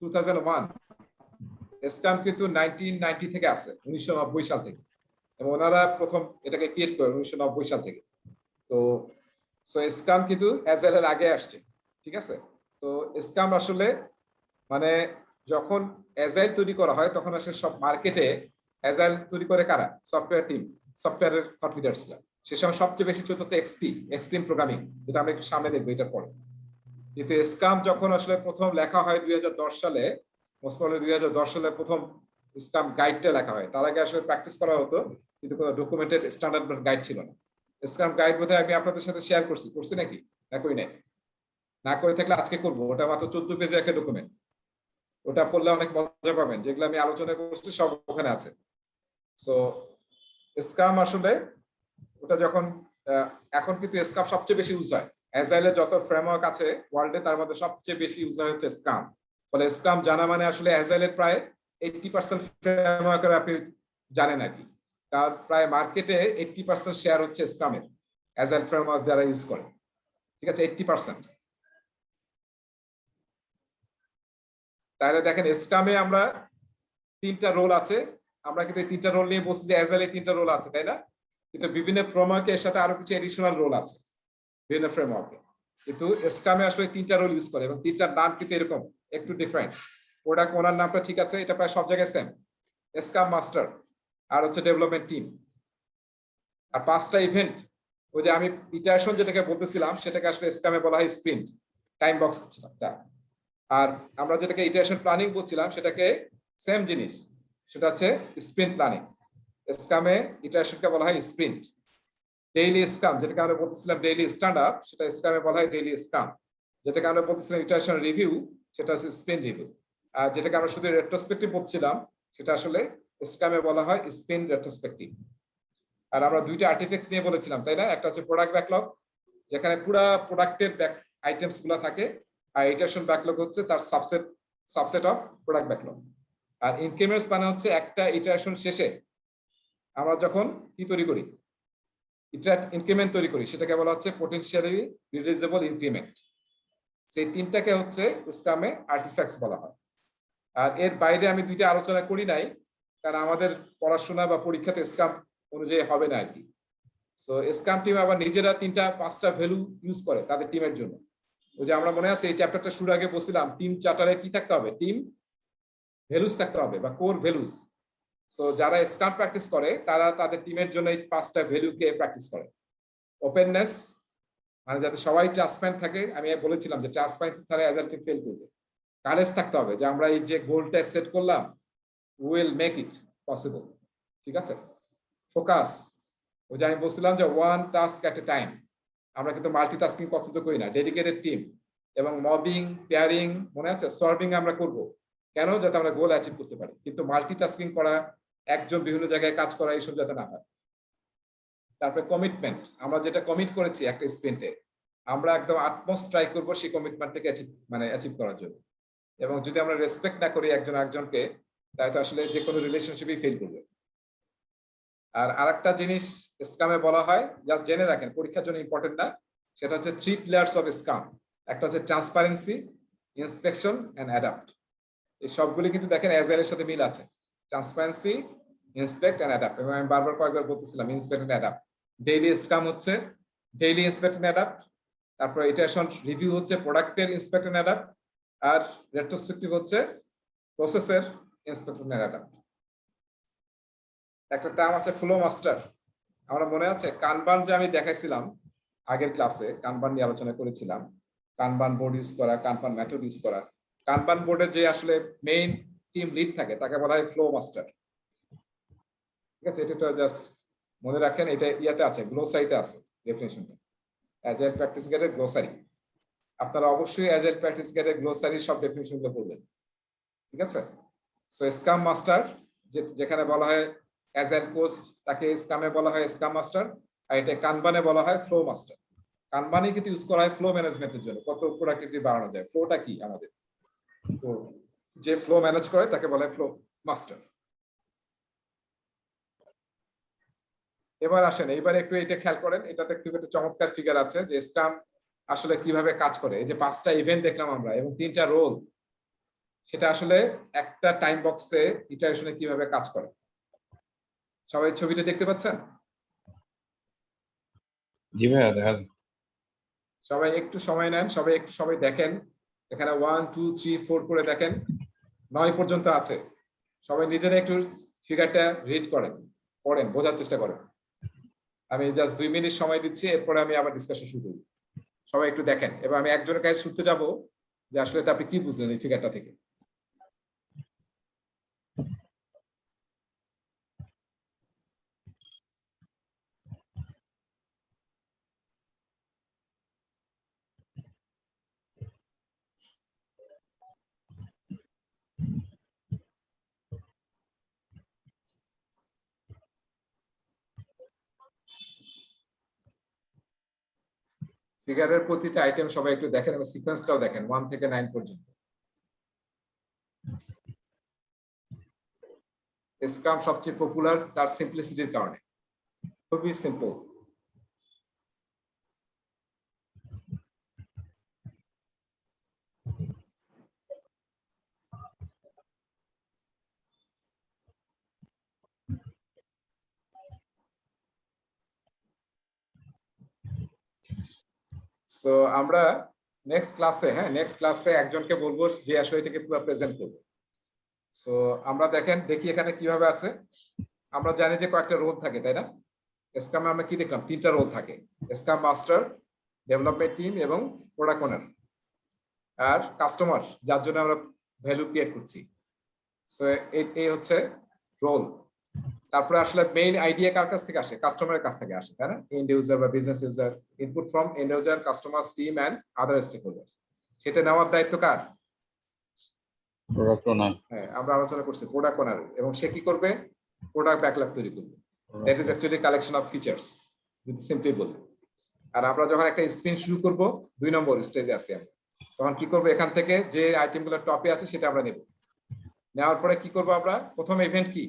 2001। স্ক্রাম কিন্তু 1990 থেকে আছে, 1990 সাল থেকে, এবং ওনারা প্রথম এটাকে ক্রিয়েট করেন 1990 সাল থেকে। তো স্ক্রাম কিন্তু অ্যাজাইলের আগে আসছে। ঠিক আছে, তো স্ক্রাম আসলে মানে যখন অ্যাজাইল তৈরি করা হয়, তখন আসলে সব মার্কেটে অ্যাজাইল তৈরি করে কারা? সফটওয়্যার টিম, সফটওয়্যারের থট লিডার্সরা। সে সময় সবচেয়ে বেশি চলতে হচ্ছে এক্সট্রিম প্রোগ্রামিং, যেটা আমরা একটু সামনে দেখবো এটার পরে। কিন্তু স্ক্রাম যখন আসলে প্রথম লেখা হয় 2010 সালে, মোস্ট প্রবাবলি 2010 সালে প্রথম স্ক্রাম গাইডটা লেখা হয়। তার আগে আসলে প্র্যাকটিস করা হতো, কিন্তু কোনো ডকুমেন্টেড স্ট্যান্ডার্ড গাইড ছিল না। স্ক্রাম গাইড বোধহয় আমি আপনাদের সাথে শেয়ার করছি নাকি, না করি নাই? না করে থাকলে আজকে করবো। ওটা মাত্র 14 পেজের একটা ডকুমেন্ট, ওটা পড়লে অনেক মজা পাবেন। যেগুলো আমি আলোচনা করছি সব ওখানে আছে। সো স্ক্রাম আসলে ওটা যখন এখন কিন্তু স্ক্রাম সবচেয়ে বেশি ইউজ হয়। অ্যাজাইলের যত ফ্রেমওয়ার্ক আছে ওয়ার্ল্ডে, তার মধ্যে সবচেয়ে বেশি ইউজ হয় হচ্ছে স্ক্রাম। ফলে স্ক্রাম জানা মানে আসলে অ্যাজাইলের প্রায় 80% ফ্রেমওয়ার্কের আপনি জানেন আর কি। কারণ প্রায় মার্কেটে 80% শেয়ার হচ্ছে স্ক্রামের, অ্যাজাইল ফ্রেমওয়ার্ক যারা ইউজ করে। ঠিক আছে, 80%। তাহলে দেখেন স্ক্রামে আমরা 3টা রোল আছে। আমরা কিন্তু এই 3টা রোল নিয়ে বলছি যে অ্যাজাইলে 3টা রোল আছে, তাই না? কিন্তু বিভিন্ন ফ্রেমওয়ার্কে এর সাথে আরো কিছু এডিশনাল রোল আছে বিভিন্ন ফ্রেমওয়ার্কে। কিন্তু স্ক্রামে আসলে 3টা রোল ইউজ করে এবং 3টার নাম কিন্তু এরকম একটু ডিফারেন্ট। প্রোডাক্ট ওনার নামটা ঠিক আছে, এটা প্রায় সব জায়গায় সেম, স্ক্রাম মাস্টার আর হচ্ছে ডেভেলপমেন্ট টিম। আর 5টা ইভেন্ট, ওই যে আমি ইটারেশন যেটাকে বলতেছিলাম সেটাকে আসলে স্ক্রামে বলা হয় স্প্রিন্ট টাইম বক্সটা। আর আমরা যেটাকে ইটারেশন প্ল্যানিং বলছিলাম সেটাকে সেম জিনিস, সেটা হচ্ছে স্প্রিন্ট প্ল্যানিং। স্ক্রামে ইটারেশনকে বলা হয় স্প্রিন্ট। ডেইলি স্ক্রাম যেটাকে আমরা বলতেছিলাম ডেইলি স্ট্যান্ড আপ, সেটা স্ক্রামে বলা হয় ডেইলি স্ক্রাম। যেটাকে আমরা বলতেছিলাম ইটারেশন রিভিউ, সেটা হচ্ছে স্প্রিন্ট রিভিউ। আর যেটাকে আমরা শুধু রেট্রোস্পেক্টিভ বলছিলাম সেটা আসলে স্ক্রামে বলা হয় স্প্রিন্ট রেট্রোস্পেক্টিভ। আর আমরা 2টা আর্টিফ্যাক্টস নিয়ে বলেছিলাম, তাই না? একটা হচ্ছে প্রোডাক্ট ব্যাকলগ, যেখানে পুরো প্রোডাক্টের আইটেমস গুলো থাকে, আর ইটারেশন ব্যাকলগ হচ্ছে তার সাবসেট অফ প্রোডাক্ট ব্যাকলগ। আর ইনক্রিমেন্টস মানে হচ্ছে একটা ইটারেশন শেষে আমরা যখন কি তৈরি করি, ইনক্রিমেন্ট তৈরি করি, সেটাকে বলা হচ্ছে পটেনশিয়ালি রিলিজেবল ইনক্রিমেন্ট। সেই 3টাকে হচ্ছে স্ক্রামে আর্টিফ্যাক্টস বলা হয়। আর এর বাইরে আমি 2টা আলোচনা করি নাই, কারণ আমাদের পড়াশোনা বা পরীক্ষাতে স্ক্রাম অনুযায়ী হবে না আর কি। সো স্ক্রাম টিম আবার নিজেরা 3-5টা ভ্যালু ইউজ করে তাদের টিমের জন্য। ওই যে আমরা মনে আছে এই চ্যাপ্টারটা শুরু আগে বলছিলাম টিম চার্টারে কি থাকতে হবে, টিম ভ্যালুস থাকতে হবে বা কোর ভ্যালুস। সো যারা স্ক্রাম প্র্যাকটিস করে তারা তাদের টিমের জন্য এই 5টা ভ্যালুকে প্র্যাকটিস করে। ওপেননেস, মানে যাতে সবাই ট্রান্সপারেন্ট থাকে। আমি বলেছিলাম যে ট্রান্সপারেন্সি ছাড়া অ্যাজাইল টিম ফেল করবে। কারেজ থাকতে হবে যে আমরা এই যে গোলটা সেট করলাম, উইল মেক ইট পসিবল। ঠিক আছে। ফোকাস, ওই যে আমি বলছিলাম যে ওয়ান টাস্ক এট এ টাইম। আমরা কিন্তু মাল্টিটাস্কিং পছন্দ করি না। ডেডিকেটেড টিম এবং মবিং, পেয়ারিং, মনে আছে, সলভিং আমরা করব কেন? যাতে আমরা গোল অ্যাচিভ করতে পারি। কিন্তু মাল্টিটাস্কিং করা, একজন বিভিন্ন জায়গায় কাজ করা, এইসব যাতে না হয়। তারপরে কমিটমেন্ট, আমরা যেটা কমিট করেছি একটা স্প্রিন্টে, আমরা একদম আটমোস্ট ট্রাই করবো সেই কমিটমেন্টটাকে অ্যাচিভ করার জন্য। এবং যদি আমরা রেসপেক্ট না করি একজন আরেকজনকে, তাহলে তো আসলে যে কোনো রিলেশনশিপই ফেল করবে। আর আরেকটা জিনিস স্ক্রামে বলা হয়, জাস্ট জেনে রাখেন, পরীক্ষার জন্য ইম্পর্টেন্ট না, সেটা হচ্ছে 3 পিলার্স অফ স্ক্রাম। একটা হচ্ছে ট্রান্সপারেন্সি, ইন্সপেকশন এন্ড অ্যাডাপ্ট। এই সবগুলি কিন্তু দেখেন অ্যাজাইলের সাথে মিল আছে। Transparency, inspect and adapt. এবং আমি বারবার কয়েকবার বলতেছিলাম inspect and adapt. Daily scrum হচ্ছে ডেইলি ইন্সপেক্ট এন্ড অ্যাডাপ্ট। তারপর ইটারেশন রিভিউ হচ্ছে প্রোডাক্টের ইন্সপেক্ট এন্ড অ্যাডাপ্ট। আর রেট্রোস্পেক্টিভ হচ্ছে প্রসেসের ইন্সপেক্ট এন্ড অ্যাডাপ্ট। একটা টার্ম আছে ফ্লো মাস্টার। আমরা মনে আছে কানবান যে আমি দেখাইছিলাম আগের ক্লাসে, কানবান নিয়ে আলোচনা করেছিলাম। কানবান বোর্ড ইউজ করা, কানবান মেথড ইউজ করা। কানবান বোর্ডে যে আসলে মেইন টিম লিড থাকে তাকে বলা হয় ফ্লো মাস্টার। ঠিক আছে, এটা জাস্ট মনে রাখেন। এটা ইয়াতে আছে, গ্লোসারিতে আছে ডেফিনিশনটা, অ্যাজাইল প্র্যাকটিস গাইডের গ্লোসারি। আপনারা অবশ্যই অ্যাজাইল প্র্যাকটিস গাইডের গ্লোসারি সব ডেফিনিশনগুলো পড়বেন। ঠিক আছে। সো স্ক্রাম মাস্টার, যেখানে বলা হয় অ্যাজাইল কোচ, তাকে স্ক্রামে বলা হয় স্ক্রাম মাস্টার। আর এটা কানবানে বলা হয় ফ্লো মাস্টার। কানবানে কিন্তু ইউজ করা হয় ফ্লো ম্যানেজমেন্টের জন্য, কত প্রোডাক্টিভিটি বাড়ানো যায়। ফ্লোটা কি আমাদের, তো যে ফ্লো ম্যানেজ করে তাকে বলা হয় ফ্লো মাস্টার। এবার আসেন, এইবার একটু এটা খেয়াল করেন, এটাতে একটু একটা চমৎকার ফিগার আছে যে স্ক্রাম আসলে কিভাবে কাজ করে। এই যে 5টা ইভেন্ট দেখলাম আমরা এবং 3টা রোল, সেটা আসলে একটা টাইম বক্সে ইটারেশনে কিভাবে কাজ করে। সবাই ছবিটা দেখতে পাচ্ছেন? জি ভাইয়া, দেখা যায়। সবাই একটু সময় নেন, সবাই দেখেন। এখানে 1 2 3 4 করে দেখেন, 9 পর্যন্ত আছে। সবাই নিজেরা একটু ফিগারটা রিড করেন, পড়েন, বোঝার চেষ্টা করেন। আমি জাস্ট 2 মিনিট সময় দিচ্ছি, এরপরে আমি আবার ডিসকাশন শুরু করব। সবাই একটু দেখেন এবং আমি একজনের কাছে শুনতে যাব যে আসলে আপনি কি বুঝলেন এই ফিগারটা থেকে। ফিগারের প্রতিটা আইটেম সবাই একটু দেখেন এবং সিকোয়েন্সটাও দেখেন 1 থেকে 9 পর্যন্ত। স্ক্রাম সবচেয়ে পপুলার তার সিম্পলিসিটির কারণে, খুবই সিম্পল। সো আমরা নেক্সট ক্লাসে একজনকে বলবো যে আসলে এটাকে পুরো প্রেজেন্ট করবে। সো আমরা দেখি এখানে কিভাবে আছে। আমরা জানি যে কয়েকটা রোল থাকে, তাই না? স্ক্রামে আমরা কি দেখলাম, 3টা রোল থাকে, স্ক্রাম মাস্টার, ডেভেলপমেন্ট টিম এবং প্রোডাক্ট ওনার আর কাস্টমার, যার জন্য আমরা ভ্যালু ক্রিয়েট করছি। সো এই হচ্ছে রোল। তারপরে আসলে মেইন আইডিয়া কার কাছ থেকে আসে? কাস্টমারের কাছ থেকে আসে, তাই না? এন্ড ইউজার বা business user, input from end user, customers, team and other stakeholders. সেটা নেওয়ার দায়িত্ব কার? প্রোডাক্ট ওনার। হ্যাঁ, আমরা আলোচনা করছি প্রোডাক্ট ওনার। এবং সে কি করবে? প্রোডাক্ট ব্যাকলগ তৈরি করবে। That is actually collection of features, যদি সিম্পলি বলি। আর আমরা যখন একটা স্প্রিন্ট শুরু করব, 2 নম্বর স্টেজে আছি আমরা, তখন কি করব? এখান থেকে যে আইটেমগুলো টপে আছে সেটা আমরা নেব। নেওয়ার পরে কি করব? আমরা প্রথম ইভেন্ট কি?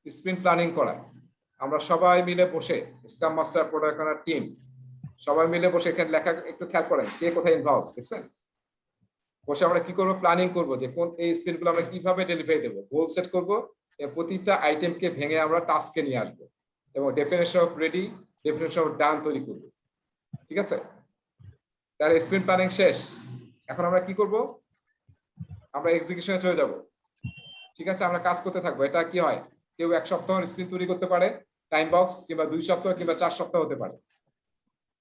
স্প্রিন্ট প্ল্যানিং করা। আমরা সবাই মিলে বসে, স্ক্রাম মাস্টার, প্রোডাক্ট ওনার, টিম, সবাই মিলে বসে এখানে লেখা, একটু খেয়াল করেন কে কোথায় ইনভলভ, দেখছেন? বসে আমরা কি করব? প্ল্যানিং করব যে কোন এই স্প্রিন্টগুলো আমরা কিভাবে ডেলিভারি দেব, গোল সেট করব, প্রতিটা আইটেমকে ভেঙে আমরা টাস্কে নিয়ে আসবো এবং definition of ready, definition of done তৈরি করব। ঠিক আছে? তার স্প্রিন্ট প্ল্যানিং শেষ। এখন আমরা কি করব? আমরা এক্সিকিউশনে চলে যাব। ঠিক আছে, আমরা কাজ করতে থাকবো। এটা কি হয়, কেউ 1 সপ্তাহের স্প্রিন্ট তৈরি করতে পারে, টাইম বক্স, কিংবা 2 সপ্তাহ কিংবা 4 সপ্তাহ হতে পারে।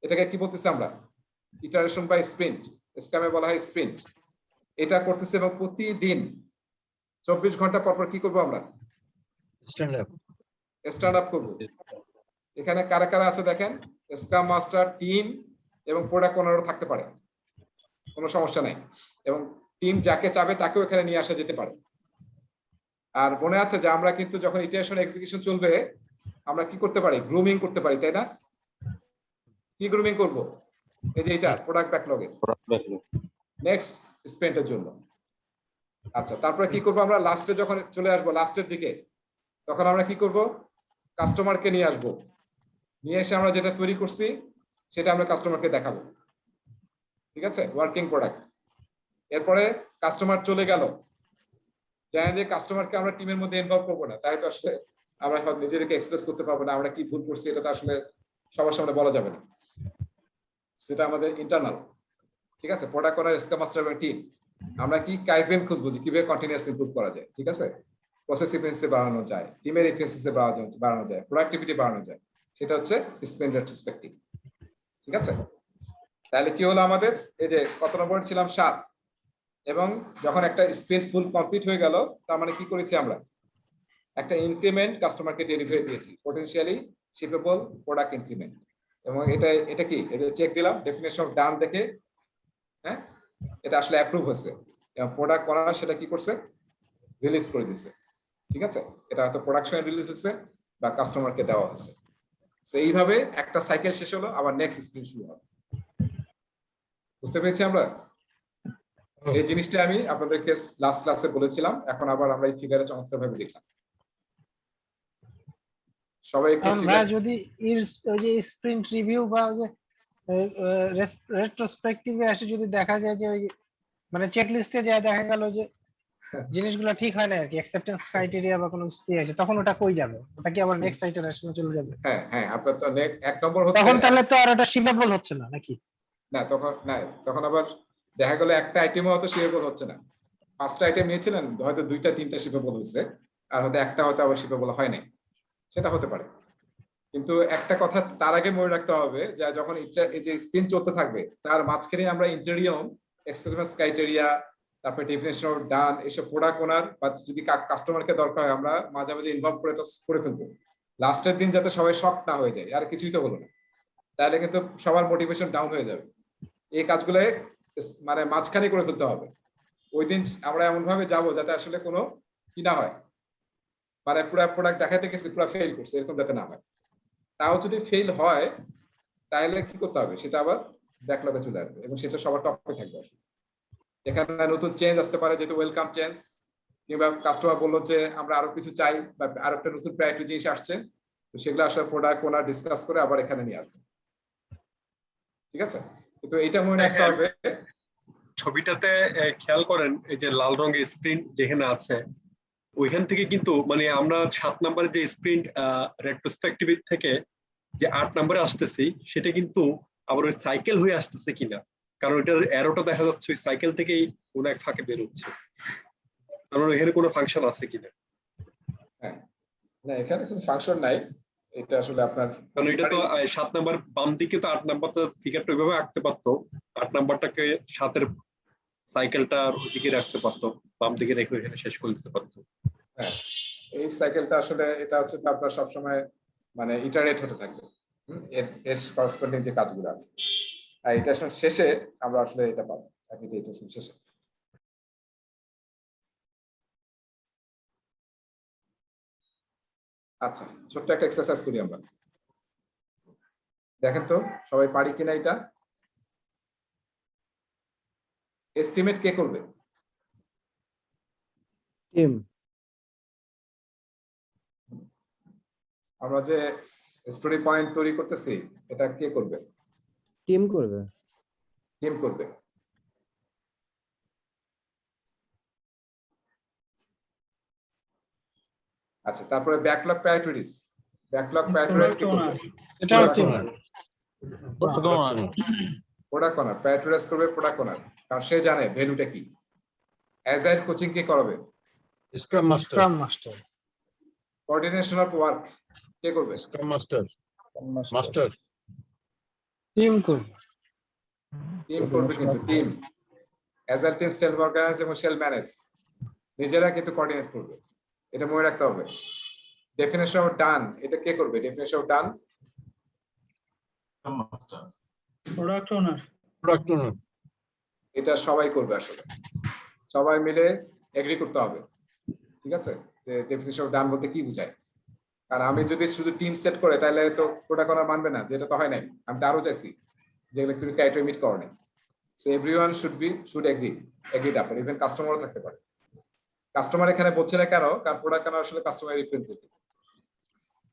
এটাকে কি বলতেছি আমরা? ইটারেশন বাই স্প্রিন্ট, স্ক্রামে বলা হয় স্প্রিন্ট। এটা করতেছে এবং প্রতিদিন 24 ঘন্টা পর পর কি করব? আমরা স্ট্যান্ড আপ করব। এখানে কারা কারা আছে দেখেন, স্ক্রাম মাস্টার, টিম এবং প্রোডাক্ট ওনারও থাকতে পারে, কোনো সমস্যা নাই। এবং টিম যাকে চাবে তাকেও এখানে নিয়ে আসা যেতে পারে। আর মনে আছে যে আমরা কিন্তু যখন ইটারেশন এক্সিকিউশন চলবে, আমরা কি করতে পারি? গ্রুমিং করতে পারি, তাই না? কি গ্রুমিং করব? এই যে এটা প্রোডাক্ট ব্যাকলগের নেক্সট স্প্রিন্টের জন্য। আচ্ছা, তারপরে কি করব? আমরা লাস্টে যখন চলে আসবো, লাস্টের দিকে, তখন আমরা কি করব? কাস্টমারকে নিয়ে আসব। নিয়ে এসে আমরা যেটা তৈরি করছি সেটা আমরা কাস্টমারকে দেখাবো। ঠিক আছে? Working product. এরপরে কাস্টমার চলে গেল, জানেন যে কাস্টমারকে আমরা টিমের মধ্যে ইনভলভ করবো না, তাই তো আসলে আমরা নিজেদেরকে এক্সপ্রেস করতে পারবো না, আমরা কি ভুল করছি এটা তো আসলে সবার সামনে বলা যাবে না, সেটা আমাদের ইন্টারনাল। ঠিক আছে? প্রোডাক্ট ওনার, স্ক্রাম মাস্টার এবং টিম, আমরা কি কাইজেন খুঁজবো যে কিভাবে কন্টিনিউয়াস ইমপ্রুভ করা যায়। ঠিক আছে? প্রসেস এফিসিয়েন্সি বাড়ানো যায়, টিমের এফিসিয়েন্সি বাড়ানো যায়, প্রোডাক্টিভিটি বাড়ানো যায়। সেটা হচ্ছে স্প্রিন্ট রেট্রোস্পেক্টিভ। ঠিক আছে? তাহলে কি হলো আমাদের? এই যে কত নম্বর ছিলাম? 7। এবং যখন একটা স্প্রিন্ট ফুল কমপ্লিট হয়ে গেল, তার মানে কি করেছি? আমরা একটা ইনক্রিমেন্ট কাস্টমারকে ডেলিভারি দিয়েছি, পটেনশিয়ালি শিপেবল প্রোডাক্ট ইনক্রিমেন্ট। এবং এটা কি? এই যে চেক দিলাম, ডেফিনেশন অফ ডান দেখে, হ্যাঁ, এটা আসলে অ্যাপ্রুভ হয়েছে এবং প্রোডাক্ট ওনার সেটা কি করছে? রিলিজ করে দিছে। ঠিক আছে? এটা হয়তো প্রোডাকশনে রিলিজ হচ্ছে বা কাস্টমারকে দেওয়া হচ্ছে। সো এইভাবে একটা সাইকেল শেষ হলো, আবার নেক্সট স্প্রিন্ট শুরু হবে। বুঝতে পেরেছি আমরা? এই জিনিসটা আমি আপনাদেরকে লাস্ট ক্লাসে বলেছিলাম, এখন আবার আমরা এই ফিগারে চমৎকার ভাবে দেখলাম। সবাই একটু আমরা যদি ওই যে স্প্রিন্ট রিভিউ বা ওই যে রেট্রোস্পেক্টিভে আসে যদি দেখা যায় যে ওই মানে চেক লিস্টে যা দেখা গেল যে জিনিসগুলো ঠিক হয় না আর কি, অ্যাকসেপ্টেন্স ক্রাইটেরিয়া বা কোনো কিছু আছে, তখন ওটা কই যাবে? ওটা কি আবার নেক্সট ইটারেশনে চলে যাবে? হ্যাঁ হ্যাঁ, আপনার তো 1 নম্বর হচ্ছে তখন তাহলে তো আর ওটা শিপেবল হচ্ছে না নাকি? না, তখন আবার দেখা গেল একটা আইটেমও হয়তো শিপেবল হচ্ছে না। 5টা আইটেম নিয়েছিলেন, হয়তো 2টা 3টা শিপেবল হয়েছে, আর হয়তো একটা হয়তো আবার শিপেবল হয় নাই, সেটা হতে পারে। কিন্তু একটা কথা তার আগে মনে রাখতে হবে যে যখন এই যে স্পিন চলতে থাকবে, তার মাঝখানে আমরা ইন্টেরিয়ম, এক্সেপ্টেন্স ক্রাইটেরিয়া, তারপরে ডেফিনেশন অফ ডান, এইসব প্রোডাক্ট ওনার বা যদি কাস্টমারকে দরকার হয় আমরা মাঝে মাঝে ইনভলভ করে এটা করে ফেলবো। লাস্টের দিন যাতে সবাই শক না হয়ে যায়, আর কিছুই তো হলো না, তাহলে কিন্তু সবার মোটিভেশন ডাউন হয়ে যাবে। এই কাজগুলো মানে মাঝখানে করে ফেলতে হবে। ওই দিন আমরা এমন ভাবে যাবো যাতে আসলে কোনো কি না হয়, মানে পুরো প্রোডাক্ট দেখাতে গেছি পুরো ফেল করছে, এরকম যাতে না হয়। তাও যদি ফেল হয় তাহলে কি করতে হবে? সেটা আবার ব্যাকলগে চলে আসবে এবং সেটা সবার টপে থাকবে আসলে। এখানে নতুন চেঞ্জ আসতে পারে, যেহেতু ওয়েলকাম চেঞ্জ, কিংবা কাস্টমার বললো যে আমরা আরো কিছু চাই বা আরো একটা নতুন প্রায়োরিটি জিনিস আসছে, তো সেগুলো আসলে প্রোডাক্ট ওনার ডিসকাস করে আবার এখানে নিয়ে আসবে। ঠিক আছে, কিন্তু এটা মনে রাখতে হবে ছবিটাতে খেয়াল করেন এই যে লাল রঙের স্প্রিন্ট যেখানে আছে ওইখান থেকে কিন্তু মানে আমরা 7 নম্বরের যে স্প্রিন্ট রেট্রোস্পেক্টিভ থেকে যে 8 নম্বরে আসতেছি সেটা কিন্তু আবার ওই সাইকেল হয়ে আসতেছে কিনা, কারণ এটার অ্যারোটা দেখা যাচ্ছে ওই সাইকেল থেকেই কোনো এক ফাঁকে বের হচ্ছে, কারণ এখানে কোনো ফাংশন আছে কিনা। হ্যাঁ, না এখানে কোনো ফাংশন নাই, এটা আসলে আপনার কারণ এটা তো 7 নম্বর বাম দিকে তো 8 নম্বরটা ফিগারটা ওইভাবে আঁকতে পারতো, 8 নম্বরটাকে 7-এর সাইকেলটার ওইদিকে রাখতে পারতো, বাম দিকে রেখে এখানে শেষ করে দিতে পারতো। হ্যাঁ, এই সাইকেলটা আসলে এটা হচ্ছে আপনার সবসময় মানে ইটারেট হতে থাকবে এর করসপন্ডিং যে কাজগুলো আছে, আর এটা শেষে আমরা আসলে এটা পাবো, এটা শেষে। আচ্ছা, ছোট্ট একটা এক্সারসাইজ করি আমরা, দেখেন তো সবাই পারি কিনা এটা। এস্টিমেট কে করবে? টিম। আমরা যে স্টোরি পয়েন্ট তৈরি করতেছি এটা কে করবে? টিম করবে। টিম করবে। আচ্ছা, তারপরে ব্যাকলগ প্রায়োরিটিস। ব্যাকলগ প্রায়োরিটিস কি করবে? এটাও টিম। প্রোডাক্ট ওনার প্রায়োরিটাইজ করবে, প্রোডাক্ট ওনার, কারণ সে জানে ভ্যালুটা কি। অ্যাজাইল কোচিং কে করাবে? Scrum master. Scrum master. Coordination of work কে করবে? Scrum master. মাস্টার। টিম করবে। টিম করবে, কিন্তু team agile team self organize এবং সেলফ ম্যানেজ নিজেরা কিন্তু কোঅর্ডিনেট করবে, এটা মনে রাখতে হবে। ডেফিনেশন অফ ডান এটা কে করবে? Definition of done master. Product owner. Product owner. এটা সবাই করবে আসলে, সবাই মিলে এগ্রি করতে হবে। ঠিক আছে, যে ডেফিনেশন অফ ডান বলতে কি বোঝায়, কারণ আমি যদি শুধু টিম সেট করে তাহলে তো প্রোডাক্ট ওনার মানবে না, যেটা তো হয় নাই। আমি তো আরো চাইছি যেগুলো একটু ক্রাইটেরিয়া মিট করে নাই। সো এভরিওয়ান শুড এগ্রি আপনি, ইভেন কাস্টমারও থাকতে পারে। কাস্টমার এখানে বলছে না কেন, কারণ প্রোডাক্ট ওনার আসলে কাস্টমার রিপ্রেজেন্টেটিভ।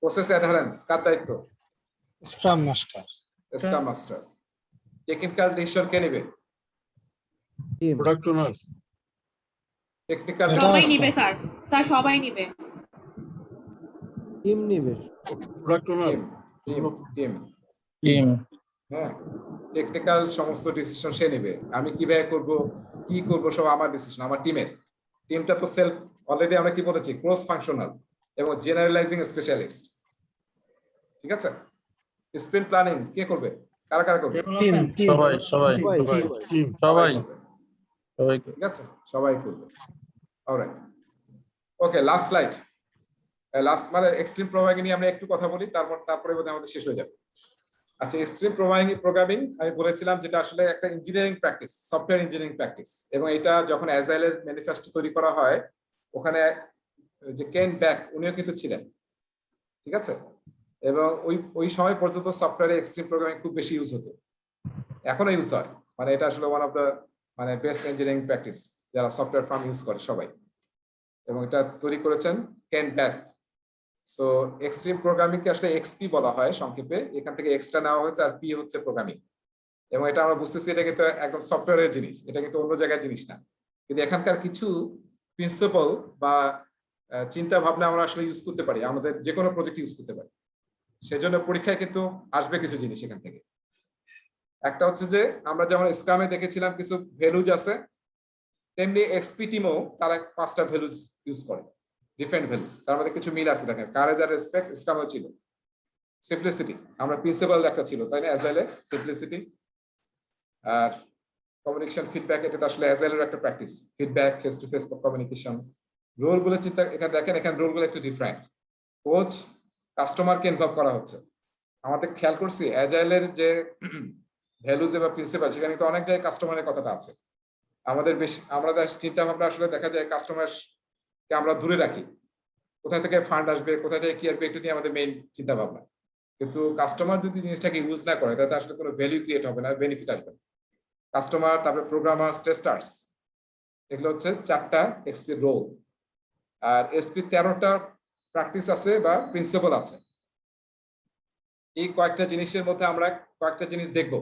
প্রসেস অ্যাডহারেন্স কার দায়িত্ব? Scrum master. Scrum master. Technical decision কে নেবে? টিম। প্রোডাক্ট ওনার। টেকনিক্যাল সবাই নিবে স্যার, স্যার সবাই নিবে। টিম নিবে। প্রোডাক্ট ওনার। টিম। হ্যাঁ, টেকনিক্যাল সমস্ত ডিসিশন সে নেবে। আমি কিভাবে করব, কি করব, সব আমার ডিসিশন, আমার টিমের। টিমটা তো সেলফ অলরেডি আমরা কি বলেছি, ক্রস ফাংশনাল এবং জেনারেলাইজিং স্পেশালিস্ট। ঠিক আছে, স্প্রিন্ট প্ল্যানিং কে করবে? কারা কারা করবে? টিম। সবাই সবাই টিম। সবাই করবে। সবাই ঠিক আছে, সবাই করবে। অলরাইট, ওকে, লাস্ট স্লাইড। লাস্ট মানে এক্সট্রিম প্রোগ্রামিং নিয়ে আমরা একটু কথা বলি, তারপরে বোধহয় আমাদের শেষ হয়ে যাবে। আচ্ছা, এক্সট্রিম প্রোগ্রামিং আমি বলেছিলাম যেটা আসলে একটা engineering practice, software engineering practice, এবং এটা যখন অ্যাজাইলের ম্যানিফেস্টো তৈরি করা হয় ওখানে যে কেন ব্যাক উনিও কিন্তু ছিলেন। ঠিক আছে, এবং ওই সময় পর্যন্ত সফটওয়্যারে এক্সট্রিম প্রোগ্রামিং খুব বেশি ইউজ হতো, এখনো ইউজ হয়। মানে এটা আসলে ওয়ান অফ দ্য মানে বেস্ট ইঞ্জিনিয়ারিং প্র্যাকটিস যারা সফটওয়্যার ফার্ম ইউজ করে সবাই, এবং এটা তৈরি করেছেন কেন ব্যাক। সো এক্সট্রিম প্রোগ্রামিং কে আসলে এক্সপি বলা হয় সংক্ষেপে, এখান থেকে এক্সট্রা নেওয়া হয়েছে, আর পি হচ্ছে প্রোগ্রামিং। এবং এটা আমরা বুঝতেছি এটা কিন্তু একদম সফটওয়্যারের জিনিস, এটা কিন্তু অন্য জায়গার জিনিস না। কিন্তু এখানকার কিছু প্রিন্সিপাল বা চিন্তা ভাবনা আমরা আসলে ইউজ করতে পারি, আমাদের যে কোনো প্রজেক্ট ইউজ করতে পারি। সেজন্য পরীক্ষায় কিন্তু আসবে কিছু জিনিস এখান থেকে। একটা হচ্ছে যে আমরা যেমন স্ক্রামে দেখেছিলাম কিছু ভ্যালুজ আছে, তেমনি এক্সপি টিমও তারা 5টা ভ্যালুজ ইউজ করে, ডিফারেন্ট ভ্যালুজ। তার মধ্যে কিছু মিল আছে, দেখেন কারেজ আর রেসপেক্ট স্ক্রামও ছিল। সিম্পলিসিটি আমরা প্রিন্সিপাল একটা ছিল, তাই না, অ্যাজাইলে সিম্পলিসিটি। আর কমিউনিকেশন ফিডব্যাক, এটা আসলে অ্যাজাইলের একটা practice, feedback, face to face communication. রোলগুলো চিন্তা এখানে দেখেন, এখানে রোলগুলো একটু ডিফারেন্ট। কোচ কাস্টমারকে ইনভলভ করা হচ্ছে। আমাদের খেয়াল করছি অ্যাজাইলের যে ভ্যালুজ বা প্রিন্সিপাল, সেখানে কিন্তু অনেক জায়গায় কাস্টমারের কথাটা আছে। আমাদের চিন্তা ভাবনা আসলে দেখা যায় কাস্টমারকে আমরা দূরে রাখি, কোথা থেকে ফান্ড আসবে, কোথা থেকে কি আসবে, এটা নিয়ে আমাদের মেইন চিন্তা ভাবনা। কিন্তু কাস্টমার যদি জিনিসটাকে ইউজ না করে তাতে আসলে কোনো ভ্যালু ক্রিয়েট হবে না, বেনিফিট আসবে না। কাস্টমার, তারপরে প্রোগ্রামার, টেস্টার্স, এগুলো হচ্ছে 4টা এক্সপি রোল। আর এসপি 13টা প্র্যাকটিস আছে বা প্রিন্সিপাল আছে। এই কয়েকটা জিনিসের মধ্যে আমরা কয়েকটা জিনিস দেখব।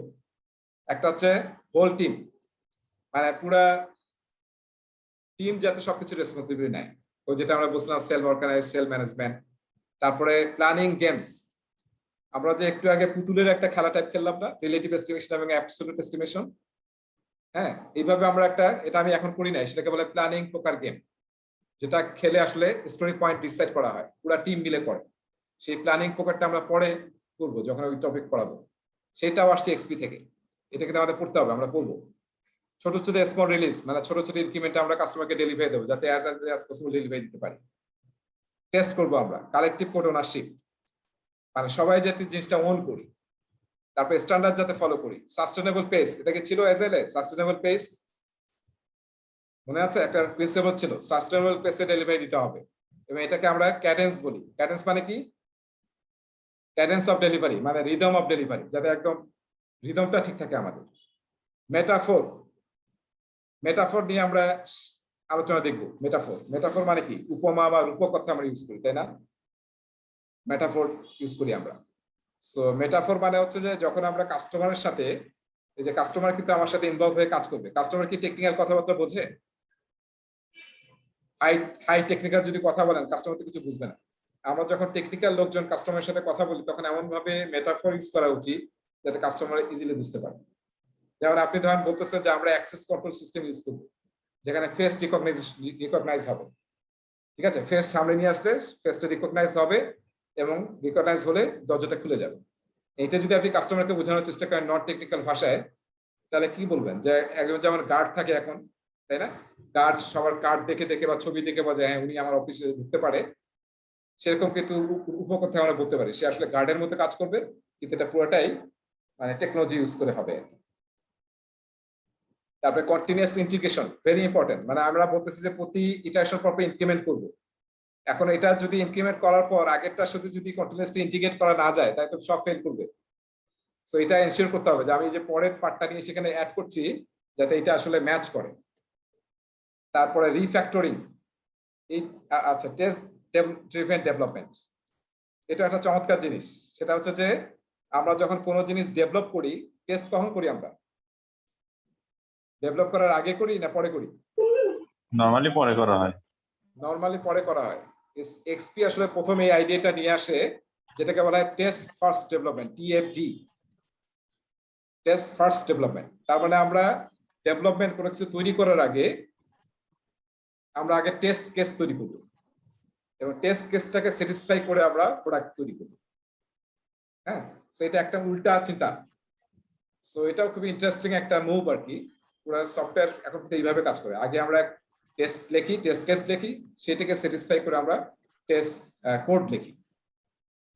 একটা হচ্ছে হোল টিম, মানে পুরা টিম যাতে সবকিছু রেসপন্সিবিলিটি নেয়, ওই যেটা আমরা বলছিলাম সেলফ অর্গানাইজ, সেলফ ম্যানেজমেন্ট। তারপরে প্ল্যানিং গেমস, আমরা যে একটু আগে পুতুলের একটা খেলা টাইপ খেললাম না, রিলেটিভ এস্টিমেশন এবং অ্যাবসলিউট এস্টিমেশন। হ্যাঁ, এইভাবে আমরা একটা, এটা আমি এখন করি নাই, সেটাকে বলে প্ল্যানিং পোকার গেম, যেটা খেলে আসলে স্টোরি পয়েন্ট ডিসাইড করা হয়, পুরো টিম মিলে করে। সেই প্ল্যানিং পোকারটা আমরা পরে করবো যখন ওই টপিক পড়াবো। সেটাও আসছে এক্সপি থেকে, এটা কিন্তু আমাদের পড়তে হবে, আমরা পড়বো। ছোট ছোট স্মল রিলিজ, মানে ছোট ছোট ইনক্রিমেন্ট আমরা কাস্টমারকে ডেলিভারি দেবো, যাতে অ্যাজ পসিবল ডেলিভারি দিতে পারি। টেস্ট করবো আমরা কালেকটিভ কোড ওনারশিপ, মানে সবাই যাতে জিনিসটা ওন করি। তারপরে স্ট্যান্ডার্ড যাতে ফলো করি। সাস্টেনেবল পেস, এটা কি ছিল এজেলে? সাস্টেনেবল পেস মনে আছে? একটা প্রিন্সিপাল ছিল, সাস্টেনেবল পেসে ডেলিভারি দিতে হবে। এবং এটাকে আমরা ক্যাডেন্স বলি। ক্যাডেন্স মানে কি? ক্যাডেন্স অফ ডেলিভারি, মানে রিদম অফ ডেলিভারি, যাতে একদম রিদমটা ঠিক থাকে আমাদের। মেটাফোর, মেটাফোর নিয়ে আমরা আলোচনা দেখব। মেটাফোর, মেটাফোর মানে কি? উপমা বা রূপকথা আমরা ইউজ করি, তাই না? মেটাফোর ইউজ করি আমরা। সো মেটাফোর মানে হচ্ছে যে যখন আমরা কাস্টমারের সাথে, এই যে কাস্টমার কিন্তু আমার সাথে ইনভলভ হয়ে কাজ করবে। কাস্টমার কি টেকনিক্যাল কথাবার্তা বোঝে? হাই টেকনিক্যাল যদি কথা বলেন, কাস্টমার তো কিছু বুঝবে না। আমরা যখন টেকনিক্যাল লোকজন কাস্টমারের সাথে কথা বলি, তখন এমন ভাবে মেটাফোর ইউজ করা উচিত যাতে কাস্টমার ইজিলি বুঝতে পারে। যেমন আপনি ধরেন বলতেছেন যে আমরা অ্যাক্সেস কন্ট্রোল সিস্টেম ইউজ করব, যেখানে ফেস রিকগনাইজ হবে। ঠিক আছে, ফেস সামনে নিয়ে আসলে ফেসটা রিকগনাইজ হবে, এবং রিকগনাইজ হলে দরজাটা খুলে যাবে। এইটা যদি আপনি কাস্টমারকে বোঝানোর চেষ্টা করেন নট টেকনিক্যাল ভাষায়, তাহলে কি বলবেন? যে একজন যেমন গার্ড থাকে এখন, তাই না? গার্ড সবার কার্ড দেখে দেখে বা ছবি দেখে বলে হ্যাঁ উনি আমার অফিসে ঢুকতে পারে, সেরকম কিন্তু উপকথা আমরা বলতে পারি। সে আসলে গার্ডের মতো কাজ করবে, কিন্তু এটা পুরোটাই মানে টেকনোলজি ইউজ করে হবে। তারপরে কন্টিনিউয়াস ইন্টিগ্রেশন, ভেরি ইম্পর্টেন্ট। মানে আমরা বলতেছি যে প্রতি ইটারেশন পর ইনক্রিমেন্ট করব। এখন এটা যদি ইনক্রিমেন্ট করার পর আগেরটার সাথে যদি কন্টিনিউয়াসলি ইন্টিগ্রেট করা না যায়, তাই তো সব ফেল করবে। সো এটা এনশিওর করতে হবে যে আমি যে পরের পার্টটা নিয়ে সেখানে অ্যাড করছি, যাতে এটা আসলে ম্যাচ করে। তারপরে রিফ্যাক্টরিং, এই আচ্ছা টেস্ট ড্রিভেন ডেভেলপমেন্ট, এটা একটা চমৎকার জিনিস। সেটা হচ্ছে যে আমরা যখন কোনো জিনিস ডেভেলপ করি, টেস্ট কখন করি? আমরা ডেভেলপ করার আগে করি না পরে করি? নরমালি পরে করা হয়। নরমালি পরে করা হয়। এক্সপি আসলে প্রথমে এই আইডিয়াটা নিয়ে আসে, যেটাকে বলা হয় test first development, TFD, test first development. তার মানে আমরা ডেভেলপমেন্ট কোনো কিছু তৈরি করার আগে আমরা আগে টেস্ট কেস তৈরি করব, এবং টেস্ট কেসটাকে স্যাটিসফাই করে আমরা প্রোডাক্ট তৈরি করব। হ্যাঁ, সেটা একটা উল্টা চিন্তা। সো এটাও খুবই ইন্টারেস্টিং একটা মুভ আর কি। পুরো সফটওয়্যার এখন এইভাবে কাজ করে। আগে আমরা টেস্ট লিখি, টেস্ট কেস লিখি, সেটাকে স্যাটিসফাই করে আমরা টেস্ট কোড লিখি।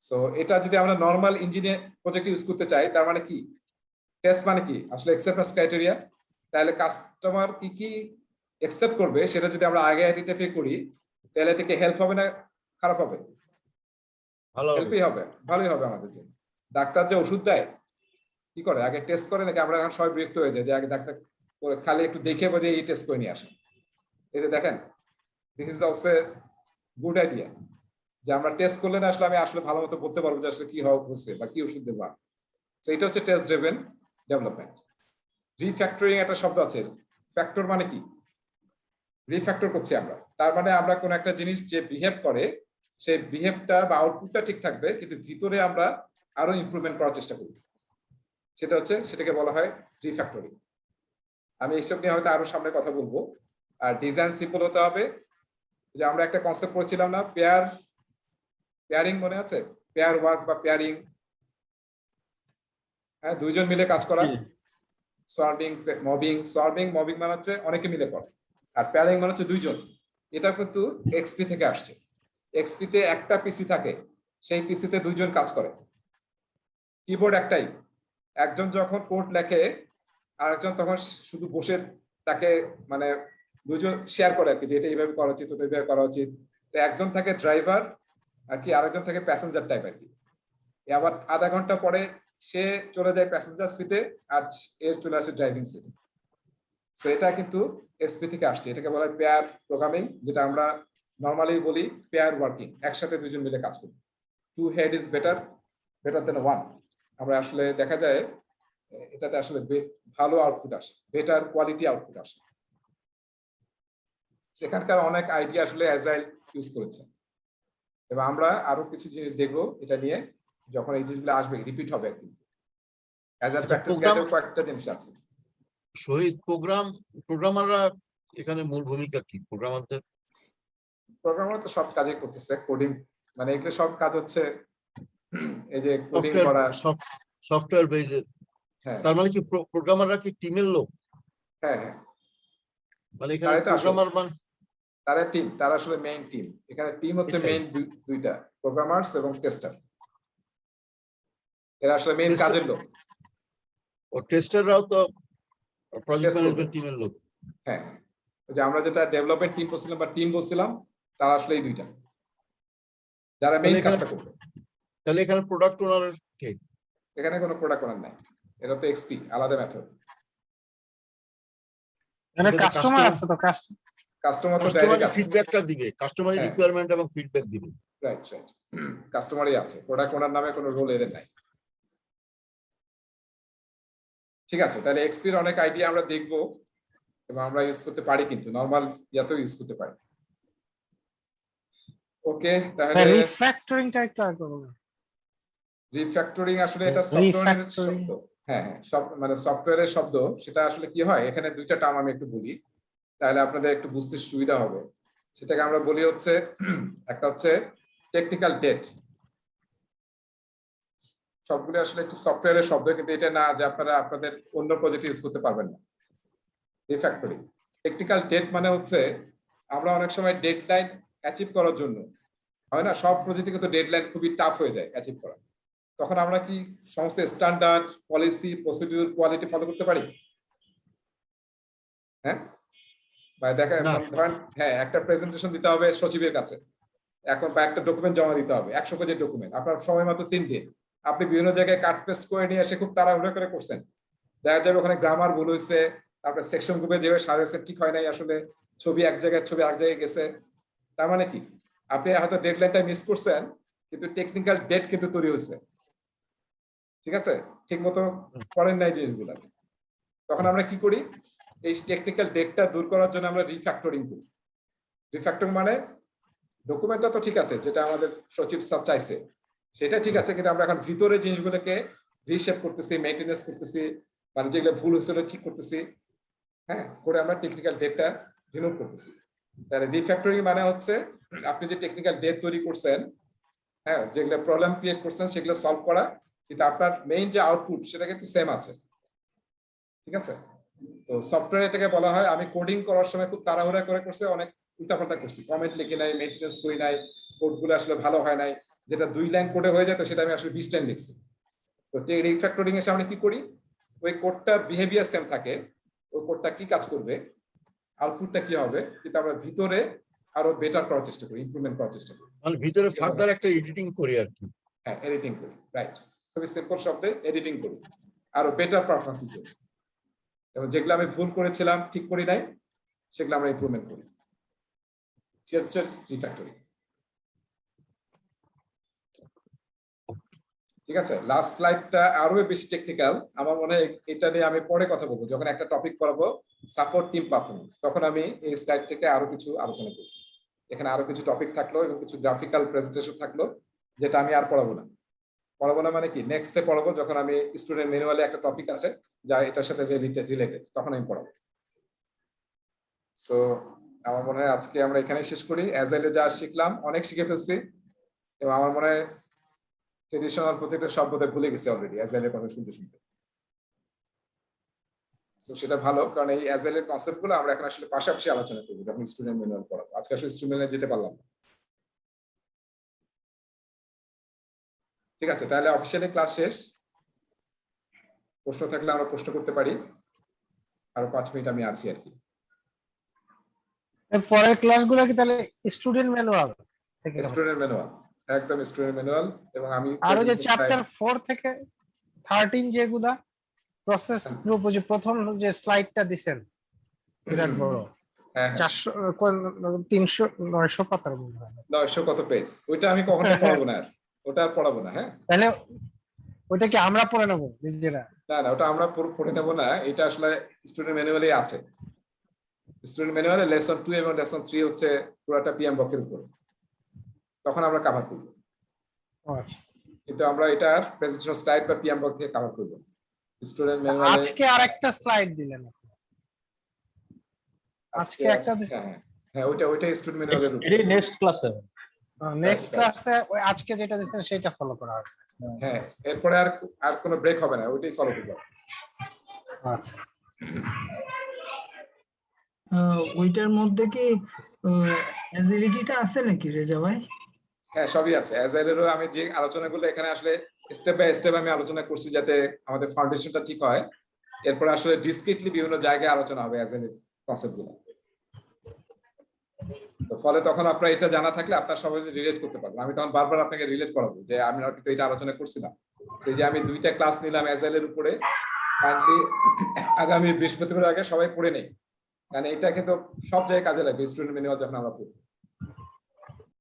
সো এটা যদি আমরা নরমাল ইঞ্জিনিয়ার প্রজেক্ট ইউজ করতে চাই, তার মানে কি? টেস্ট মানে কি আসলে? Acceptance criteria. তাহলে কাস্টমার কি কি অ্যাকসেপ্ট করবে সেটা যদি আমরা আগে আইডেন্টিফাই করি, তাহলে এটাকে হেল্প হবে না খারাপ হবে? ভালো হবে। হেল্পই হবে, ভালোই হবে আমাদের জন্য। ডাক্তার যে ওষুধ দেয় কি করে? আগে টেস্ট করে নাকি? আমরা এখন সবাই বিরক্ত হয়ে যায় যে আগে ডাক্তার খালি একটু দেখে বোঝে এই টেস্ট করে নিয়ে আসেন। এই যে দেখেন, this is also good idea, যে আমরা টেস্ট করলে না আসলে আমি আসলে ভালো মতো বলতে পারবো যে আসলে কি হচ্ছে বা কি ওষুধ দেবো। তো এটা হচ্ছে টেস্ট ড্রিভেন ডেভেলপমেন্ট। রিফ্যাক্টরিং একটা শব্দ আছে। ফ্যাক্টর মানে কি? রিফ্যাক্টর করছি আমরা, তার মানে আমরা কোন একটা জিনিস যে বিহেভ করে, সেই বিহেভটা বা আউটপুটটা ঠিক থাকবে, কিন্তু ভিতরে আমরা আরো ইমপ্রুভমেন্ট করার চেষ্টা করি। সেটাকে বলা হয় রিফ্যাক্টরিং। আমি এইসব নিয়ে হয়তো আরো সামনে কথা বলবো। আর ডিজাইন সিম্পল হতে হবে। যে আমরা একটা কনসেপ্ট পড়ছিলাম না, পেয়ারিং, মনে আছে? পেয়ার ওয়ার্ক বা পেয়ারিং, হ্যাঁ, দুইজন মিলে কাজ করা। সোয়ার্মিং, মবিং মানে হচ্ছে অনেকে মিলে করে, আর পেয়ারিং মানে হচ্ছে দুইজন। এটা কিন্তু এক্সপি থেকে আসছে। এক্সপি তে একটা পিসি থাকে, সেই পিসিতে দুইজন কাজ করে। কিবোর্ড একটাই, একজন যখন কোড লেখে আর একজন তখন শুধু বসে তাকে মানে দুজন শেয়ার করে আর কি, যে এটা এইভাবে করা উচিত, ওটা এইভাবে করা উচিত। তো একজন থাকে ড্রাইভার আর কি, আরেকজন থাকে প্যাসেঞ্জার টাইপ আর কি। আবার আধা ঘন্টা পরে সে চলে যায় প্যাসেঞ্জার সিটে আর এর চলে আসে ড্রাইভিং সিটে। সো এটা কিন্তু এসপি থেকে আসছে, এটাকে বলা হয় পেয়ার প্রোগ্রামিং, যেটা আমরা নর্মালি বলি পেয়ার ওয়ার্কিং, একসাথে দুজন মিলে কাজ করি। To head is better then one. আমরা আসলে দেখা যায় এটাতে আসলে ভালো আউটপুট আসে, বেটার কোয়ালিটি আউটপুট আসে। সেখানকার অনেক আইডিয়া আসলে অ্যাজাইল ইউজ করেছে, এবং আমরা আরো কিছু জিনিস দেখবো এটা নিয়ে যখন এই জিনিসগুলো আসবে, রিপিট হবে একদিন। অ্যাজাইল প্র্যাকটিস গাইডের কয়েকটা জিনিস আছে। শহীদ, প্রোগ্রামাররা এখানে মূল ভূমিকা কি? প্রোগ্রামারদের প্রোগ্রামার তো সব কাজই করতেছে, কোডিং মানে এগুলো সব কাজ হচ্ছে এই যে কোডিং করা, সফটওয়্যার বেসড। হ্যাঁ তার মানে কি প্রোগ্রামাররা কি টিমের লোক? হ্যাঁ হ্যাঁ, মানে এখানে তারাই তো আসলে- প্রোগ্রামার মানে তারা টিম, তারা আসলে মেইন টিম। এখানে টিম হচ্ছে এটাই। মেইন দুইটা, প্রোগ্রামার্স এবং টেস্টার। এরা আসলে মেইন Tester- কাজের লোক। ও টেস্টাররাও তো প্রজেক্ট Test করবে। ম্যানেজমেন্ট টিমের লোক। হ্যাঁ, ওই যে আমরা যেটা ডেভেলপমেন্ট টিম বলছিলাম বা টিম বলছিলাম, তারা আসলে এই দুইটা, যারা মেইন তাহলে এখানে- কাজটা করবে। তাহলে এখানে প্রোডাক্ট ওনার কে? এখানে কোনো প্রোডাক্ট ওনার নাই, এটা তো এক্সপি, আলাদা মেথড। মানে কিন্তু কাস্টমার customer- আছে তো, কাস্টমার তো কাস্টমারের ডাইরেক্ট আছে। ফিডব্যাকটা দিবে, কাস্টমারের হ্যাঁ। রিকোয়ারমেন্ট এবং ফিডব্যাক দিবে। রাইট রাইট, কাস্টমারই আছে, প্রোডাক্ট ওনার নামে কোনো রোল এদের নাই। ঠিক আছে, তাহলে এক্সপির অনেক আইডিয়া আমরা দেখবো এবং আমরা ইউজ করতে পারি, কিন্তু নরমাল ইয়াতেও ইউজ করতে পারি। ওকে, তাহলে রিফ্যাক্টরিংটা একটু আগে বলুন। রিফ্যাক্টরিং আসলে এটা সফটওয়্যারের Refactoring। শব্দ। হ্যাঁ হ্যাঁ, সব মানে সফটওয়্যারের শব্দ। সেটা আসলে কি হয়, এখানে দুইটা টার্ম আমি একটু বলি, তাহলে আপনাদের একটু বুঝতে সুবিধা হবে। সেটাকে আমরা বলি হচ্ছে, একটা হচ্ছে টেকনিক্যাল ডেট। সবগুলো আসলে একটু সফটওয়্যারের শব্দ, কিন্তু এটা না যে আপনারা আপনাদের অন্য প্রজেক্টে ইউজ করতে পারবেন না। রিফ্যাক্টরিং টেকনিক্যাল ডেট মানে হচ্ছে, আমরা অনেক সময় ডেডলাইন অ্যাচিভ করার জন্য হয় না, সব প্রজেক্টে কিন্তু ডেডলাইন খুবই টাফ হয়ে যায় অ্যাচিভ করা। তখন আমরা কি সমস্ত standard policy procedure quality follow করতে পারি? হ্যাঁ, ভাই দেখা না। ধরেন, হ্যাঁ একটা প্রেজেন্টেশন দিতে হবে সচিবের কাছে, এখন বা একটা ডকুমেন্ট জমা দিতে হবে, 100 পেজের ডকুমেন্ট, আপনার সময় মাত্র 3 দিন। আপনি বিভিন্ন জায়গায় কাট পেস্ট করে নিয়ে এসে খুব তাড়াহুড়ো করে করছেন, দেখা যাবে ওখানে গ্রামার ভুল হয়েছে, তারপরে সেকশন গ্রুপে যেভাবে সাজাইছে ঠিক হয় নাই, আসলে ছবি এক জায়গায় ছবি আরেক জায়গায় গেছে। তার মানে কি, আপনি হয়তো ডেডলাইনটা মিস করছেন, কিন্তু টেকনিক্যাল ডেট কিন্তু তৈরি হয়েছে, ঠিক আছে, ঠিক মতো করেন নাই জিনিসগুলো। তখন আমরা কি করি, এই টেকনিক্যাল ডেটটা দূর করার জন্য আমরা রিফ্যাক্টরিং করি। রিফ্যাক্টরিং মানে ডকুমেন্টটা তো ঠিক আছে, যেটা আমাদের সচিব স্যার চাইছে সেটা ঠিক আছে, কিন্তু আমরা এখন ভিতরে জিনিসগুলোকে রিশেপ করতেছি, মেইনটেনেন্স করতেছি, মানে যেগুলো ভুল হয়েছিল ঠিক করতেছি, হ্যাঁ করে আমরা টেকনিক্যাল ডেটটা রিমুভ করতেছি। তাহলে রিফ্যাক্টরিং মানে হচ্ছে, আপনি যে টেকনিক্যাল ডেট তৈরি করছেন, হ্যাঁ যেগুলো প্রবলেম ক্রিয়েট করছেন সেগুলো সলভ করা, কিন্তু আপনার মেইন যে আউটপুট সেটা কিন্তু সেম আছে, ঠিক আছে। তো সফটওয়্যার এটাকে বলা হয়, আমি কোডিং করার সময় খুব তাড়াহুড়া করে করছে, অনেক উল্টাপাল্টা করছি, কমেন্ট লিখি নাই, মেইনটেনেন্স করি নাই, কোডগুলো আসলে ভালো হয় নাই, যেটা 2 লাইন কোডে হয়ে যেত সেটা আমি আসলে 20 লাইন লিখছি। তো রিফ্যাক্টরিং এর সামনে কি করি, ওই কোডটার বিহেভিয়ার সেম থাকে, ওই কোডটা কি কাজ করবে, আউটপুটটা কি হবে, কিন্তু আমরা ভিতরে আরো বেটার করার চেষ্টা করি, ইমপ্রুভমেন্ট করার চেষ্টা করি। মানে ভিতরে ফার্দার একটা এডিটিং করি আর কি। হ্যাঁ, এডিটিং করি, রাইট, খুবই সিম্পল শব্দে এডিটিং করি, আরো বেটার পারফরম্যান্সের জন্য। এবং যেগুলো আমি ভুল করেছিলাম, ঠিক করি নাই, সেগুলো আমরা ইমপ্রুভমেন্ট করি। রিফ্যাক্টরিং, ঠিক আছে। লাস্ট স্লাইডটা আরো বেশি টেকনিক্যাল, আমার মনে হয় এটা নিয়ে আমি পরে কথা বলবো, যখন একটা টপিক পড়াবো সাপোর্ট টিম পারফরমেন্স, তখন আমি এই স্লাইড থেকে আরো কিছু আলোচনা করব। এখানে আরো কিছু টপিক থাকলো এবং কিছু গ্রাফিক্যাল প্রেজেন্টেশন থাকলো, যেটা আমি আর পড়াবো না। পড়াবো না মানে কি, নেক্সটে পড়াবো যখন আমি স্টুডেন্ট ম্যানুয়ালে একটা টপিক আছে যা এটার সাথে রিলেটেড, তখন আমি পড়াবো। সো আমার মনে হয় আজকে আমরা এখানেই শেষ করি। অ্যাজাইলে যা শিখলাম অনেক শিখে ফেলছি, এবং আমার মনে হয় ট্রেডিশনাল প্রত্যেকটা শব্দ ভুলে গেছি অলরেডি অ্যাজাইলের কথা শুনতে শুনতে। তো সেটা ভালো, কারণ এই অ্যাজাইলের কনসেপ্টগুলো আমরা এখন আসলে পাশাপাশি আলোচনা করবো যখন স্টুডেন্ট ম্যানুয়াল পড়াবো। আজকে আসলে স্টুডেন্টে যেতে পারলাম না। ঠিক আছে, তাহলে অফিসিয়ালি ক্লাস শেষ। প্রশ্ন থাকলে আমরা প্রশ্ন করতে পারি, আরো 5 মিনিট আমি আছি আর কি। এর পরের ক্লাসগুলো কি তাহলে স্টুডেন্ট ম্যানুয়াল থেকে হবে? স্টুডেন্ট ম্যানুয়াল, একদম স্টুডেন্ট ম্যানুয়াল এবং আমি আর ওই যে presentation চ্যাপ্টার slide- 4 থেকে 13 যেগুলা প্রসেস গ্রুপ, ওই যে প্রথম যে স্লাইডটা দিছেন বিরাট বড়, হ্যাঁ 400 300 900 পাতার মনে হয়। 900 কত পেজ, ওইটা আমি কখনো পড়াবো না আর, ওটা আর পড়াবো না। হ্যাঁ তাহলে ওইটা কি আমরা পড়ে নেবো নিজেরা? না না, ওটা আমরা পড়ে নেবো না, এটা আসলে স্টুডেন্ট ম্যানুয়ালে আছে। স্টুডেন্ট ম্যানুয়ালে লেসন 2 এবং লেসন 3 হচ্ছে পুরোটা পিএম বকের উপর, তখন আমরা কভার করব। ও আচ্ছা, কিন্তু আমরা এটার প্রেজেন্টেশন স্লাইড বা পিএম বক থেকে কভার করব। স্টুডেন্ট ম্যানুয়ালে আজকে আরেকটা স্লাইড দিলেন আপনি। আজকে একটা দিছেন। হ্যাঁ ওইটা স্টুডেন্ট ম্যানুয়ালের উপর। এটি নেক্সট ক্লাসে। নেক্সট ক্লাসে ওই আজকে যেটা দিছেন সেটা ফলো করা হবে। হ্যাঁ এরপরে আর কোনো ব্রেক হবে না, ওইটাই ফলো করব। আচ্ছা, ওইটার মধ্যে কি অ্যাজিলিটিটা আছে নাকি রেজা ভাই? হ্যাঁ সবই আছে। অ্যাজাইলেরও আমি যে আলোচনাগুলো এখানে আসলে স্টেপ বাই স্টেপ আমি আলোচনা করছি যাতে আমাদের ফাউন্ডেশনটা ঠিক হয়। এরপর আসলে ডিসক্রিটলি বিভিন্ন জায়গায় আলোচনা হবে অ্যাজাইলের কনসেপ্টগুলো। তো ফলে তখন আপনার এটা জানা থাকলে আপনার সহজে রিলেট করতে পারবেন। আমি তখন বারবার আপনাকে রিলেট করাবো যে আমি কিন্তু এটা আলোচনা করছিলাম, সেই যে আমি 2টা ক্লাস নিলাম অ্যাজাইলের উপরে, কাইন্ডলি আগামী বৃহস্পতিবার আগে সবাই পড়ে নেই, কারণ এটা কিন্তু সব জায়গায় কাজে লাগবে স্টুডেন্ট ম্যানুয়াল যখন আমরা পড়বো।